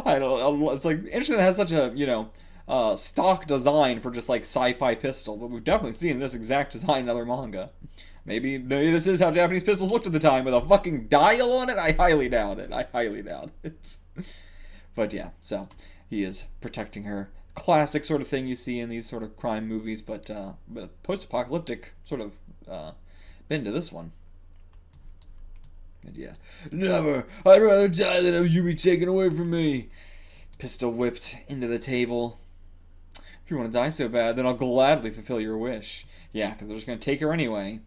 [SPEAKER 1] I don't know, it's like, interesting it has such a, you know, stock design for just like sci-fi pistol, but we've definitely seen this exact design in other manga. Maybe this is how Japanese pistols looked at the time, with a fucking dial on it? I highly doubt it. But yeah, so he is protecting her. Classic sort of thing you see in these sort of crime movies, but post-apocalyptic sort of been to this one. And yeah, never. I'd rather die than have you be taken away from me. Pistol whipped into the table. If you want to die so bad, then I'll gladly fulfill your wish. Yeah, because they're just going to take her anyway.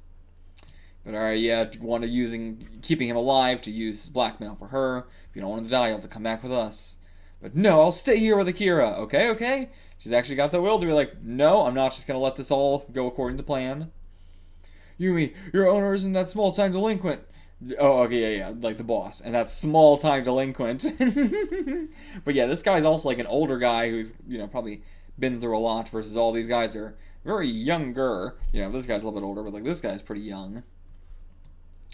[SPEAKER 1] But alright, yeah, want to keeping him alive to use blackmail for her. If you don't want him to die, you'll have to come back with us. But no, I'll stay here with Akira. Okay? She's actually got the will to be like, no, I'm not just going to let this all go according to plan. Yumi, your owner isn't that small-time delinquent. Oh, okay, yeah, like the boss, and that's small-time delinquent. But yeah, this guy's also like an older guy who's, probably been through a lot, versus all these guys are very younger. This guy's a little bit older, but like this guy's pretty young.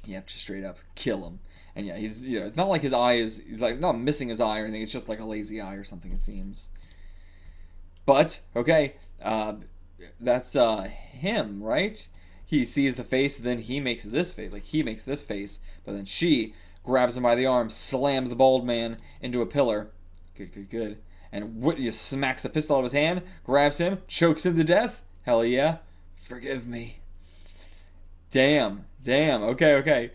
[SPEAKER 1] You have to straight up kill him. And yeah, he's, it's not like his eye he's like not missing his eye or anything, it's just like a lazy eye or something, it seems. But, okay, that's him, right? He sees the face, then he makes this face. Like, he makes this face, but then she grabs him by the arm, slams the bald man into a pillar. Good, good, good. And smacks the pistol out of his hand, grabs him, chokes him to death. Hell yeah. Forgive me. Damn. Okay.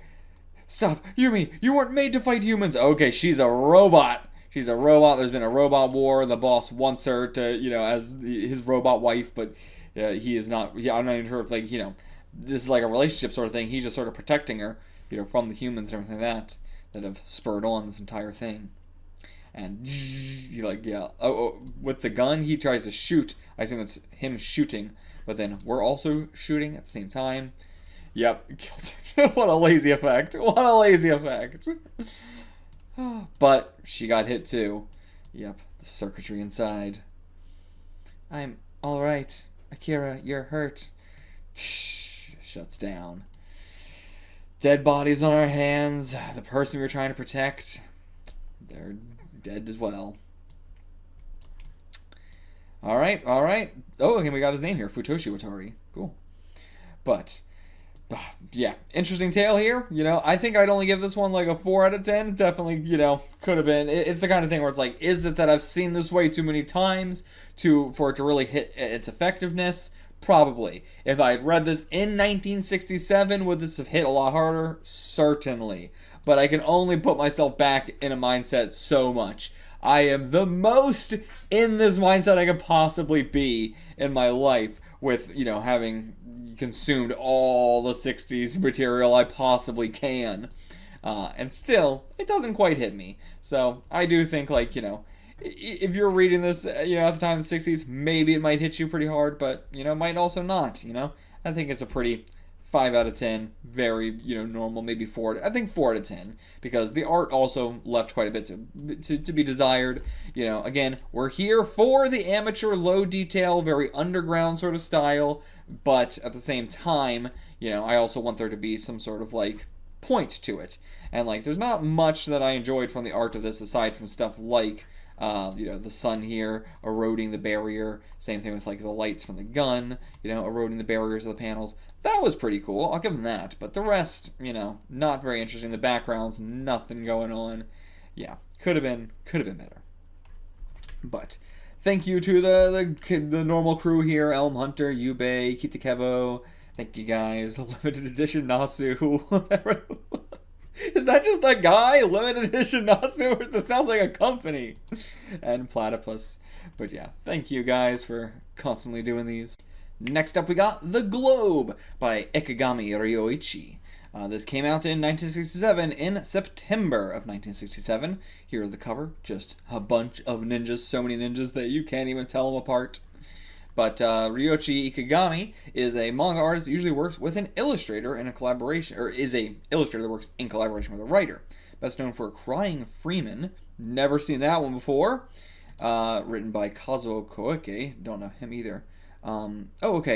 [SPEAKER 1] Stop. Yumi, you weren't made to fight humans. Okay, she's a robot. She's a robot. There's been a robot war. The boss wants her to, as his robot wife, but he is not. Yeah, I'm not even sure if, like, this is like a relationship sort of thing. He's just sort of protecting her, from the humans and everything like that have spurred on this entire thing. And with the gun, he tries to shoot. I assume it's him shooting, but then we're also shooting at the same time. Yep, kills him. What a lazy effect. But she got hit too. Yep, the circuitry inside. I'm alright. Akira, you're hurt. Shuts down. Dead bodies on our hands. The person we were trying to protect, they're dead as well. Alright. Oh, okay, we got his name here. Futoshi Watari. Cool. But yeah, interesting tale here. I think I'd only give this one like a 4 out of 10. Definitely, could have been. It's the kind of thing where it's like, is it that I've seen this way too many times for it to really hit its effectiveness? Probably. If I had read this in 1967, would this have hit a lot harder? Certainly. But I can only put myself back in a mindset so much. I am the most in this mindset I could possibly be in my life with, having consumed all the 60s material I possibly can. And still, it doesn't quite hit me. So, I do think, like, if you're reading this, at the time of the 60s, maybe it might hit you pretty hard, but, might also not, I think it's a pretty 5 out of 10, very, normal, maybe 4. I think 4 out of 10, because the art also left quite a bit to be desired. Again, we're here for the amateur, low detail, very underground sort of style, but at the same time, I also want there to be some sort of, like, point to it. And, like, there's not much that I enjoyed from the art of this, aside from stuff like, the sun here eroding the barrier. Same thing with, like, the lights from the gun, eroding the barriers of the panels. That was pretty cool. I'll give them that. But the rest, not very interesting. The background's nothing going on. Yeah, could have been better. But thank you to the normal crew here: Elm Hunter, Yubei, Kitakevo. Thank you guys. Limited edition Nasu. Whatever. Is that just a guy? Limited edition Nasu? That sounds like a company. And Platypus. But yeah, thank you guys for constantly doing these. Next up we got The Globe by Ikegami Ryouichi. This came out in 1967, in September of 1967. Here's the cover. Just a bunch of ninjas. So many ninjas that you can't even tell them apart. But Ryouichi Ikegami is a manga artist that usually works with an illustrator in a collaboration, or is a illustrator that works in collaboration with a writer. Best known for Crying Freeman. Never seen that one before. Written by Kazuo Koike. Don't know him either. Lone Wolf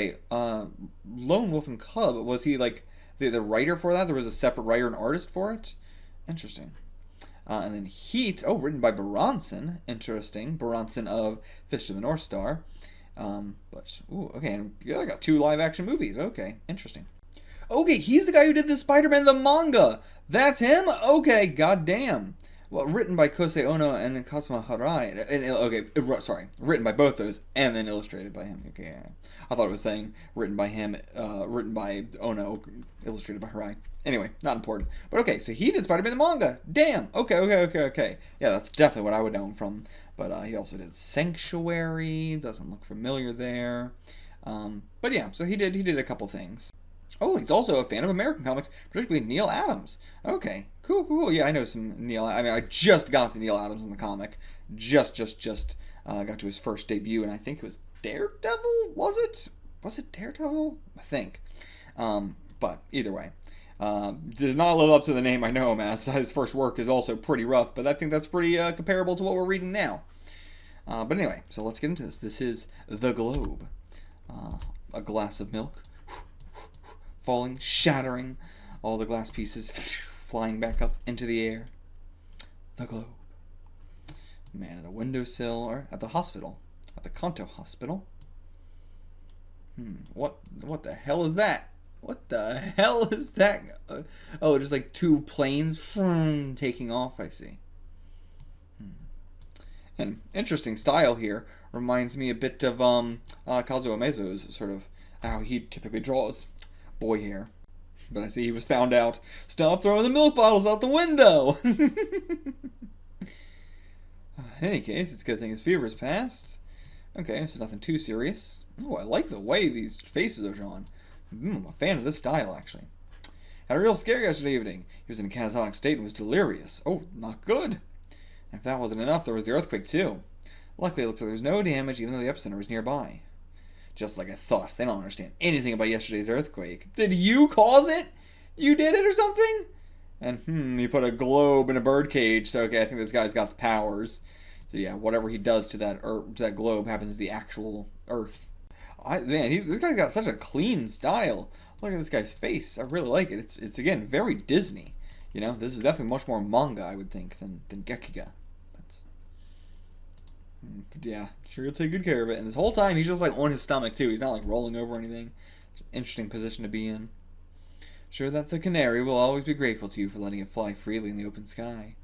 [SPEAKER 1] and Cub. Was he like the writer for that? There was a separate writer and artist for it? Interesting. And then Heat. Written by Beronson. Interesting. Beronson of Fist of the North Star. And I got 2 live action movies. Okay, interesting. Okay, he's the guy who did the Spider-Man the manga. That's him? Okay, goddamn. Well, written by Kosei Ono and Kazuma Harai. Written by both those and then illustrated by him. Okay, yeah. I thought it was saying written by him, written by Ono, illustrated by Harai. Anyway, not important. But okay, so he did Spider-Man the manga. Damn. Okay. Yeah, that's definitely what I would know him from. But he also did Sanctuary. Doesn't look familiar there. But yeah, so he did a couple things. Oh, he's also a fan of American comics, particularly Neil Adams. Okay, cool. Yeah, I know some Neil. I mean, I just got to Neil Adams in the comic. Just got to his first debut, and I think it was Daredevil. Was it Daredevil? I think. But either way, Does not live up to the name I know him as. His first work is also pretty rough, but I think that's pretty comparable to what we're reading now. But anyway, so let's get into this. This is The Globe. A glass of milk falling, shattering, all the glass pieces flying back up into the air. The Globe. Man at a windowsill, or at the hospital. At the Kanto hospital. What the hell is that? What the hell is that? Oh, just like two planes taking off, I see. An interesting style here. Reminds me a bit of Kazuo Umezu's sort of how he typically draws boy hair. But I see he was found out. Stop throwing the milk bottles out the window! In any case, it's a good thing his fever is past. Okay, so nothing too serious. Oh, I like the way these faces are drawn. I'm a fan of this style, actually. Had a real scare yesterday evening. He was in a catatonic state and was delirious. Oh, not good. And if that wasn't enough, there was the earthquake, too. Luckily, it looks like there was no damage, even though the epicenter was nearby. Just like I thought. They don't understand anything about yesterday's earthquake. Did you cause it? You did it or something? And, you put a globe in a birdcage, so okay, I think this guy's got the powers. So yeah, whatever he does to that globe happens to the actual Earth. This guy's got such a clean style. Look at this guy's face. I really like it. It's again very Disney. You know, this is definitely much more manga, I would think, than Gekiga. But yeah, sure he'll take good care of it. And this whole time he's just like on his stomach too. He's not like rolling over or anything. Interesting position to be in. Sure that the canary will always be grateful to you for letting it fly freely in the open sky.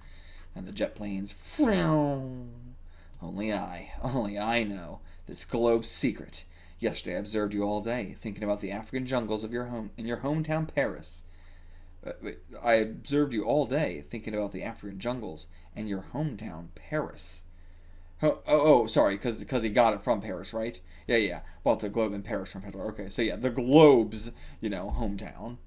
[SPEAKER 1] And the jet planes. Only I know this globe's secret. Yesterday I observed you all day, thinking about the African jungles of your hometown Paris. I observed you all day, thinking about the African jungles and your hometown Paris. Sorry, because he got it from Paris, right? Yeah. Bought the globe in Paris from Peddler. Okay, so yeah, the globe's, hometown.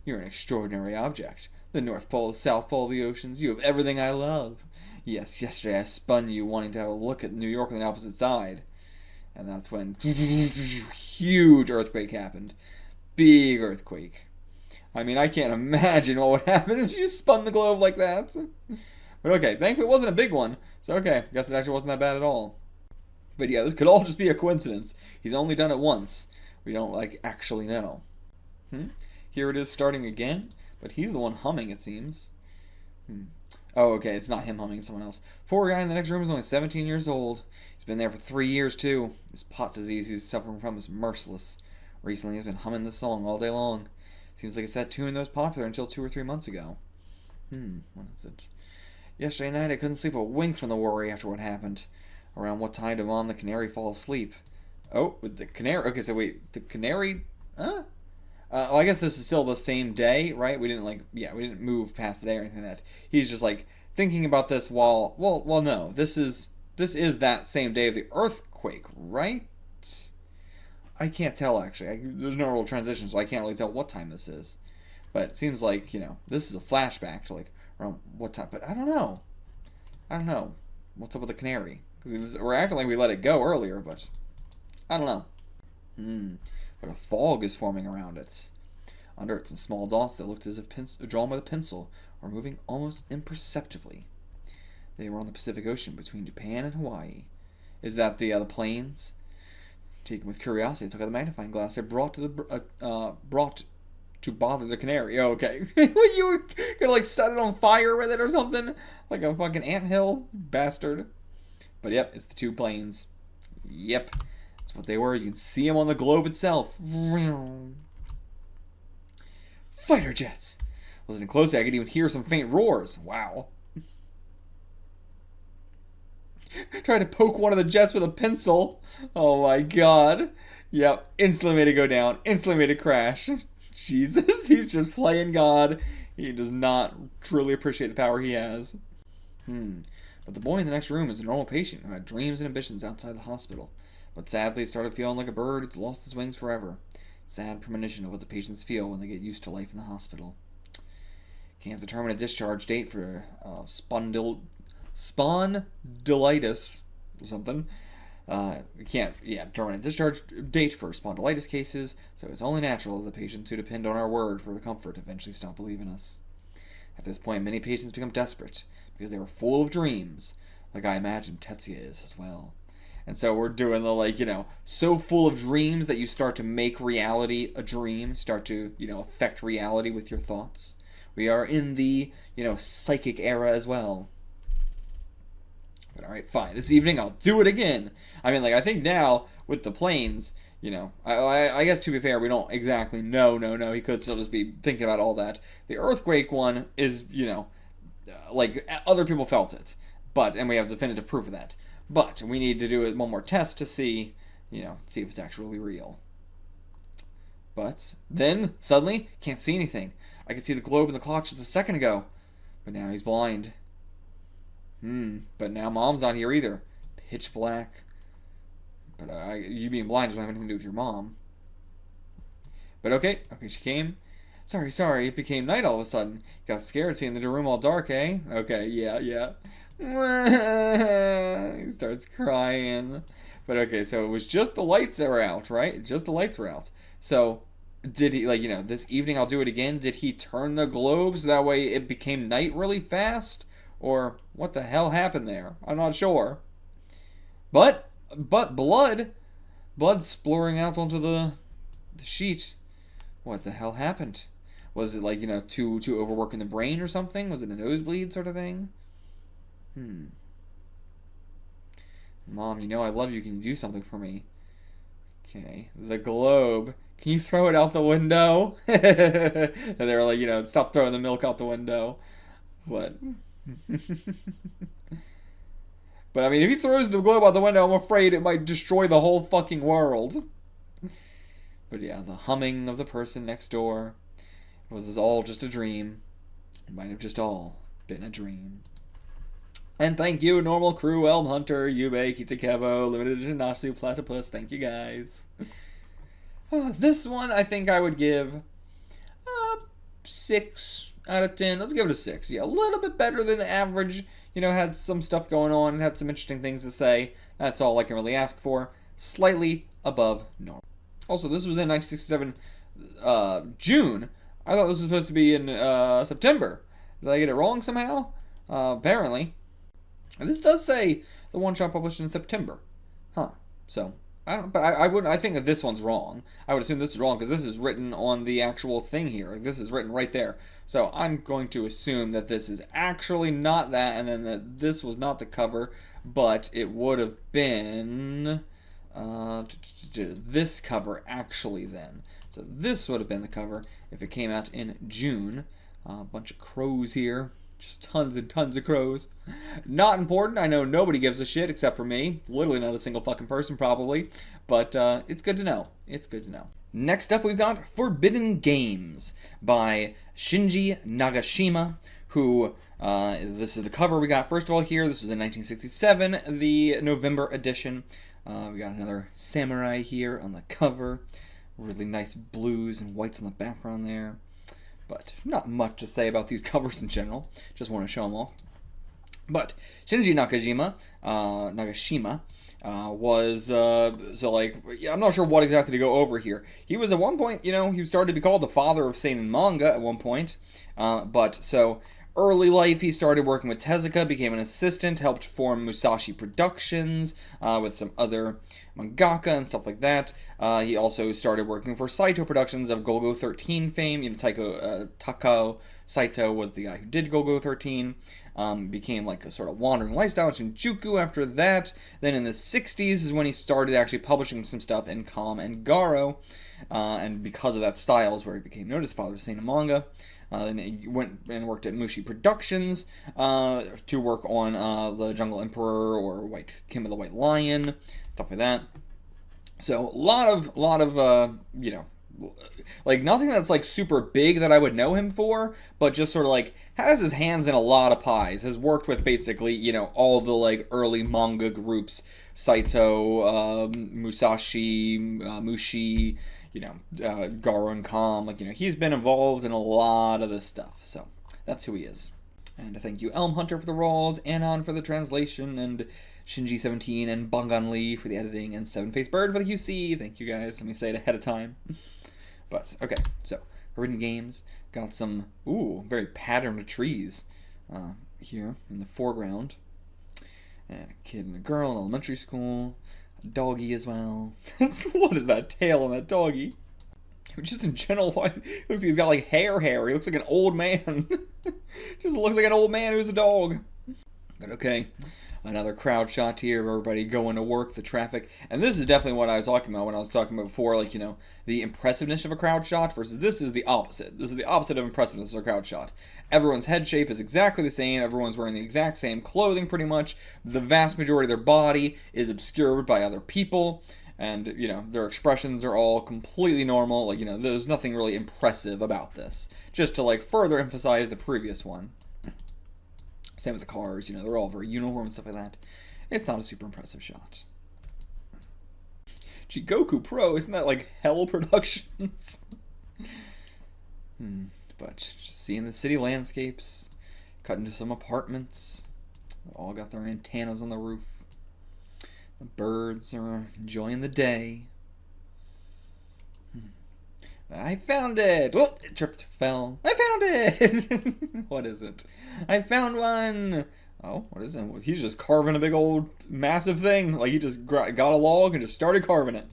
[SPEAKER 1] You're an extraordinary object. The North Pole, the South Pole, the oceans. You have everything I love. Yes, yesterday I spun you wanting to have a look at New York on the opposite side. And that's when huge earthquake happened. Big earthquake. I mean, I can't imagine what would happen if you spun the globe like that. But okay, thankfully it wasn't a big one. So okay, guess it actually wasn't that bad at all. But yeah, this could all just be a coincidence. He's only done it once. We don't, actually know. Here it is starting again. But he's the one humming, it seems. Oh, okay, it's not him humming, it's someone else. Poor guy in the next room is only 17 years old. He's been there for 3 years, too. This pot disease he's suffering from is merciless. Recently, he's been humming this song all day long. Seems like it's that tune that was popular until 2 or 3 months ago. What is it? Yesterday night, I couldn't sleep a wink from the worry after what happened. Around what time did Mom the canary fall asleep? Oh, with the canary... Okay, so wait, the canary... Huh? I guess this is still the same day, right? We didn't we didn't move past the day or anything like that. He's just thinking about this while, no, this is that same day of the earthquake, right? I can't tell actually. There's no real transition, so I can't really tell what time this is. But it seems like this is a flashback to around what time. But I don't know. What's up with the canary? Because we're acting like we let it go earlier, but I don't know. But a fog is forming around it. Under it, some small dots that looked as if drawn with a pencil were moving almost imperceptibly. They were on the Pacific Ocean between Japan and Hawaii. Is that the planes? Taken with curiosity, I took out the magnifying glass. They brought to bother the canary. Oh, okay. You were gonna set it on fire with it or something, like a fucking anthill, bastard. But yep, it's the two planes. Yep. That's what they were. You can see them on the globe itself. Fighter jets. Listening closely, I could even hear some faint roars. Wow. Tried to poke one of the jets with a pencil. Oh my god. Yep. Instantly made it go down. Instantly made it crash. Jesus. He's just playing God. He does not truly appreciate the power he has. But the boy in the next room is a normal patient who had dreams and ambitions outside the hospital. But sadly started feeling like a bird who's lost his wings forever. Sad premonition of what the patients feel when they get used to life in the hospital. Can't determine a discharge date for spondylitis or something. We can't, determine a discharge date for spondylitis cases, so it's only natural that the patients who depend on our word for the comfort eventually stop believing us. At this point, many patients become desperate because they were full of dreams, like I imagine Tetsuya is as well. And so we're doing the, so full of dreams that you start to make reality a dream, start to, affect reality with your thoughts. We are in the, psychic era as well. But alright, fine. This evening I'll do it again. I mean, I think now, with the planes, I guess to be fair, we don't exactly know. No, he could still just be thinking about all that. The earthquake one is, other people felt it. And we have definitive proof of that. But we need to do one more test to see, see if it's actually real. But then, suddenly, can't see anything. I could see the globe in the clock just a second ago. But now he's blind. But now Mom's not here either. Pitch black. But you being blind doesn't have anything to do with your mom. But okay, she came. Sorry, it became night all of a sudden. Got scared seeing the room all dark, eh? Okay, yeah. He starts crying. But okay, so it was just the lights that were out, right? Just the lights were out. So, did he, this evening I'll do it again, did he turn the globe so that way it became night really fast? Or what the hell happened there? I'm not sure. But blood splurring out onto the sheet. What the hell happened? Was it too overworking the brain or something? Was it a nosebleed sort of thing? Mom, I love you. Can you do something for me? Okay. The globe. Can you throw it out the window? And they were like, stop throwing the milk out the window. What? But I mean, if he throws the globe out the window, I'm afraid it might destroy the whole fucking world. But yeah, the humming of the person next door. Was this all just a dream? It might have just all been a dream. And thank you, Normal Crew, Elm Hunter, Yube, Kitakevo, Limited Edition Natsu, Platypus. Thank you guys. This one, I think I would give 6 out of 10. Let's give it a 6. Yeah, a little bit better than average. Had some stuff going on and had some interesting things to say. That's all I can really ask for. Slightly above normal. Also, this was in 1967 June. I thought this was supposed to be in September. Did I get it wrong somehow? Apparently. And this does say the one-shot published in September. So, I think that this one's wrong. I would assume this is wrong because this is written on the actual thing here. This is written right there. So I'm going to assume that this is actually not that, and then that this was not the cover, but it would have been this cover actually then. So this would have been the cover if it came out in June. A bunch of crows here. Just tons and tons of crows. Not important. I know nobody gives a shit except for me. Literally not a single fucking person, probably. But it's good to know. It's good to know. Next up, we've got Forbidden Games by Shinji Nagashima, who, this is the cover we got first of all here. This was in 1967, the November edition. We got another samurai here on the cover. Really nice blues and whites on the background there. But not much to say about these covers in general. Just want to show them off. But Shinji Nagashima was, I'm not sure what exactly to go over here. He was at one point, he started to be called the father of seinen manga at one point. Early life, he started working with Tezuka, became an assistant, helped form Musashi Productions with some other mangaka and stuff like that. He also started working for Saito Productions of Golgo 13 fame. Takao Saito was the guy who did Golgo 13. Became like a sort of wandering lifestyle in Shinjuku after that. Then in the 60s is when he started actually publishing some stuff in Com and Garo. And because of that style is where he became known as father of seinen manga. Then he went and worked at Mushi Productions to work on the Jungle Emperor or Kim of the White Lion, stuff like that. So a lot of nothing that's super big that I would know him for, but just sort of has his hands in a lot of pies. Has worked with basically all the early manga groups, Saito, Musashi, Mushi. Garo and Com, he's been involved in a lot of this stuff, so that's who he is. And thank you, Elm Hunter, for the rolls, Anon for the translation, and Shinji 17 and Bangan Lee for the editing, and Seven Faced Bird for the QC. Thank you guys. Let me say it ahead of time. But okay, so written games got some very patterned trees here in the foreground, and a kid and a girl in elementary school, a doggy as well. What is that tail on that doggy? Just in general, he's got like hair. He looks like an old man. Just looks like an old man who's a dog. But okay, another crowd shot here of everybody going to work, the traffic. And this is definitely what I was talking about when I was talking about before, like, the impressiveness of a crowd shot versus this is the opposite. This is the opposite of impressiveness of a crowd shot. Everyone's head shape is exactly the same. Everyone's wearing the exact same clothing pretty much. The vast majority of their body is obscured by other people. And, their expressions are all completely normal. Like, there's nothing really impressive about this. Just to, like, further emphasize the previous one. Same with the cars, they're all very uniform and stuff like that. It's not a super impressive shot. Gee, Goku Pro, isn't that like Hell Productions? But just seeing the city landscapes, cut into some apartments. They all got their antennas on the roof. The birds are enjoying the day. I found it! Whoa, it tripped, fell. I found it! What is it? I found one! Oh, what is it? He's just carving a big old massive thing. Like he just got a log and just started carving it.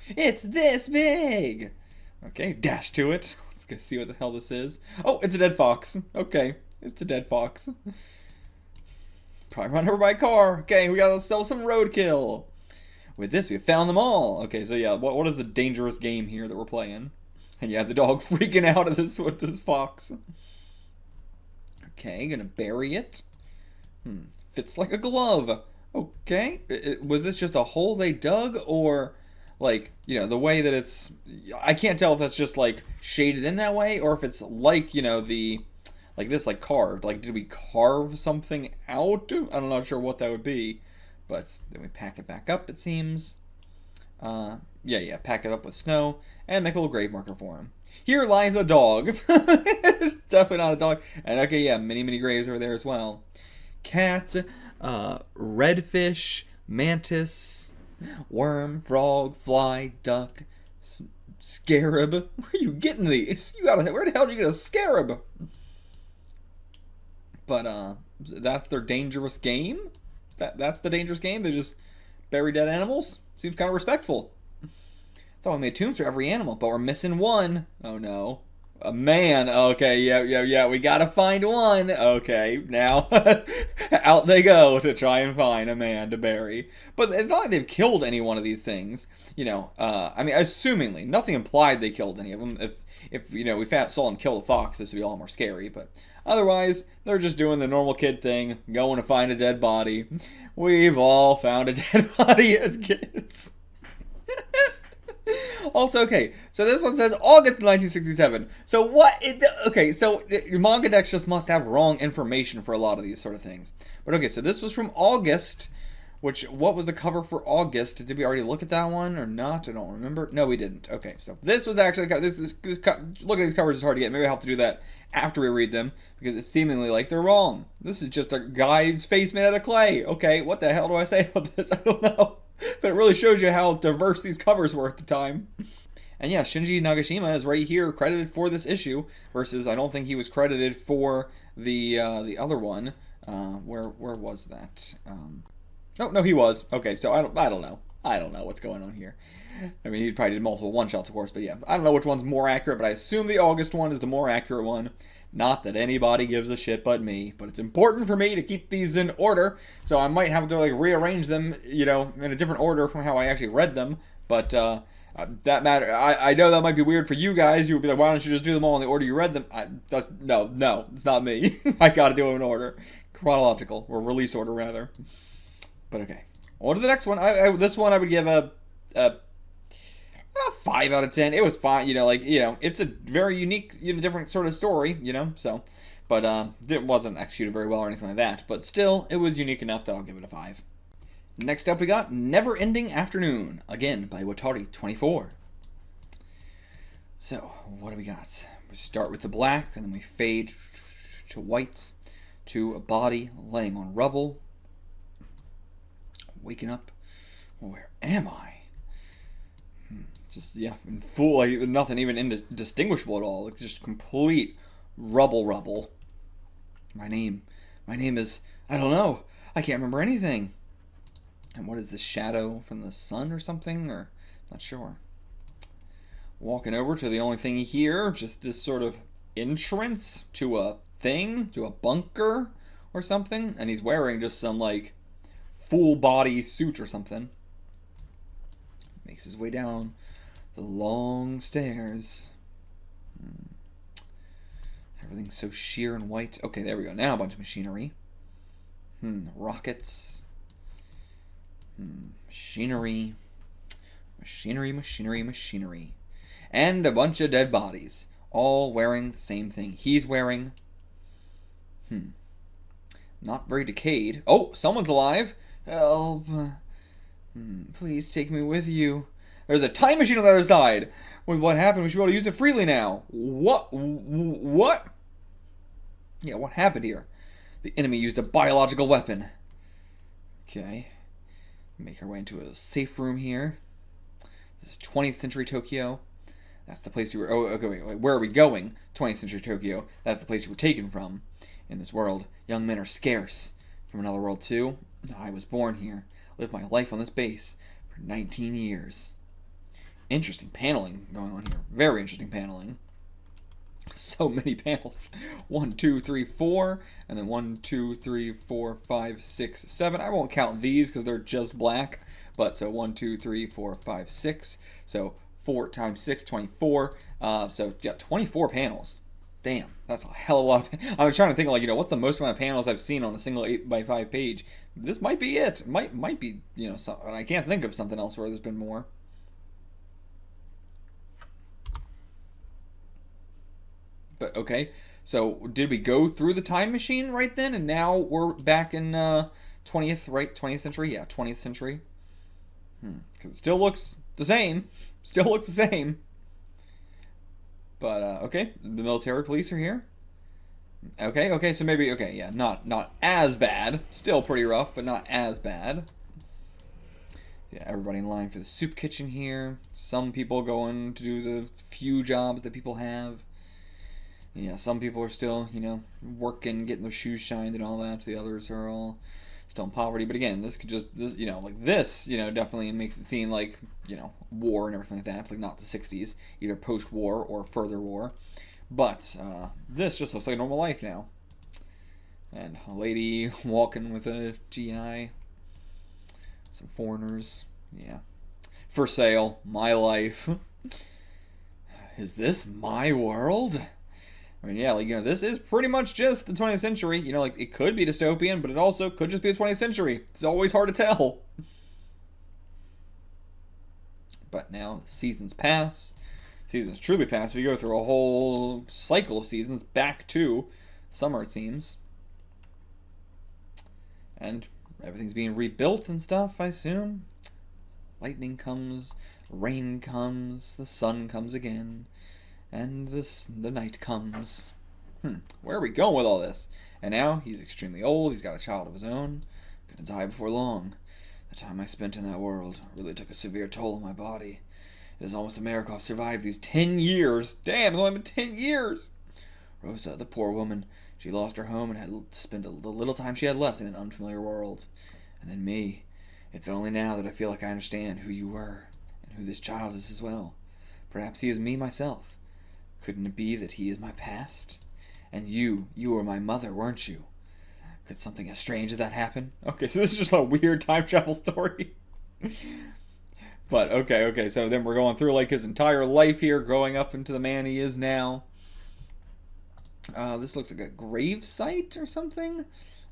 [SPEAKER 1] It's this big! Okay, dash to it. Let's go see what the hell this is. Oh, it's a dead fox. Okay, it's a dead fox. Probably run over by a car. Okay, we gotta sell some roadkill. With this, we found them all. Okay, so yeah, what is the dangerous game here that we're playing? And yeah, the dog freaking out at this with this fox. Okay, gonna bury it. Fits like a glove. Okay, was this just a hole they dug, or like the way that it's? I can't tell if that's just like shaded in that way, or if it's like the like this like carved. Like did we carve something out? I'm not sure what that would be. But then we pack it back up, it seems. Pack it up with snow and make a little grave marker for him. Here lies a dog. Definitely not a dog. And okay, yeah, many graves over there as well. Cat, redfish, mantis, worm, frog, fly, duck, scarab. Where are you getting these? Where the hell did you get a scarab? But that's their dangerous game? That's the dangerous game? They just bury dead animals? Seems kind of respectful. Thought we made tombs for every animal, but we're missing one. Oh no. A man. Okay, yeah. We gotta find one. Okay, now out they go to try and find a man to bury. But it's not like they've killed any one of these things. Assumingly, nothing implied they killed any of them. If we saw them kill the fox, this would be a lot more scary, but otherwise, they're just doing the normal kid thing, going to find a dead body. We've all found a dead body as kids. Also, okay, so this one says August 1967. So what? So your manga decks just must have wrong information for a lot of these sort of things. But okay, so this was from August. What was the cover for August? Did we already look at that one or not? I don't remember. No, we didn't. Okay, so this was actually look at these covers is hard to get. Maybe I'll have to do that after we read them because it's seemingly like they're wrong. This is just a guy's face made out of clay. Okay, what the hell do I say about this? I don't know. But it really shows you how diverse these covers were at the time. And yeah, Shinji Nagashima is right here credited for this issue versus I don't think he was credited for the other one. Where was that? No, he was. Okay, so I don't know. I don't know what's going on here. I mean, he probably did multiple one-shots, of course, but yeah. I don't know which one's more accurate, but I assume the August one is the more accurate one. Not that anybody gives a shit but me, but it's important for me to keep these in order, so I might have to like rearrange them, in a different order from how I actually read them, but that matter. I know that might be weird for you guys. You would be like, why don't you just do them all in the order you read them? No, it's not me. I gotta do them in order. Chronological, or release order, rather. But okay. On to the next one. This one I would give a 5 out of 10. It was fine. It's a very unique, different sort of story, so. But it wasn't executed very well or anything like that. But still, it was unique enough that I'll give it a 5. Next up, we got Never Ending Afternoon. Again, by Watari 24. So, what do we got? We start with the black, and then we fade to whites, to a body laying on rubble. Waking up. Where am I? Just, yeah, in full, like, nothing even indistinguishable at all. Like, just complete rubble. My name is, I don't know. I can't remember anything. And what is this shadow from the sun or something? Or, not sure. Walking over to the only thing here, just this sort of entrance to a thing, to a bunker or something. And he's wearing just some, like, full body suit or something. Makes his way down the long stairs. Everything's so sheer and white. Okay, there we go. Now a bunch of machinery. Rockets. Machinery. Machinery. And a bunch of dead bodies. All wearing the same thing. He's wearing... Not very decayed. Oh, someone's alive. Help. Please take me with you. There's a time machine on the other side. With what happened, we should be able to use it freely now. What? Yeah, what happened here? The enemy used a biological weapon. Okay. Make our way into a safe room here. This is 20th century Tokyo. That's the place you were... Oh, okay, wait. Where are we going? 20th century Tokyo. That's the place you were taken from. In this world, young men are scarce. From another world, too. I was born here. Lived my life on this base for 19 years. Interesting paneling going on here. Very interesting paneling. So many panels. 1, 2, 3, 4. And then 1, 2, 3, 4, 5, 6, 7. I won't count these because they're just black. But so 1, 2, 3, 4, 5, 6. So 4 times 6, 24. So yeah, 24 panels. Damn, that's a hell of a lot. I was trying to think, like, what's the most amount of panels I've seen on a single 8x5 page? This might be it. Might be, something. I can't think of something else where there's been more. But, okay. So, did we go through the time machine right then? And now we're back in 20th, right? 20th century? Yeah, 20th century. Because it still looks the same. But, okay, the military police are here. Okay, so maybe, okay, yeah, not as bad. Still pretty rough, but not as bad. Yeah, everybody in line for the soup kitchen here. Some people going to do the few jobs that people have. Yeah, some people are still, working, getting their shoes shined and all that. The others are all still in poverty. But again, this, definitely makes it seem like, war and everything like that. Like, not the 60s, either post-war or further war. But this just looks like normal life now. And a lady walking with a GI. Some foreigners. Yeah. For sale. My life. Is this my world? I mean, yeah, this is pretty much just the 20th century. It could be dystopian, but it also could just be the 20th century. It's always hard to tell. But now, the seasons pass. Seasons truly pass. We go through a whole cycle of seasons back to summer, it seems. And everything's being rebuilt and stuff, I assume. Lightning comes, rain comes, the sun comes again. And the night comes. Where are we going with all this? And now, he's extremely old, he's got a child of his own. Gonna die before long. The time I spent in that world really took a severe toll on my body. It is almost a miracle I've survived these 10 years. Damn, it's only been 10 years! Rosa, the poor woman, she lost her home and had to spend the little time she had left in an unfamiliar world. And then me. It's only now that I feel like I understand who you were, and who this child is as well. Perhaps he is me myself. Couldn't it be that he is my past? And you were my mother, weren't you? Could something as strange as that happen? Okay, so this is just a weird time travel story. But, okay, so then we're going through, his entire life here, growing up into the man he is now. This looks like a grave site or something.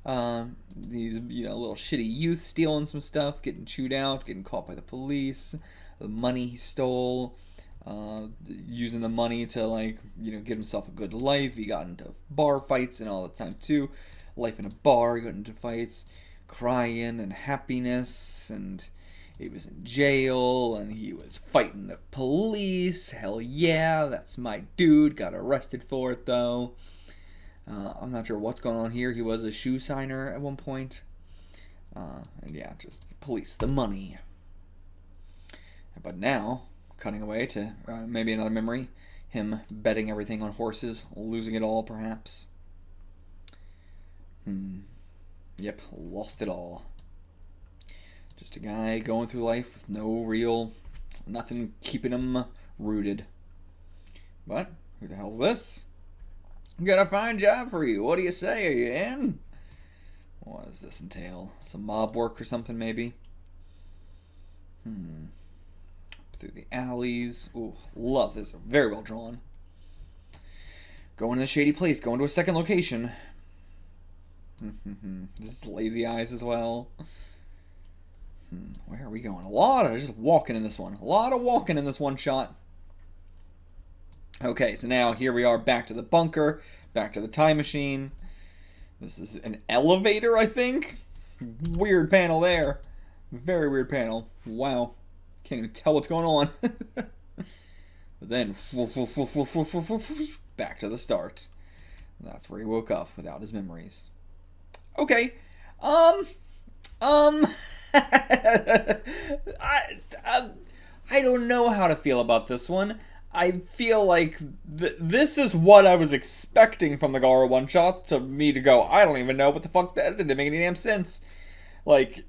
[SPEAKER 1] These, a little shitty youth stealing some stuff, getting chewed out, getting caught by the police, the money he stole. Using the money to, get himself a good life. He got into bar fights and all the time, too. Life in a bar, he got into fights, crying and happiness, and he was in jail, and he was fighting the police. Hell yeah, that's my dude. Got arrested for it, though. I'm not sure what's going on here. He was a shoe signer at one point. And yeah, just police the money. But now, cutting away to maybe another memory, him betting everything on horses, losing it all perhaps. Yep, lost it all. Just a guy going through life with nothing keeping him rooted. But, who the hell's this? Got a fine job for you. What do you say? Are you in? What does this entail? Some mob work or something, maybe? Through the alleys. Ooh, love this. Very well drawn. Going to a shady place. Going to a second location. This is lazy eyes as well. Where are we going? A lot of just walking in this one. A lot of walking in this one shot. Okay, so now here we are back to the bunker. Back to the time machine. This is an elevator, I think. Weird panel there. Very weird panel. Wow. Can't even tell what's going on. But then, back to the start. That's where he woke up without his memories. Okay. I don't know how to feel about this one. I feel like this is what I was expecting from the GARO one-shots, to me to go, I don't even know what the fuck, that didn't make any damn sense. Like,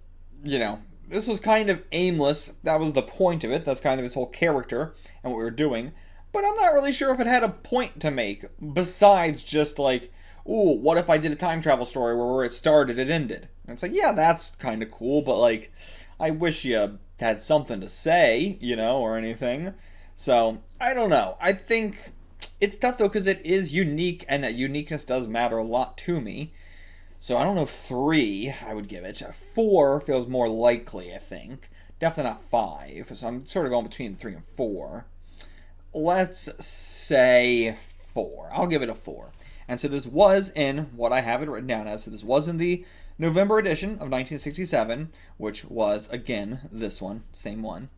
[SPEAKER 1] you know, this was kind of aimless. That was the point of it. That's kind of his whole character and what we were doing. But I'm not really sure if it had a point to make, besides just like, ooh, what if I did a time travel story where it started, it ended? And it's like, yeah, that's kind of cool, but like, I wish you had something to say, you know, or anything. So, I don't know. I think it's tough, though, because it is unique, and that uniqueness does matter a lot to me. So, I don't know if 3 I would give it. 4 feels more likely, I think. Definitely not 5. So, I'm sort of going between 3 and 4. Let's say 4. I'll give it a 4. And so, this was in what I have it written down as. So, this was in the November edition of 1967, which was, again, this one. Same one.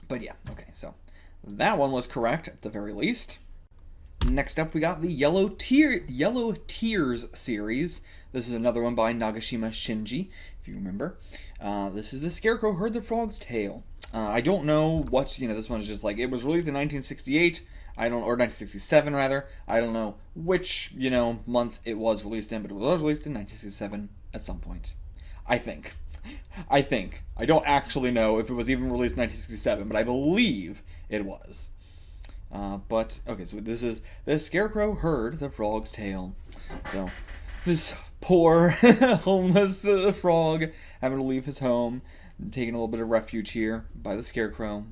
[SPEAKER 1] But yeah, okay, so that one was correct at the very least. Next up, we got the Yellow Tears series. This is another one by Nagashima Shinji, if you remember. This is The Scarecrow Heard the Frog's Tale. I don't know what, this one is just like, it was released in 1968, or 1967 rather. I don't know which, month it was released in, but it was released in 1967 at some point. I think. I don't actually know if it was even released in 1967, but I believe it was. But, okay, so this is The Scarecrow Heard the Frog's Tale. So, this poor, homeless frog having to leave his home, taking a little bit of refuge here by the Scarecrow.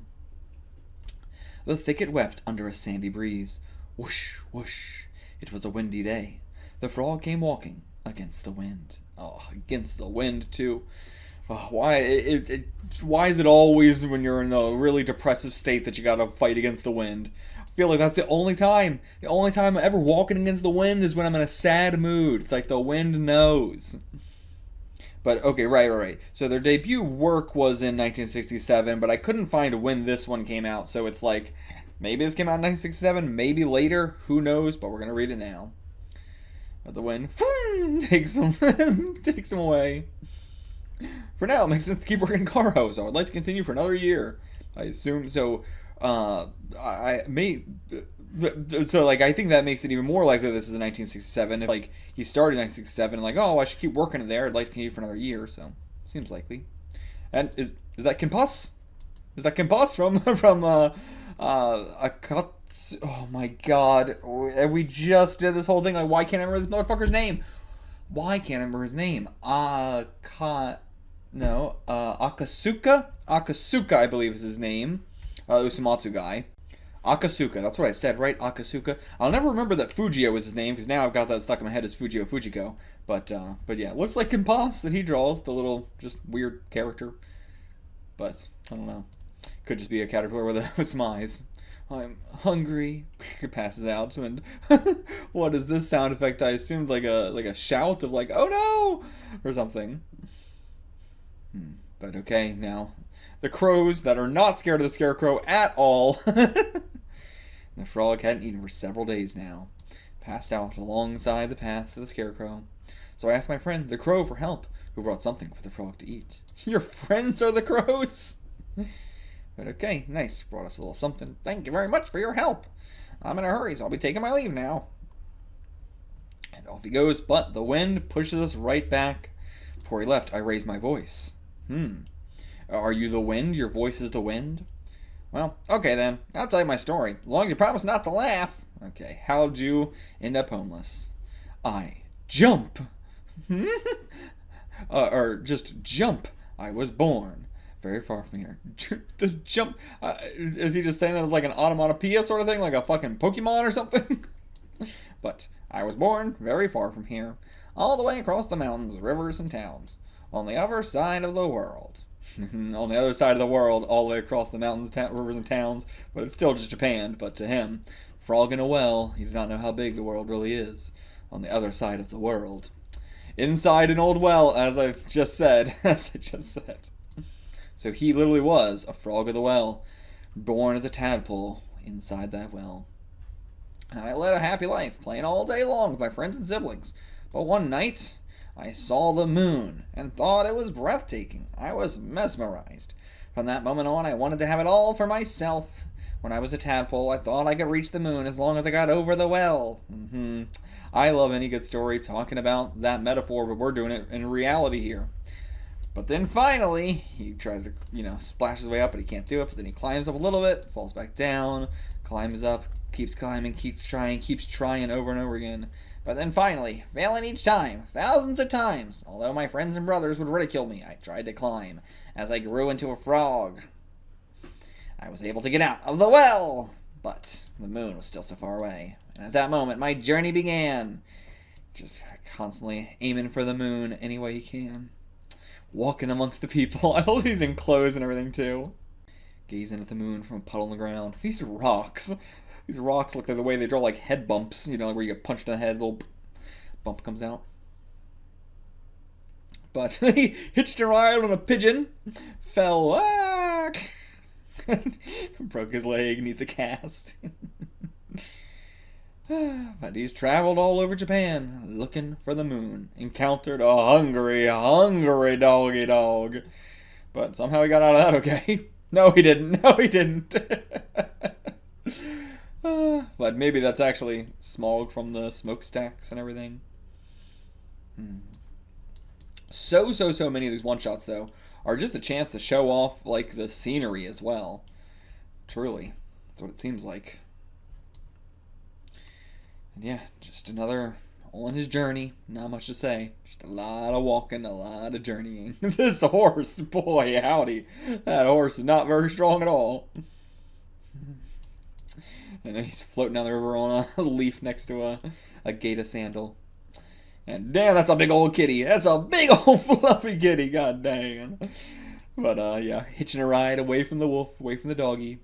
[SPEAKER 1] The thicket wept under a sandy breeze. Whoosh, whoosh. It was a windy day. The frog came walking against the wind. Oh, against the wind, too. Oh, why is it always when you're in a really depressive state that you gotta fight against the wind? I feel like that's the only time. The only time I'm ever walking against the wind is when I'm in a sad mood. It's like the wind knows. But, okay, right. So their debut work was in 1967, but I couldn't find when this one came out. So it's like, maybe this came out in 1967, maybe later, who knows, but we're gonna read it now. But the wind takes him away. For now, it makes sense to keep working GARO, so I'd like to continue for another year. I assume so. I think that makes it even more likely this is in 1967. If like he started in 1967, and like, oh, I should keep working there. I'd like to continue for another year. So seems likely. And is that Kinpus? Is that Kinpus from oh my god, we just did this whole thing. Like, why can't I remember this motherfucker's name? Akasuka, I believe is his name. Usumatsu guy. Akasuka, that's what I said, right? Akasuka. I'll never remember that Fujio was his name, because now I've got that stuck in my head as Fujio Fujiko. But yeah, it looks like Kinpus that he draws, the little, just weird character. But, I don't know. Could just be a caterpillar with some eyes. I'm hungry. Passes out, and what is this sound effect? I assumed like a shout of like, oh no, or something. But okay, now the crows that are not scared of the Scarecrow at all. The frog hadn't eaten for several days now, passed out alongside the path of the Scarecrow. So I asked my friend the crow for help. who brought something for the frog to eat. Your friends are the crows? But okay, nice. Brought us a little something. Thank you very much for your help. I'm in a hurry, so I'll be taking my leave now. And off he goes, but the wind pushes us right back. Before he left, I raised my voice. Are you the wind? Your voice is the wind? Well, okay then. I'll tell you my story. As long as you promise not to laugh. Okay, how'd you end up homeless? I jump. Or just jump. I was born very far from here. The jump. Is he just saying that as like an onomatopoeia sort of thing? Like a fucking Pokemon or something? But I was born very far from here. All the way across the mountains, rivers, and towns. On the other side of the world. On the other side of the world, all the way across the mountains, rivers, and towns. But it's still just Japan. But to him, frog in a well, he did not know how big the world really is. On the other side of the world. Inside an old well, as I just said. So he literally was a frog of the well. Born as a tadpole inside that well. And I led a happy life, playing all day long with my friends and siblings. But one night, I saw the moon and thought it was breathtaking. I was mesmerized. From that moment on, I wanted to have it all for myself. When I was a tadpole, I thought I could reach the moon as long as I got over the well. I love any good story talking about that metaphor, but we're doing it in reality here. But then finally, he tries to, splash his way up, but he can't do it. But then he climbs up a little bit, falls back down, climbs up, keeps climbing, keeps trying over and over again. But then finally, failing each time, thousands of times, although my friends and brothers would ridicule me, I tried to climb. As I grew into a frog, I was able to get out of the well, but the moon was still so far away. And at that moment, my journey began. Just constantly aiming for the moon any way you can. Walking amongst the people. I love these in clothes and everything, too. Gazing at the moon from a puddle on the ground. These rocks look like the way they draw, like, head bumps. Where you get punched in the head, a little bump comes out. But he hitched a ride on a pigeon. Fell. Broke his leg, needs a cast. But he's traveled all over Japan, looking for the moon. Encountered a hungry doggy dog. But somehow he got out of that okay. No, he didn't. But maybe that's actually smog from the smokestacks and everything. So many of these one-shots, though, are just a chance to show off, like, the scenery as well. Truly. That's what it seems like. And yeah, just another on his journey. Not much to say. Just a lot of walking, a lot of journeying. This horse, boy, howdy. That horse is not very strong at all. And he's floating down the river on a leaf next to a gator sandal. And damn, that's a big old kitty. That's a big old fluffy kitty. God dang. But yeah, hitching a ride away from the wolf, away from the doggy.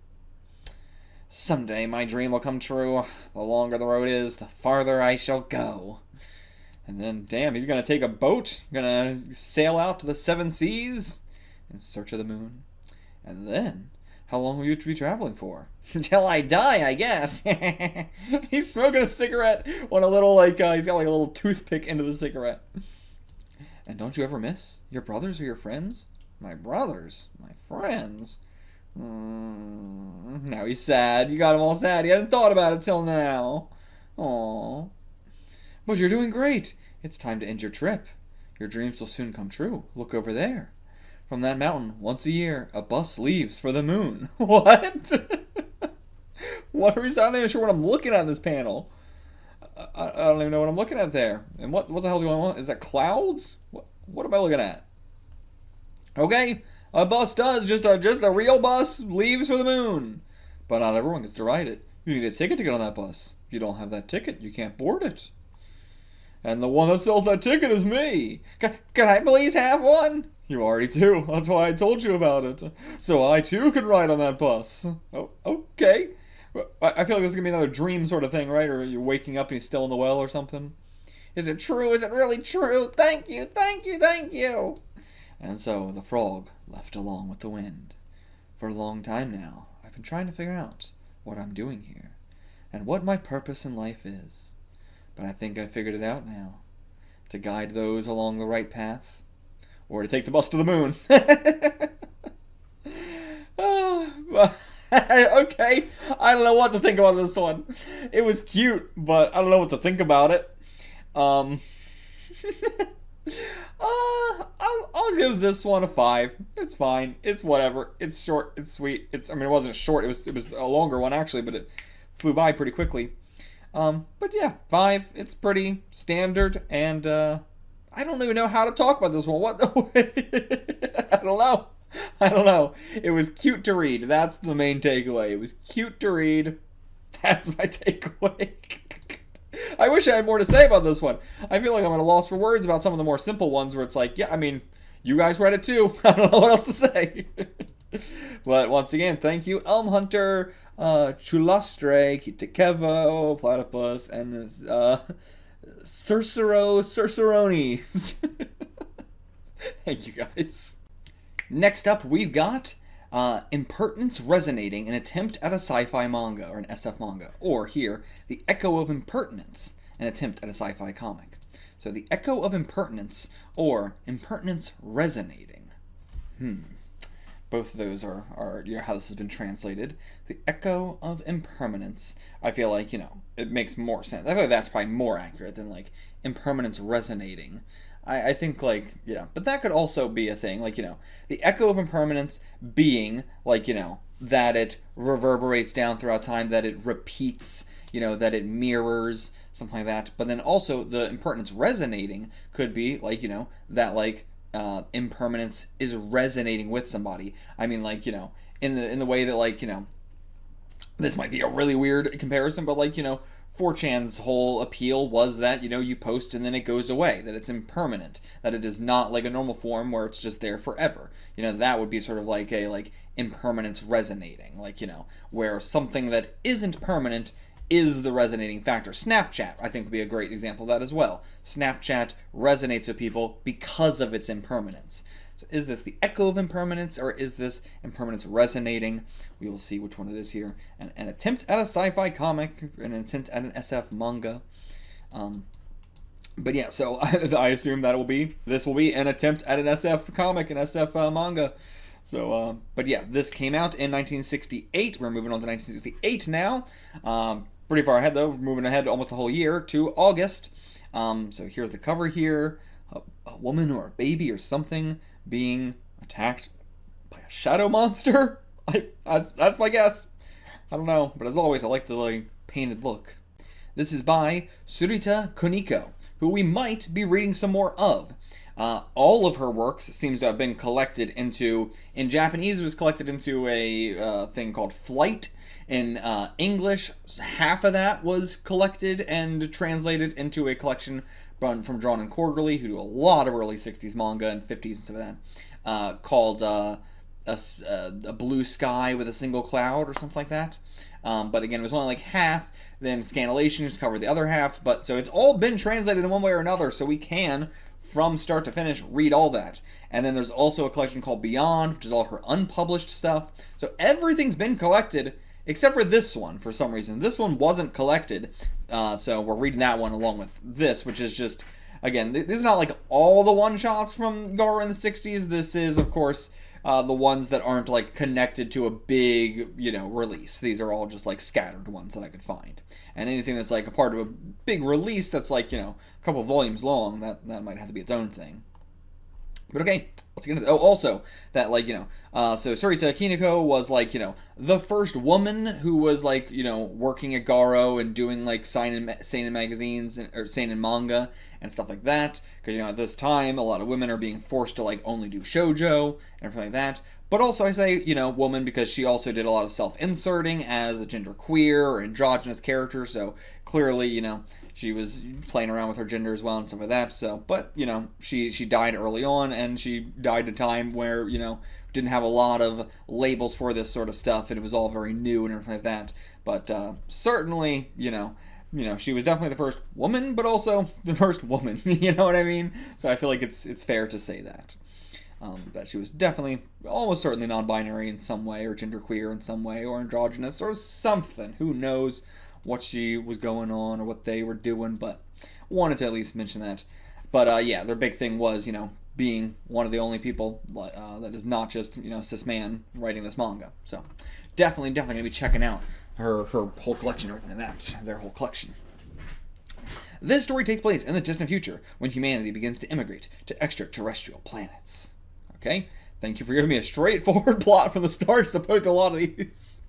[SPEAKER 1] Someday my dream will come true. The longer the road is, the farther I shall go. And then, damn, he's going to take a boat, going to sail out to the seven seas in search of the moon. And then, how long will you be traveling for? Until I die, I guess. He's smoking a cigarette on a little, he's got like a little toothpick into the cigarette. And don't you ever miss your brothers or your friends? My brothers? My friends? Now he's sad. You got him all sad. He hadn't thought about it till now. Aww. But you're doing great. It's time to end your trip. Your dreams will soon come true. Look over there. From that mountain, once a year, a bus leaves for the moon. What? What are we? I'm not even sure what I'm looking at in this panel. I don't even know what I'm looking at there. And what the hell's going on? Is that clouds? What am I looking at? Okay. A bus does, just a real bus leaves for the moon. But not everyone gets to ride it. You need a ticket to get on that bus. If you don't have that ticket, you can't board it. And the one that sells that ticket is me. Can I please have one? You already do. That's why I told you about it. So I too could ride on that bus. Oh, okay. I feel like this is going to be another dream sort of thing, right? Or you're waking up and he's still in the well or something. Is it true? Is it really true? Thank you. And so the frog left along with the wind. For a long time now, I've been trying to figure out what I'm doing here and what my purpose in life is. But I think I figured it out now. To guide those along the right path or to take the bus to the moon. Okay, I don't know what to think about this one. It was cute, but I don't know what to think about it. I'll give this one a 5. It's fine. It's whatever. It's short. It's sweet. I mean, it wasn't short. It was a longer one actually, but it flew by pretty quickly. But yeah, 5. It's pretty standard, and I don't even know how to talk about this one. What? I don't know. I don't know. It was cute to read. That's the main takeaway. It was cute to read. That's my takeaway. I wish I had more to say about this one. I feel like I'm at a loss for words about some of the more simple ones where it's like, yeah, I mean, you guys read it too. I don't know what else to say. But once again, thank you, Elm Hunter, Chulastre, Kitakevo, Platypus, and Cercerones. Thank you, guys. Next up, we've got Impertinence Resonating, an attempt at a sci-fi manga, or an SF manga. Or here, The Echo of Impertinence, an attempt at a sci-fi comic. So The Echo of Impertinence, or Impertinence Resonating. Both of those are how this has been translated. The Echo of Impermanence. I feel like, it makes more sense. I feel like that's probably more accurate than, like, Impermanence Resonating. I think, but that could also be a thing, the echo of impermanence being, that it reverberates down throughout time, that it repeats, that it mirrors, something like that. But then also the impertinence resonating could be, that, impermanence is resonating with somebody. I mean, in the way that, this might be a really weird comparison, but, 4chan's whole appeal was that, you post and then it goes away, that it's impermanent, that it is not like a normal form where it's just there forever. That would be sort of like a, impermanence resonating, where something that isn't permanent is the resonating factor. Snapchat, I think, would be a great example of that as well. Snapchat resonates with people because of its impermanence. So is this the echo of impermanence, or is this impermanence resonating? We will see which one it is here. An attempt at a sci-fi comic, an attempt at an SF manga. But yeah, so I assume this will be an attempt at an SF comic, an SF manga. So, but yeah, this came out in 1968. We're moving on to 1968 now. Pretty far ahead though. We're moving ahead almost a whole year to August. So here's the cover here. A woman or a baby or something being attacked by a shadow monster? That's my guess. I don't know, but as always, I like the painted look. This is by Tsurita Kuniko, who we might be reading some more of. All of her works seems to have been collected into, in Japanese, it was collected into a thing called Flight. In English, half of that was collected and translated into a collection from Drawn and Quarterly, who do a lot of early 60s manga and 50s and stuff like that, called a Blue Sky with a Single Cloud or something like that. But again, it was only half. Then Scanlation just covered the other half. But so it's all been translated in one way or another, so we can, from start to finish, read all that. And then there's also a collection called Beyond, which is all her unpublished stuff. So everything's been collected, except for this one, for some reason. This one wasn't collected, so we're reading that one along with this, which is just, again, this is not all the one-shots from GARO in the 60s. This is, of course, the ones that aren't, connected to a big, release. These are all just, scattered ones that I could find. And anything that's, a part of a big release that's, a couple volumes long, that might have to be its own thing. But okay, let's get into also, that, so Tsurita Kuniko was, the first woman who was, working at GARO and doing, seinen magazines, or seinen manga and stuff like that. Because, at this time, a lot of women are being forced to, only do shoujo and everything like that. But also, I say, woman because she also did a lot of self-inserting as a genderqueer or androgynous character. So, clearly, she was playing around with her gender as well and stuff like that. So, but, she died early on, and she died at a time where, didn't have a lot of labels for this sort of stuff, and it was all very new and everything like that. But certainly, she was definitely the first woman, but also the first woman. You know what I mean? So I feel like it's fair to say that. That she was definitely, almost certainly non-binary in some way, or genderqueer in some way, or androgynous, or something. Who knows what she was going on, or what they were doing, but wanted to at least mention that. But yeah, their big thing was, being one of the only people that is not just, cis man writing this manga. So definitely going to be checking out her whole collection and everything like that, their whole collection. This story takes place in the distant future when humanity begins to immigrate to extraterrestrial planets. Okay? Thank you for giving me a straightforward plot from the start as opposed to a lot of these.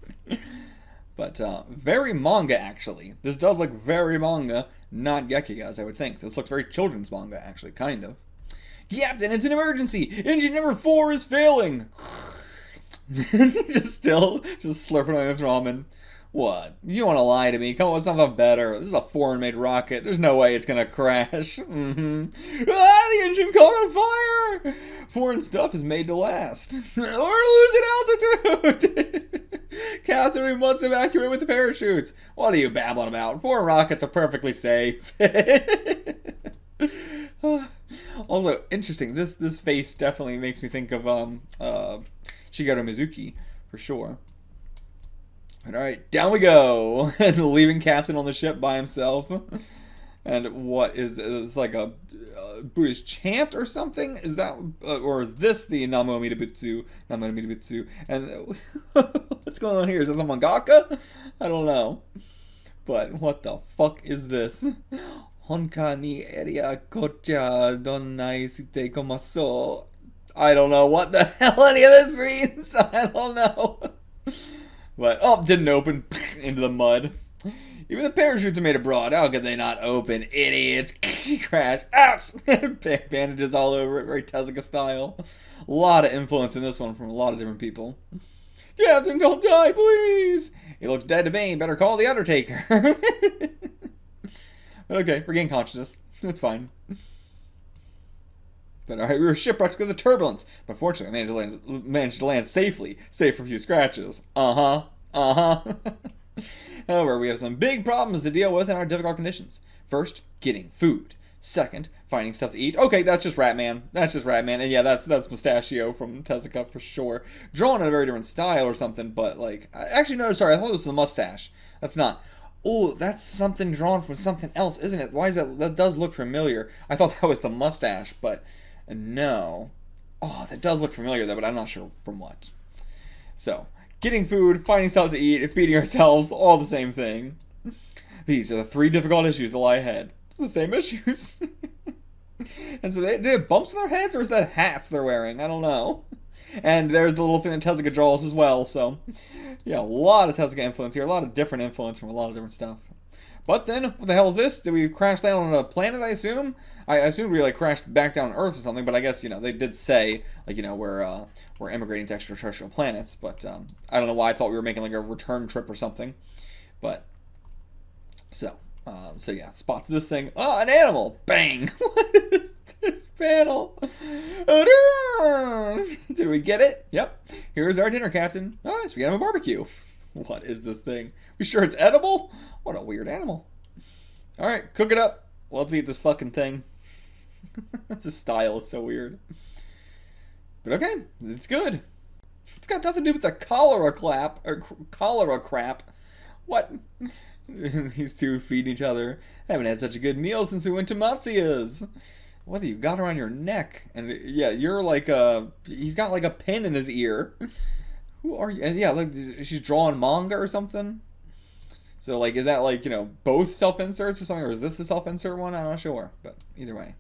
[SPEAKER 1] But very manga, actually. This does look very manga, not Gekiga, I would think. This looks very children's manga, actually, kind of. Captain, it's an emergency! Engine number 4 is failing! just slurping on this ramen. What? You want to lie to me? Come up with something better. This is a foreign-made rocket. There's no way it's going to crash. The engine caught on fire! Foreign stuff is made to last. We're losing altitude! Captain, we must evacuate with the parachutes. What are you babbling about? Foreign rockets are perfectly safe. Also, interesting. This face definitely makes me think of Shigeru Mizuki, for sure. Alright, down we go. And leaving Captain on the ship by himself. And what is this, like a Buddhist chant or something? Is that, or is this the Namo Midabutsu? And what's going on here? Is that the mangaka? I don't know. But what the fuck is this? Honka ni eria kocha donnai shite komaso. I don't know what the hell any of this means. I don't know. But, didn't open into the mud. Even the parachutes are made abroad. How could they not open? Idiots. Crash. Ouch. Bandages all over it, very Tezuka style. A lot of influence in this one from a lot of different people. Captain, don't die, please. He looks dead to me. Better call the Undertaker. But okay, regain consciousness. It's fine. But alright, we were shipwrecked because of turbulence. But fortunately, I managed to land safely, save for a few scratches. However, we have some big problems to deal with in our difficult conditions. First, getting food. Second, finding stuff to eat. Okay, that's just Ratman. And yeah, that's Mustachio from Tezuka for sure. Drawn in a very different style or something, but like... Actually, no, sorry, I thought it was the mustache. That's not... Oh, that's something drawn from something else, isn't it? Why is that? That does look familiar. I thought that was the mustache, but no. Oh, that does look familiar, though, but I'm not sure from what. So, getting food, finding stuff to eat, and feeding ourselves, all the same thing. These are the 3 difficult issues that lie ahead. It's the same issues. And so they have bumps on their heads, or is that hats they're wearing? I don't know. And there's the little thing that Tezuka draws as well, so... Yeah, a lot of Tezuka influence here, a lot of different influence from a lot of different stuff. But then, what the hell is this? Did we crash down on a planet, I assume? I assume we, like, crashed back down on Earth or something, but I guess, they did say, like, we're immigrating to extraterrestrial planets, but, I don't know why I thought we were making, like, a return trip or something. But, so yeah, spots this thing. Oh, an animal! Bang! What is this panel? Did we get it? Yep. Here's our dinner, Captain. Oh, it's spaghetti and barbecue. What is this thing? We sure it's edible? What a weird animal. Alright, cook it up. Let's eat this fucking thing. This style is so weird. But okay, it's good. It's got nothing to do with the cholera crap. What? These two feed each other. I haven't had such a good meal since we went to Matsuya's. What do you got around your neck? And yeah, you're like he's got like a pin in his ear. Who are you? And yeah, like she's drawing manga or something. So like, is that like, both self-inserts or something? Or is this the self-insert one? I'm not sure. But either way.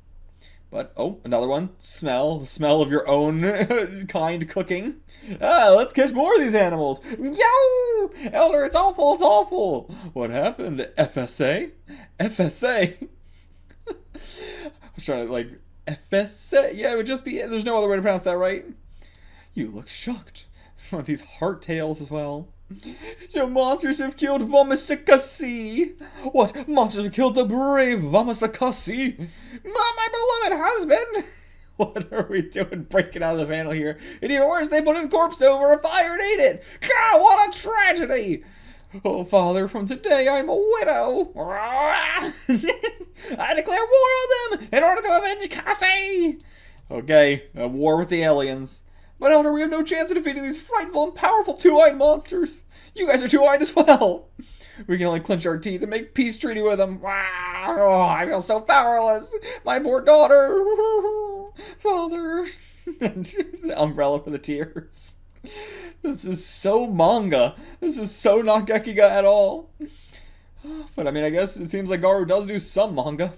[SPEAKER 1] But, oh, another one. The smell of your own kind cooking. Let's catch more of these animals. Yo! Elder, it's awful. What happened? FSA? FSA? I was trying to, like, FSA? Yeah, it would just be, there's no other way to pronounce that, right? You look shocked. One of these heart tales as well. So monsters have killed Vamasakasi. What? Monsters have killed the brave Vamasakasi? My beloved husband. What are we doing breaking out of the panel here? And even worse, they put his corpse over a fire and ate it. God, what a tragedy. Oh, Father, from today I'm a widow. I declare war on them in order to avenge Kasi. Okay, a war with the aliens. But Elder, we have no chance of defeating these frightful and powerful two-eyed monsters. You guys are two-eyed as well. We can only clench our teeth and make peace treaty with them. Oh, I feel so powerless. My poor daughter. Father. The umbrella for the tears. This is so manga. This is so not Gekiga at all. But I mean, I guess it seems like GARO does do some manga.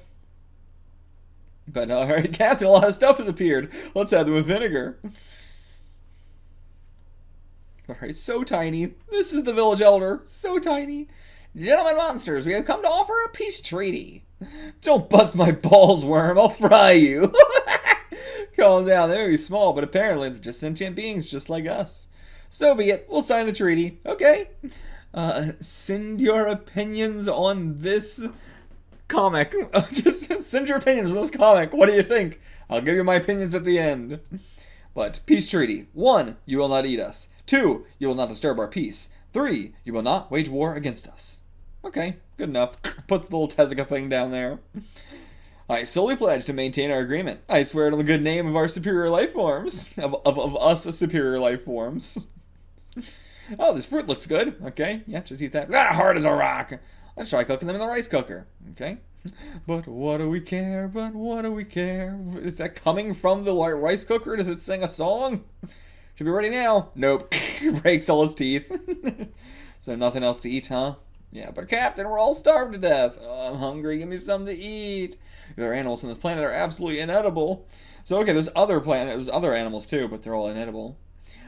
[SPEAKER 1] But alright, Captain, a lot of stuff has appeared. Let's add them with vinegar. Alright, so tiny. This is the village elder. So tiny. Gentlemen monsters, we have come to offer a peace treaty. Don't bust my balls, worm. I'll fry you. Calm down. They may be small, but apparently they're just sentient beings just like us. So be it. We'll sign the treaty. Okay. Send your opinions on this comic. Just send your opinions on this comic. What do you think? I'll give you my opinions at the end. But peace treaty. 1. You will not eat us. 2. You will not disturb our peace. 3. You will not wage war against us. Okay, good enough. Puts the little Tezuka thing down there. I solely pledge to maintain our agreement. I swear it on the good name of our superior life forms. Of us superior life forms. Oh, this fruit looks good. Okay, yeah, just eat that. Ah, hard as a rock. Let's try cooking them in the rice cooker. Okay. But what do we care? But what do we care? Is that coming from the rice cooker? Does it sing a song? Should be ready now. Nope. Breaks all his teeth. So nothing else to eat, huh? Yeah, but Captain, we're all starved to death. Oh, I'm hungry. Give me something to eat. The other animals on this planet are absolutely inedible. So, okay, there's other animals too, but they're all inedible.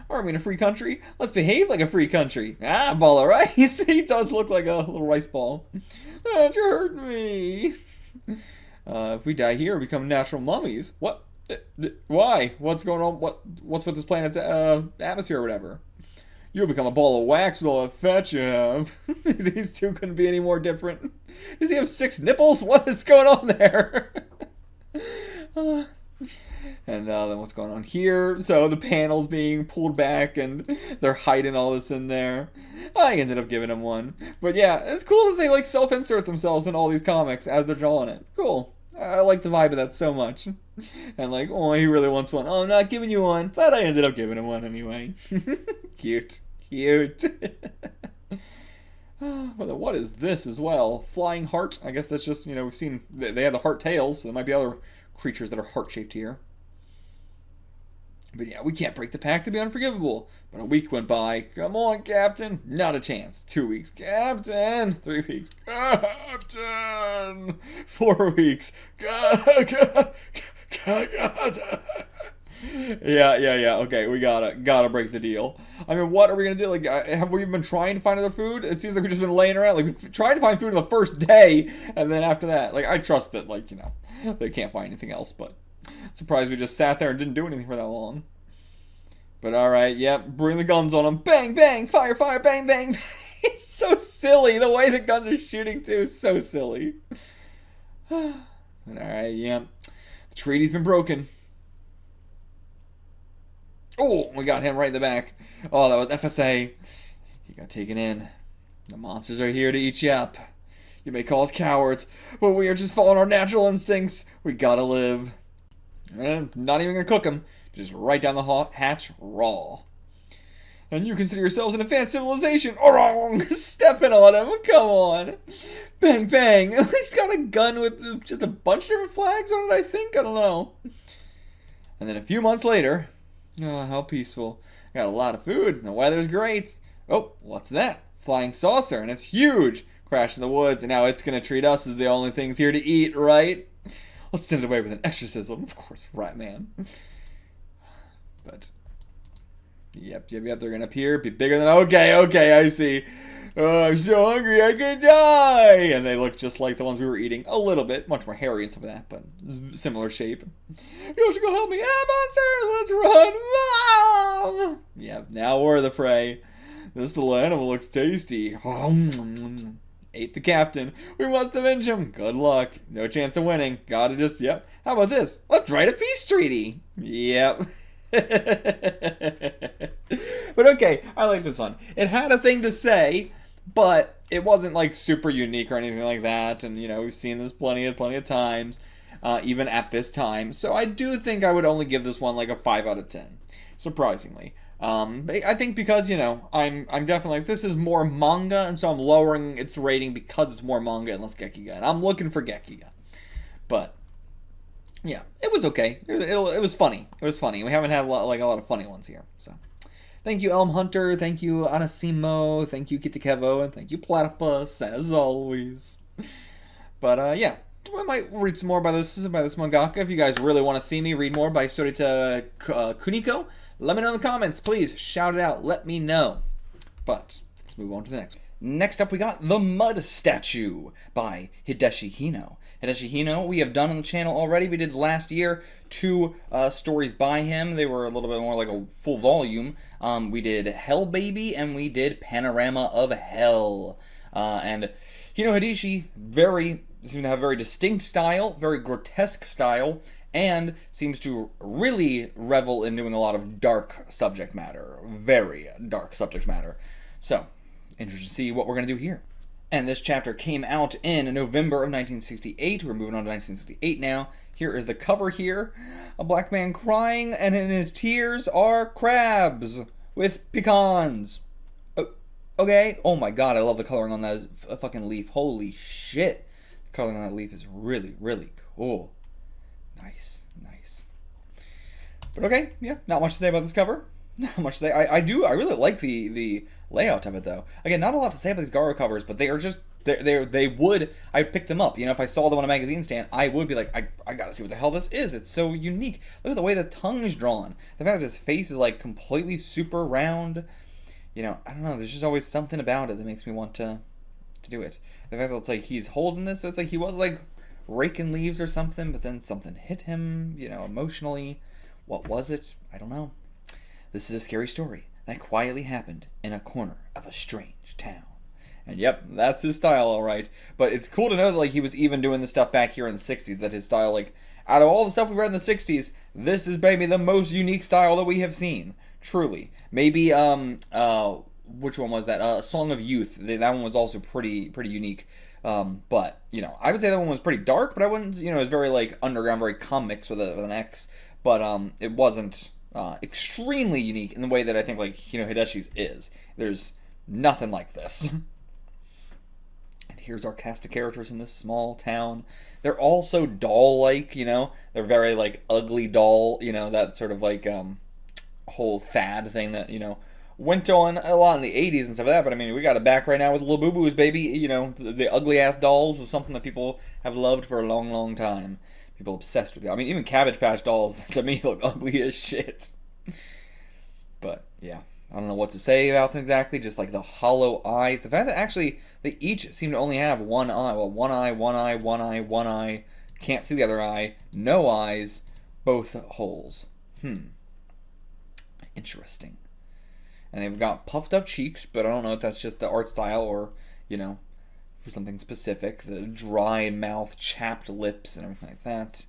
[SPEAKER 1] Are we in a free country? Let's behave like a free country. Ah, ball of rice. He does look like a little rice ball. Don't you hurt me. If we die here, we become natural mummies. What? Why? What's going on? What's with this planet's atmosphere or whatever? You'll become a ball of wax with all that fat you have. These two couldn't be any more different. Does he have 6 nipples? What is going on there? And then what's going on here? So the panel's being pulled back and they're hiding all this in there. I ended up giving him one. But yeah, it's cool that they like self-insert themselves in all these comics as they're drawing it. Cool. I like the vibe of that so much. And like, oh, he really wants one. Oh, I'm not giving you one. But I ended up giving him one anyway. Cute. Cute. But what is this as well? Flying heart? I guess that's just, we've seen, they have the heart tails, so there might be other creatures that are heart-shaped here. But yeah, we can't break the pact to be unforgivable. But a week went by. Come on, Captain. Not a chance. 2 weeks. Captain. 3 weeks. Captain. 4 weeks. Yeah. Okay, we gotta break the deal. I mean, what are we gonna do? Like, have we been trying to find other food? It seems like we've just been laying around. Like, we've tried to find food on the first day, and then after that, like, I trust that, like, they can't find anything else, but surprised we just sat there and didn't do anything for that long. But alright, yep, bring the guns on them. Bang, bang, fire, fire, bang, bang. It's so silly. The way the guns are shooting, too, is so silly. Alright, yep. The treaty's been broken. Oh, we got him right in the back. Oh, that was FSA. He got taken in. The monsters are here to eat you up. You may call us cowards, but we are just following our natural instincts. We gotta live. And not even gonna cook them. Just right down the hatch, raw. And you consider yourselves an advanced civilization. Wrong! Stepping on him. Come on. Bang, bang. He's got a gun with just a bunch of different flags on it, I think. I don't know. And then a few months later, oh, how peaceful. Got a lot of food. The weather's great. Oh, what's that? Flying saucer, and it's huge. Crashed in the woods, and now it's gonna treat us as the only things here to eat, right? Let's send it away with an exorcism. Of course, right, man. But, yep, they're gonna appear, be bigger than, okay, I see. Oh, I'm so hungry, I could die! And they look just like the ones we were eating, a little bit, much more hairy and stuff like that, but similar shape. You should go help me, monster, let's run, Mom! Yep, now we're the prey. This little animal looks tasty. Ate the captain. We must avenge him. Good luck. No chance of winning. Gotta just, yep. How about this? Let's write a peace treaty. Yep. But okay, I like this one. It had a thing to say, but it wasn't like super unique or anything like that. And we've seen this plenty of times, even at this time. So I do think I would only give this one like a 5 out of 10, surprisingly. I think because, I'm definitely like, this is more manga, and so I'm lowering its rating because it's more manga and less Gekiga. And I'm looking for Gekiga. But Yeah, it was okay. It was funny. It was funny. We haven't had a lot of funny ones here. So, thank you, Elm Hunter. Thank you, Anasimo. Thank you, Kitakevo. And thank you, Platypus, as always. But, yeah. I might read some more by this mangaka. If you guys really want to see me read more by Tsurita Kuniko, let me know in the comments. Please, shout it out. Let me know. But, let's move on to the next one. Next up, we got The Mud Statue by Hideshi Hino. Hideshi Hino, we have done on the channel already. We did last year 2 stories by him. They were a little bit more like a full volume. We did Hell Baby and we did Panorama of Hell. And Hino Hideshi seems to have a very distinct style, very grotesque style, and seems to really revel in doing a lot of dark subject matter. Very dark subject matter. So, interested to see what we're going to do here. And this chapter came out in November of 1968. We're moving on to 1968 now. Here is the cover here. A black man crying, and in his tears are crabs with pecans. Okay. Oh my god, I love the coloring on that fucking leaf. Holy shit. The coloring on that leaf is really, really cool. Nice. But okay, yeah, not much to say about this cover. Not much to say. I really like the layout of it, though. Again, not a lot to say about these GARO covers, but they are just, I'd pick them up. You know, if I saw them on a magazine stand, I would be like, I gotta see what the hell this is. It's so unique. Look at the way the tongue is drawn. The fact that his face is, like, completely super round. You know, I don't know, there's just always something about it that makes me want to do it. The fact that it's like he's holding this, so it's like he was, like, raking leaves or something, but then something hit him, you know, emotionally. What was it? I don't know. This is a scary story that quietly happened in a corner of a strange town. And yep, that's his style, alright. But it's cool to know that, like, he was even doing this stuff back here in the 60s, that his style, like, out of all the stuff we read in the 60s, this is maybe the most unique style that we have seen. Truly. Maybe, which one was that? Song of Youth. That one was also pretty unique. But, you know, I would say that one was pretty dark, but I wouldn't, you know, it was very, like, underground, very comics with an X. But, it wasn't extremely unique in the way that I think, like, you know, Hideshi's is. There's nothing like this. And here's our cast of characters in this small town. They're all so doll-like, you know? They're very, like, ugly doll, you know, that sort of, like, whole fad thing that, you know, went on a lot in the 80s and stuff like that, but I mean, we got it back right now with Little Boo Boos, baby. You know, the ugly-ass dolls is something that people have loved for a long, long time. People obsessed with it. I mean, even Cabbage Patch dolls, to me, look ugly as shit. But, yeah. I don't know what to say about them exactly. Just, like, the hollow eyes. The fact that, actually, they each seem to only have one eye. Well, one eye. Can't see the other eye. No eyes. Both holes. Interesting. And they've got puffed up cheeks, but I don't know if that's just the art style or, you know, for something specific. The dry mouth, chapped lips, and everything like that.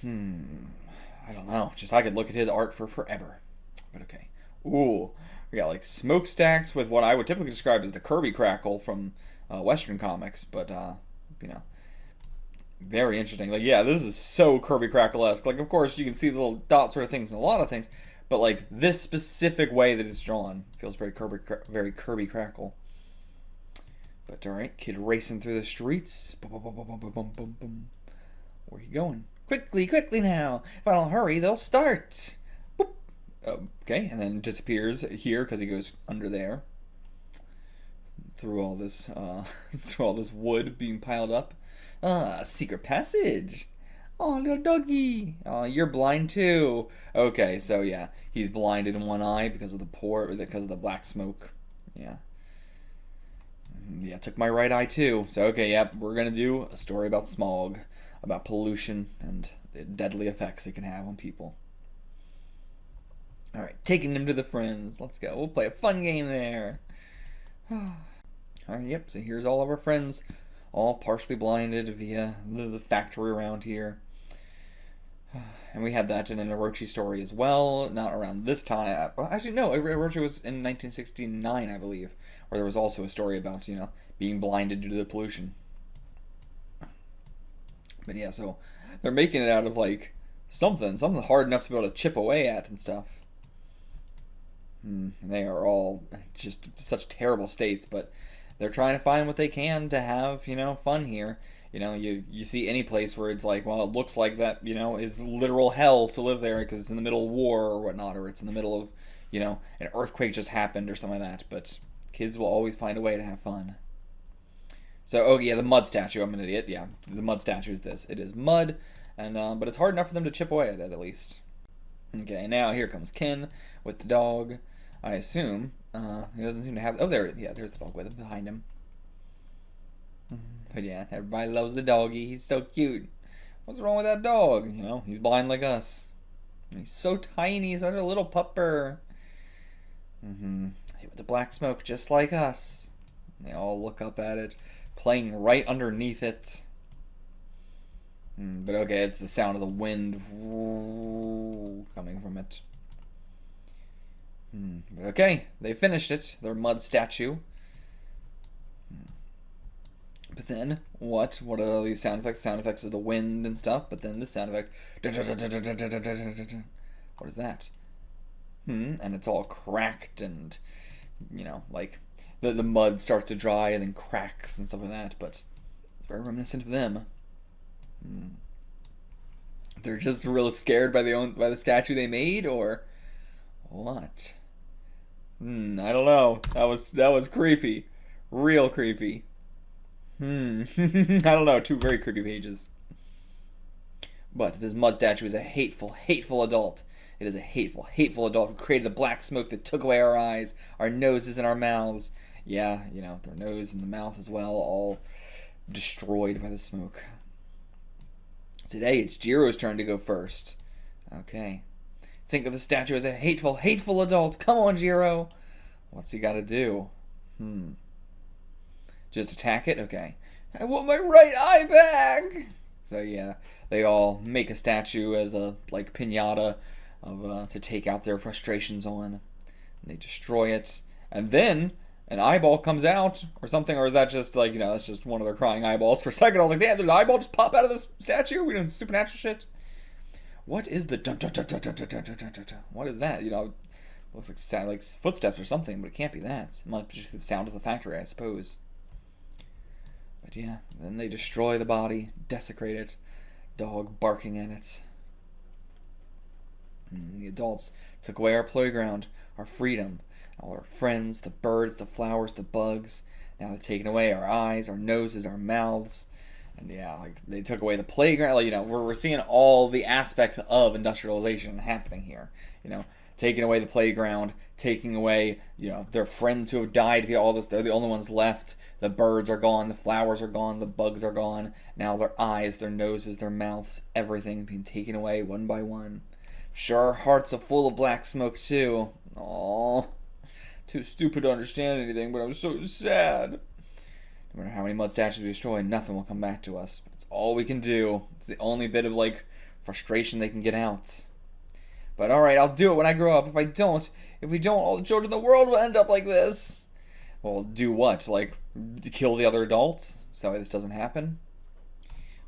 [SPEAKER 1] I don't know. Just I could look at his art for forever. But okay. Ooh. We got like smokestacks with what I would typically describe as the Kirby crackle from Western comics. But, you know, very interesting. Like, yeah, this is so Kirby crackle-esque. Like, of course, you can see the little dot sort of things in a lot of things. But, like, this specific way that it's drawn feels very Kirby crackle. But, alright, kid racing through the streets. Boom, boom, boom, boom, boom, boom, boom, boom. Where are you going? Quickly now. If I don't hurry, they'll start. Boop. Okay, and then disappears here because he goes under there. Through all this wood being piled up. Secret passage. Oh, little doggy. Oh, you're blind too. Okay, so yeah, he's blinded in one eye because of the black smoke. Yeah. Yeah, took my right eye too. So okay, yep, we're gonna do a story about smog, about pollution, and the deadly effects it can have on people. Alright, taking him to the friends. Let's go. We'll play a fun game there. Alright, yep, so here's all of our friends, all partially blinded via the factory around here. And we had that in an Orochi story as well, not around this time. Well, actually, no, Orochi was in 1969, I believe, where there was also a story about, you know, being blinded due to the pollution. But yeah, so they're making it out of, like, something hard enough to be able to chip away at and stuff. And they are all just such terrible states, but they're trying to find what they can to have, you know, fun here. You know, you see any place where it's like, well, it looks like that, you know, is literal hell to live there because it's in the middle of war or whatnot, or it's in the middle of, you know, an earthquake just happened or something like that. But kids will always find a way to have fun. So, oh yeah, the mud statue. I'm an idiot. Yeah, the mud statue is this. It is mud, and but it's hard enough for them to chip away at it at least. Okay, now here comes Ken with the dog. I assume he doesn't seem to have. Oh, there's the dog with him behind him. But yeah, everybody loves the doggy. He's so cute. What's wrong with that dog? You know, he's blind like us. He's so tiny. He's such a little pupper. With the black smoke, just like us. They all look up at it, playing right underneath it. But okay, it's the sound of the wind coming from it. But okay, they finished it. Their mud statue. But then, what? What are all these sound effects? Sound effects of the wind and stuff. But then the sound effect. What is that? And it's all cracked and, you know, like the mud starts to dry and then cracks and stuff like that. But it's very reminiscent of them. They're just real scared by the statue they made, or what? I don't know. That was creepy, real creepy. I don't know. Two very creepy pages. But this mud statue is a hateful, hateful adult. It is a hateful, hateful adult who created the black smoke that took away our eyes, our noses, and our mouths. Yeah, you know, their nose and the mouth as well, all destroyed by the smoke. Today, it's Jiro's turn to go first. Okay. Think of the statue as a hateful, hateful adult. Come on, Jiro. What's he got to do? Just attack it? Okay. I want my right eye back! So yeah, they all make a statue as a, like, piñata of, to take out their frustrations on. And they destroy it. And then an eyeball comes out or something, or is that just, like, you know, that's just one of their crying eyeballs? For a second, I was like, damn, did an eyeball just pop out of this statue? Are we doing supernatural shit? What is the dun dun dun dun dun dun dun dun dun dun? What is that? You know, it looks like footsteps or something, but it can't be that. It must be just the sound of the factory, I suppose. But yeah, then they destroy the body, desecrate it, dog barking at it. The adults took away our playground, our freedom, all our friends, the birds, the flowers, the bugs. Now they've taken away our eyes, our noses, our mouths. And yeah, like they took away the playground. Like, you know, we're seeing all the aspects of industrialization happening here. You know, taking away the playground, taking away, you know, their friends who have died via all this. They're the only ones left. The birds are gone, the flowers are gone, the bugs are gone. Now their eyes, their noses, their mouths, everything being taken away one by one. Sure, our hearts are full of black smoke too. Aww. Too stupid to understand anything, but I'm so sad. No matter how many mud statues we destroy, nothing will come back to us. It's all we can do. It's the only bit of, like, frustration they can get out. But alright, I'll do it when I grow up. If we don't, all the children in the world will end up like this. Well, do what? Like, kill the other adults? So that way this doesn't happen?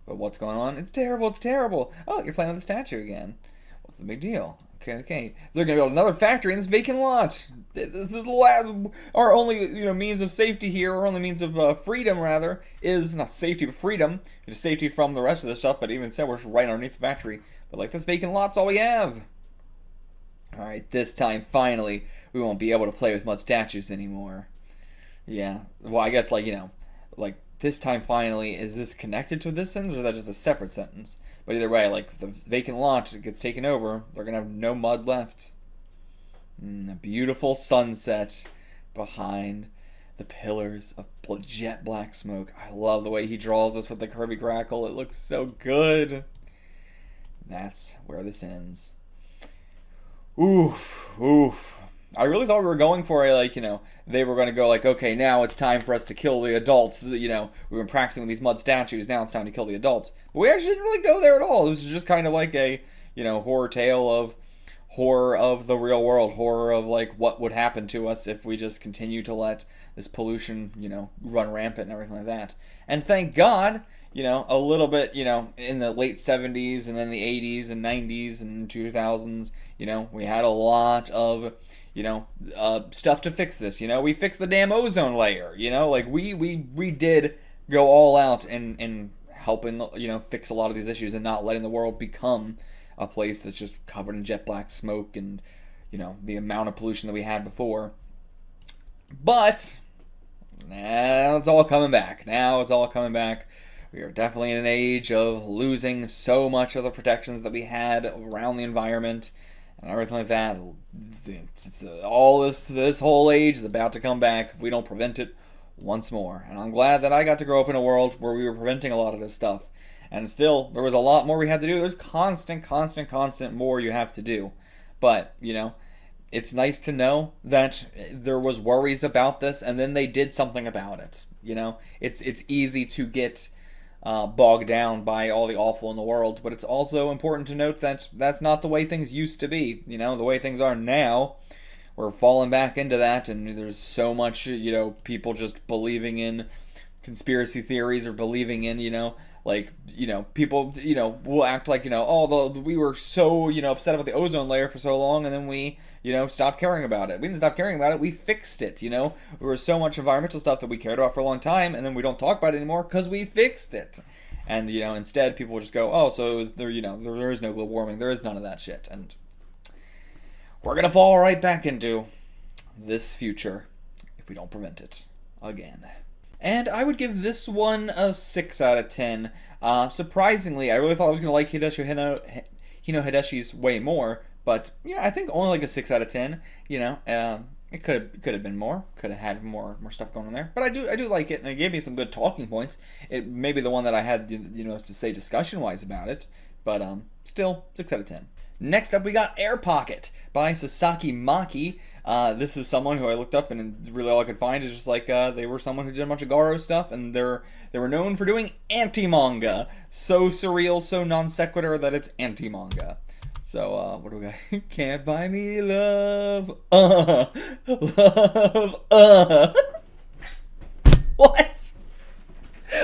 [SPEAKER 1] But what's going on? It's terrible, it's terrible. Oh, you're playing with the statue again. What's the big deal? Okay. They're going to build another factory in this vacant lot. This is our only, you know, means of safety here, our only means of freedom, rather, is not safety but freedom. It is safety from the rest of this stuff, but even so, we're just right underneath the factory. But like, this vacant lot's all we have. Alright, this time, finally, we won't be able to play with mud statues anymore. Yeah. Well, I guess, like, you know, like, this time, finally, is this connected to this sentence, or is that just a separate sentence? But either way, like, if the vacant lot gets taken over, they're going to have no mud left. A beautiful sunset behind the pillars of jet black smoke. I love the way he draws this with the curvy crackle. It looks so good. That's where this ends. Oof. I really thought we were going for a, like, you know, they were going to go like, okay, now it's time for us to kill the adults. You know, we've been practicing with these mud statues, now it's time to kill the adults. But we actually didn't really go there at all. It was just kind of like a, you know, horror tale of horror of the real world, horror of, like, what would happen to us if we just continue to let this pollution, you know, run rampant and everything like that. And thank God, you know, a little bit, you know, in the late 70s and then the 80s and 90s and 2000s, you know, we had a lot of, you know, stuff to fix this. You know, we fixed the damn ozone layer. You know, like we did go all out and helping, fix a lot of these issues and not letting the world become a place that's just covered in jet black smoke and, the amount of pollution that we had before. But now it's all coming back. We are definitely in an age of losing so much of the protections that we had around the environment and everything like that. All this whole age is about to come back if we don't prevent it once more. And I'm glad that I got to grow up in a world where we were preventing a lot of this stuff. And still, there was a lot more we had to do. There's constant more you have to do. But, it's nice to know that there was worries about this, and then they did something about it. It's easy to get bogged down by all the awful in the world, but it's also important to note that that's not the way things used to be. The way things are now, we're falling back into that, and there's so much, people just believing in conspiracy theories or believing in, people, will act like, we were so, upset about the ozone layer for so long, and then we, stopped caring about it. We didn't stop caring about it, we fixed it, There was so much environmental stuff that we cared about for a long time, and then we don't talk about it anymore because we fixed it. And, instead people will just go, oh, so it was there, there is no global warming, there is none of that shit. And we're gonna fall right back into this future if we don't prevent it again. And I would give this one a 6 out of 10. Surprisingly, I really thought I was going to like Hino Hideshi's way more, but yeah, I think only like a 6 out of 10. It could have been more. Could have had more stuff going on there. But I do like it, and it gave me some good talking points. It may be the one that I had, to say discussion-wise about it, but still, 6 out of 10. Next up, we got Air Pocket by Sasaki Maki. This is someone who I looked up, and really all I could find is just like they were someone who did a bunch of GARO stuff, and they were known for doing anti-manga. So surreal, so non sequitur that it's anti-manga. So, what do we got? Can't buy me love, love, What?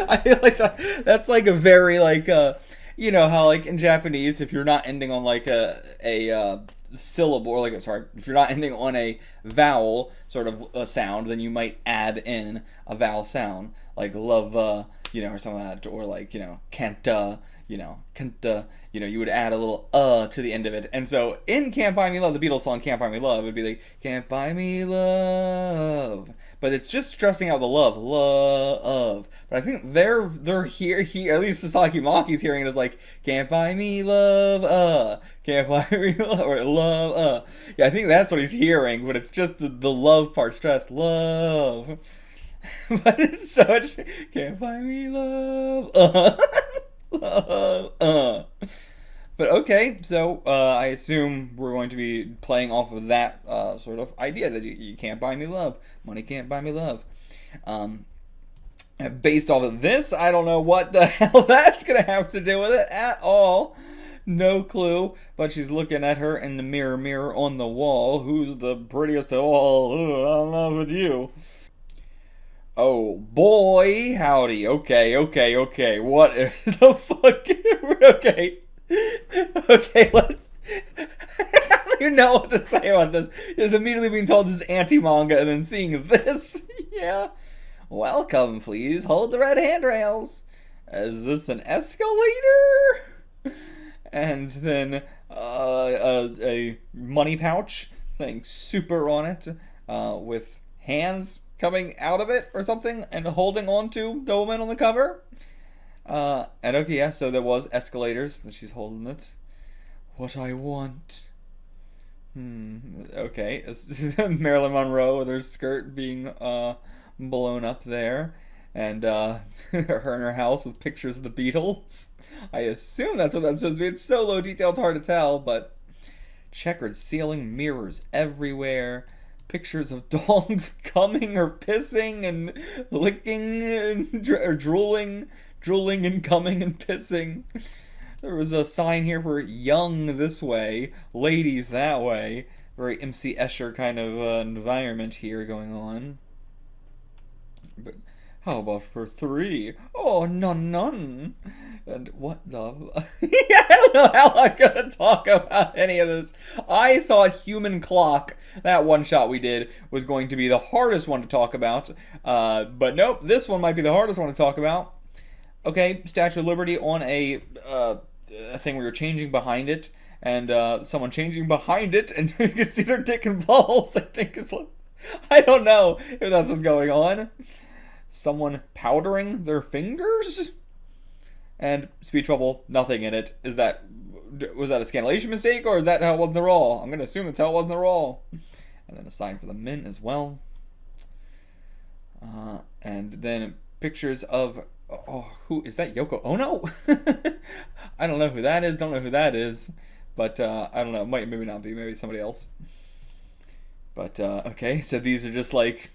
[SPEAKER 1] I feel like that's like a very, like, how, like, in Japanese, if you're not ending on, like, a syllable, or, like, sorry, if you're not ending on a vowel sort of a sound, then you might add in a vowel sound, like love, or something like that, or, like, kenta, kenta, you would add a little to the end of it. And so in Can't Buy Me Love, the Beatles song Can't Buy Me Love, it would be like, can't buy me love. But it's just stressing out the love. But I think they're here, at least Sasaki Maki's hearing it as like, can't buy me love, can't buy me love, or love, Yeah, I think that's what he's hearing, but it's just the love part stressed, love. But it's so much, can't buy me love, But okay, so I assume we're going to be playing off of that sort of idea that you can't buy me love. Money can't buy me love. Based off of this, I don't know what the hell that's going to have to do with it at all. No clue. But she's looking at her in the mirror on the wall. Who's the prettiest of all? I'm in love with you. Oh boy, howdy. Okay. What the fuck? Okay, let's... I don't even know what to say about this. Just immediately being told this is anti-manga and then seeing this. Yeah. Welcome, please. Hold the red handrails. Is this an escalator? And then a money pouch saying super on it with hands coming out of it or something and holding on to the woman on the cover. And okay, yeah, so there was escalators that she's holding it. What I want. Okay. Marilyn Monroe with her skirt being blown up there. And her in her house with pictures of the Beatles. I assume that's what that's supposed to be. It's so low detail, it's hard to tell, but checkered ceiling, mirrors everywhere. Pictures of dogs coming or pissing and licking and or drooling and coming and pissing. There was a sign here for young this way, ladies that way. Very MC Escher kind of environment here going on. But how about for 3? Oh, none. And what the... Yeah, I don't know how I'm going to talk about any of this. I thought Human Clock, that one shot we did, was going to be the hardest one to talk about. But nope, this one might be the hardest one to talk about. Okay, Statue of Liberty on a thing where you're changing behind it, and someone changing behind it, and you can see their dick and balls, I think is what... I don't know if that's what's going on. Someone powdering their fingers? And speech bubble, nothing in it. Was that a scanlation mistake, or is that how it was in the raw? I'm going to assume it's how it was in the raw. And then a sign for the mint as well. And then pictures of... Oh, who is that? Yoko Ono? I don't know who that is. Don't know who that is. But I don't know. Might maybe not be. Maybe somebody else. But okay. So these are just like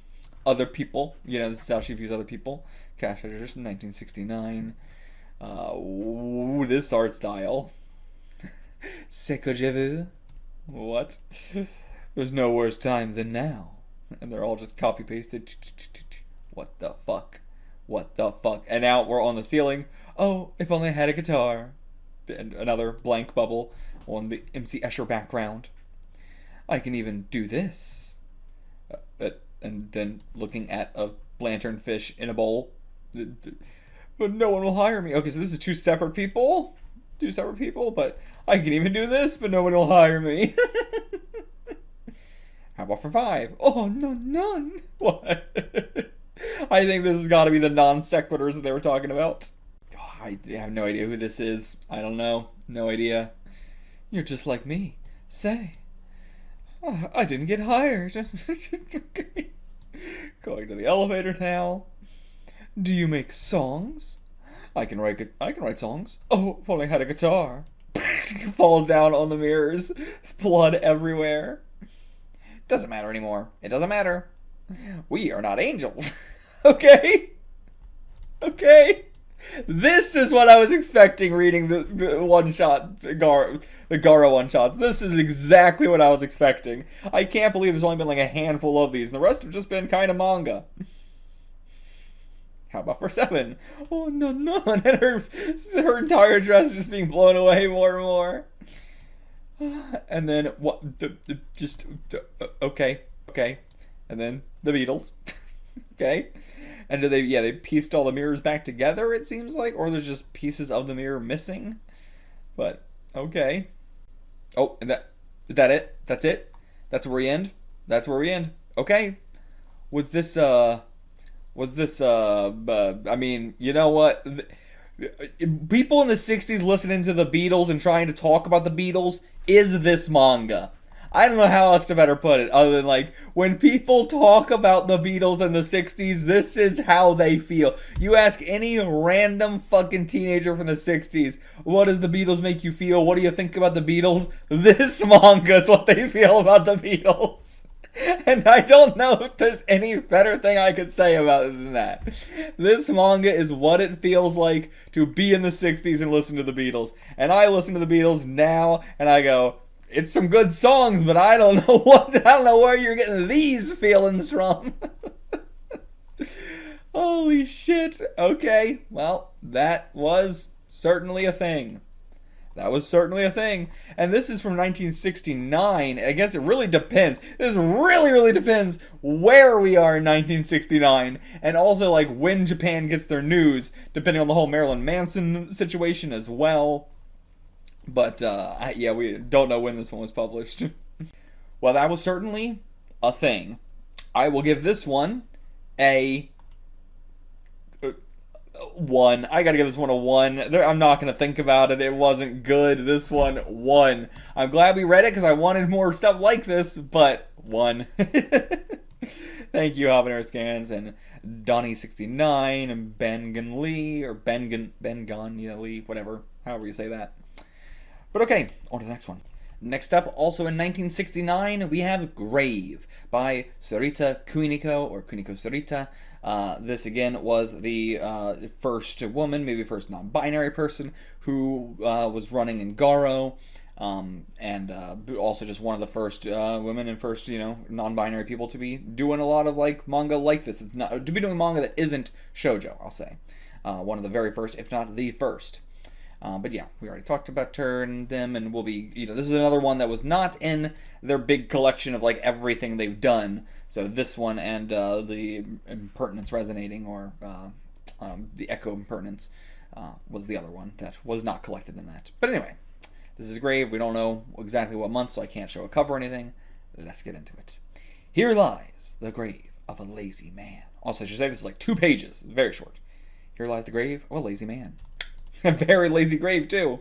[SPEAKER 1] other people. You know, this is how she views other people. Cash editors in 1969. This art style. C'est que je veux. What? There's no worse time than now. And they're all just copy pasted. What the fuck? What the fuck? And now we're on the ceiling. Oh, if only I had a guitar. And another blank bubble on the MC Escher background. I can even do this. And then looking at a lantern fish in a bowl. But no one will hire me. Okay, so this is two separate people. Two separate people, but I can even do this, but no one will hire me. How about for 5? Oh, no, none. What? I think this has got to be the non sequiturs that they were talking about. Oh, I have no idea who this is. I don't know. No idea. You're just like me. Say. Oh, I didn't get hired. Going to the elevator now. Do you make songs? I can write songs. Oh, if only I had a guitar. Falls down on the mirrors. Blood everywhere. Doesn't matter anymore. It doesn't matter. We are not angels. Okay? Okay? This is what I was expecting reading the one-shot, the GARO one-shots. This is exactly what I was expecting. I can't believe there's only been like a handful of these, and the rest have just been kind of manga. How about for 7? Oh, no, no. And her entire dress just being blown away more and more. And then, what? Okay. And then the Beatles. Okay. And do they pieced all the mirrors back together, it seems like? Or there's just pieces of the mirror missing? But, okay. Oh, and is that it? That's it? That's where we end? That's where we end. Okay. Was this, I mean, you know what? People in the 60s listening to the Beatles and trying to talk about the Beatles is this manga. I don't know how else to better put it other than like when people talk about the Beatles in the 60s, this is how they feel. You ask any random fucking teenager from the 60s, what does the Beatles make you feel? What do you think about the Beatles? This manga is what they feel about the Beatles. And I don't know if there's any better thing I could say about it than that. This manga is what it feels like to be in the 60s and listen to the Beatles. And I listen to the Beatles now and I go, it's some good songs, but I don't know where you're getting these feelings from. Holy shit. Okay, well, that was certainly a thing. That was certainly a thing. And this is from 1969. I guess it really depends. This really depends where we are in 1969. And also, like, when Japan gets their news, depending on the whole Marilyn Manson situation as well. But, yeah, we don't know when this one was published. Well, that was certainly a thing. I will give this one a 1. I gotta give this one a 1. I'm not gonna think about it. It wasn't good. This one, 1. I'm glad we read it because I wanted more stuff like this, but 1. Thank you, Habanero Scans and Donnie69 and Bengan Lee or Bengan Lee, whatever, however you say that. But okay, on to the next one. Next up, also in 1969, we have Grave by Tsurita Kuniko, or Kuniko Tsurita. This again was the first woman, maybe first non-binary person who was running in GARO, and also just one of the first women and first, non-binary people to be doing a lot of like manga like this. It's not to be doing manga that isn't shoujo, I'll say. One of the very first, if not the first. But yeah, we already talked about her and them, and we'll be, this is another one that was not in their big collection of, like, everything they've done. So this one and the Impermanence Resonating, or the Echo Impermanence, was the other one that was not collected in that. But anyway, this is grave. We don't know exactly what month, so I can't show a cover or anything. Let's get into it. Here lies the grave of a lazy man. Also, I should say this is like 2 pages. Very short. Here lies the grave of a lazy man. A very lazy grave, too.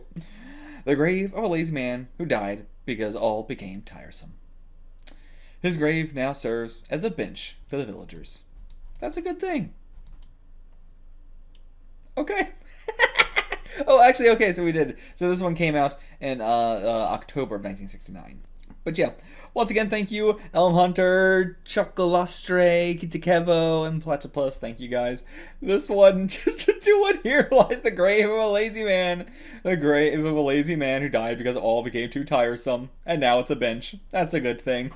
[SPEAKER 1] The grave of a lazy man who died because all became tiresome. His grave now serves as a bench for the villagers. That's a good thing. Okay. Oh, actually, okay, so we did. So this one came out in October of 1969. But yeah, once again, thank you, Elm Hunter, Chocolastre, Kitakevo, and Platypus. Thank you guys. This one, just to do one, here lies the grave of a lazy man. The grave of a lazy man who died because all became too tiresome. And now it's a bench. That's a good thing.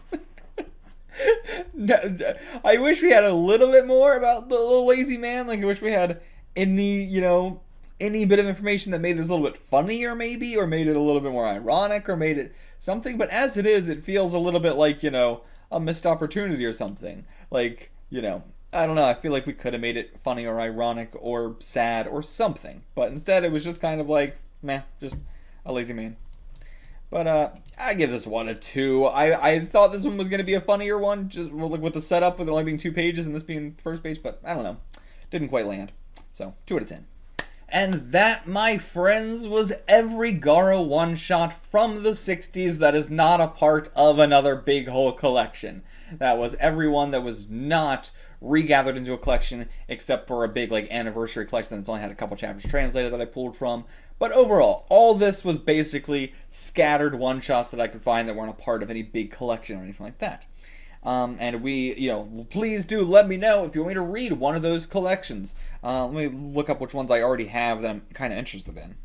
[SPEAKER 1] I wish we had a little bit more about the little lazy man. Like, I wish we had any, any bit of information that made this a little bit funnier, maybe, or made it a little bit more ironic, or made it something. But as it is, it feels a little bit like, a missed opportunity or something. Like, I don't know. I feel like we could have made it funny or ironic or sad or something. But instead, it was just kind of like, meh, just a lazy man. But I give this one a 2. I thought this one was going to be a funnier one, just like with the setup, with it only being 2 pages and this being the first page. But I don't know. Didn't quite land. So, 2 out of 10. And that, my friends, was every GARO one-shot from the 60s that is not a part of another big whole collection. That was everyone that was not regathered into a collection, except for a big anniversary collection that's only had a couple chapters translated that I pulled from. But overall, all this was basically scattered one-shots that I could find that weren't a part of any big collection or anything like that. And please do let me know if you want me to read one of those collections. Let me look up which ones I already have that I'm kind of interested in.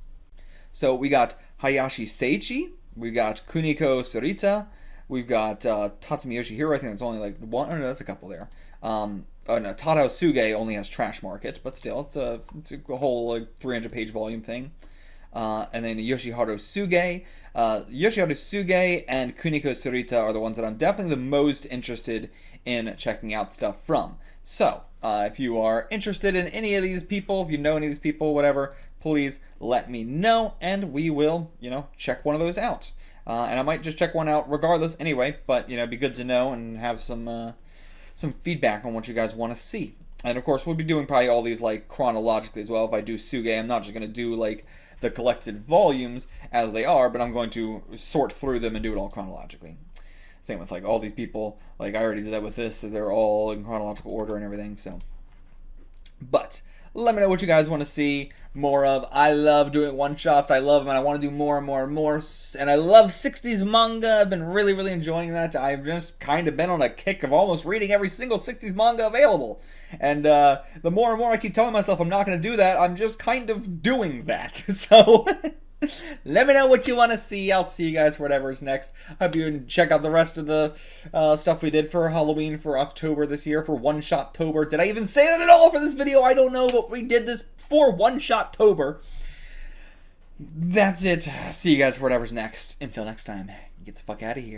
[SPEAKER 1] So we got Hayashi Seichi, we got Kuniko Tsurita, we've got Tatsumi Yoshihiro. I think that's only one. Oh no, that's a couple there. No, Tadao Suge only has Trash Market, but still, it's a whole 300-page volume thing. And then Yoshiharu Suge. Yoshiharu Suge and Kuniko Tsurita are the ones that I'm definitely the most interested in checking out stuff from. So, if you are interested in any of these people, if you know any of these people, whatever, please let me know, and we will, check one of those out. And I might just check one out regardless anyway, but, it'd be good to know and have some feedback on what you guys want to see. And, of course, we'll be doing probably all these, chronologically as well. If I do Suge, I'm not just going to do, the collected volumes as they are, but I'm going to sort through them and do it all chronologically. Same with all these people. I already did that with this, so they're all in chronological order and everything. So, but let me know what you guys want to see more of. I love doing one-shots. I love them, and I want to do more and more and more. And I love 60s manga. I've been really, really enjoying that. I've just kind of been on a kick of almost reading every single 60s manga available. And the more and more I keep telling myself I'm not going to do that, I'm just kind of doing that. So let me know what you want to see. I'll see you guys for whatever's next. I hope you check out the rest of the stuff we did for Halloween for October this year, for One-Shot-tober. Did I even say that at all for this video? I don't know, but we did this for One-Shot-tober. That's it. See you guys for whatever's next. Until next time, get the fuck out of here.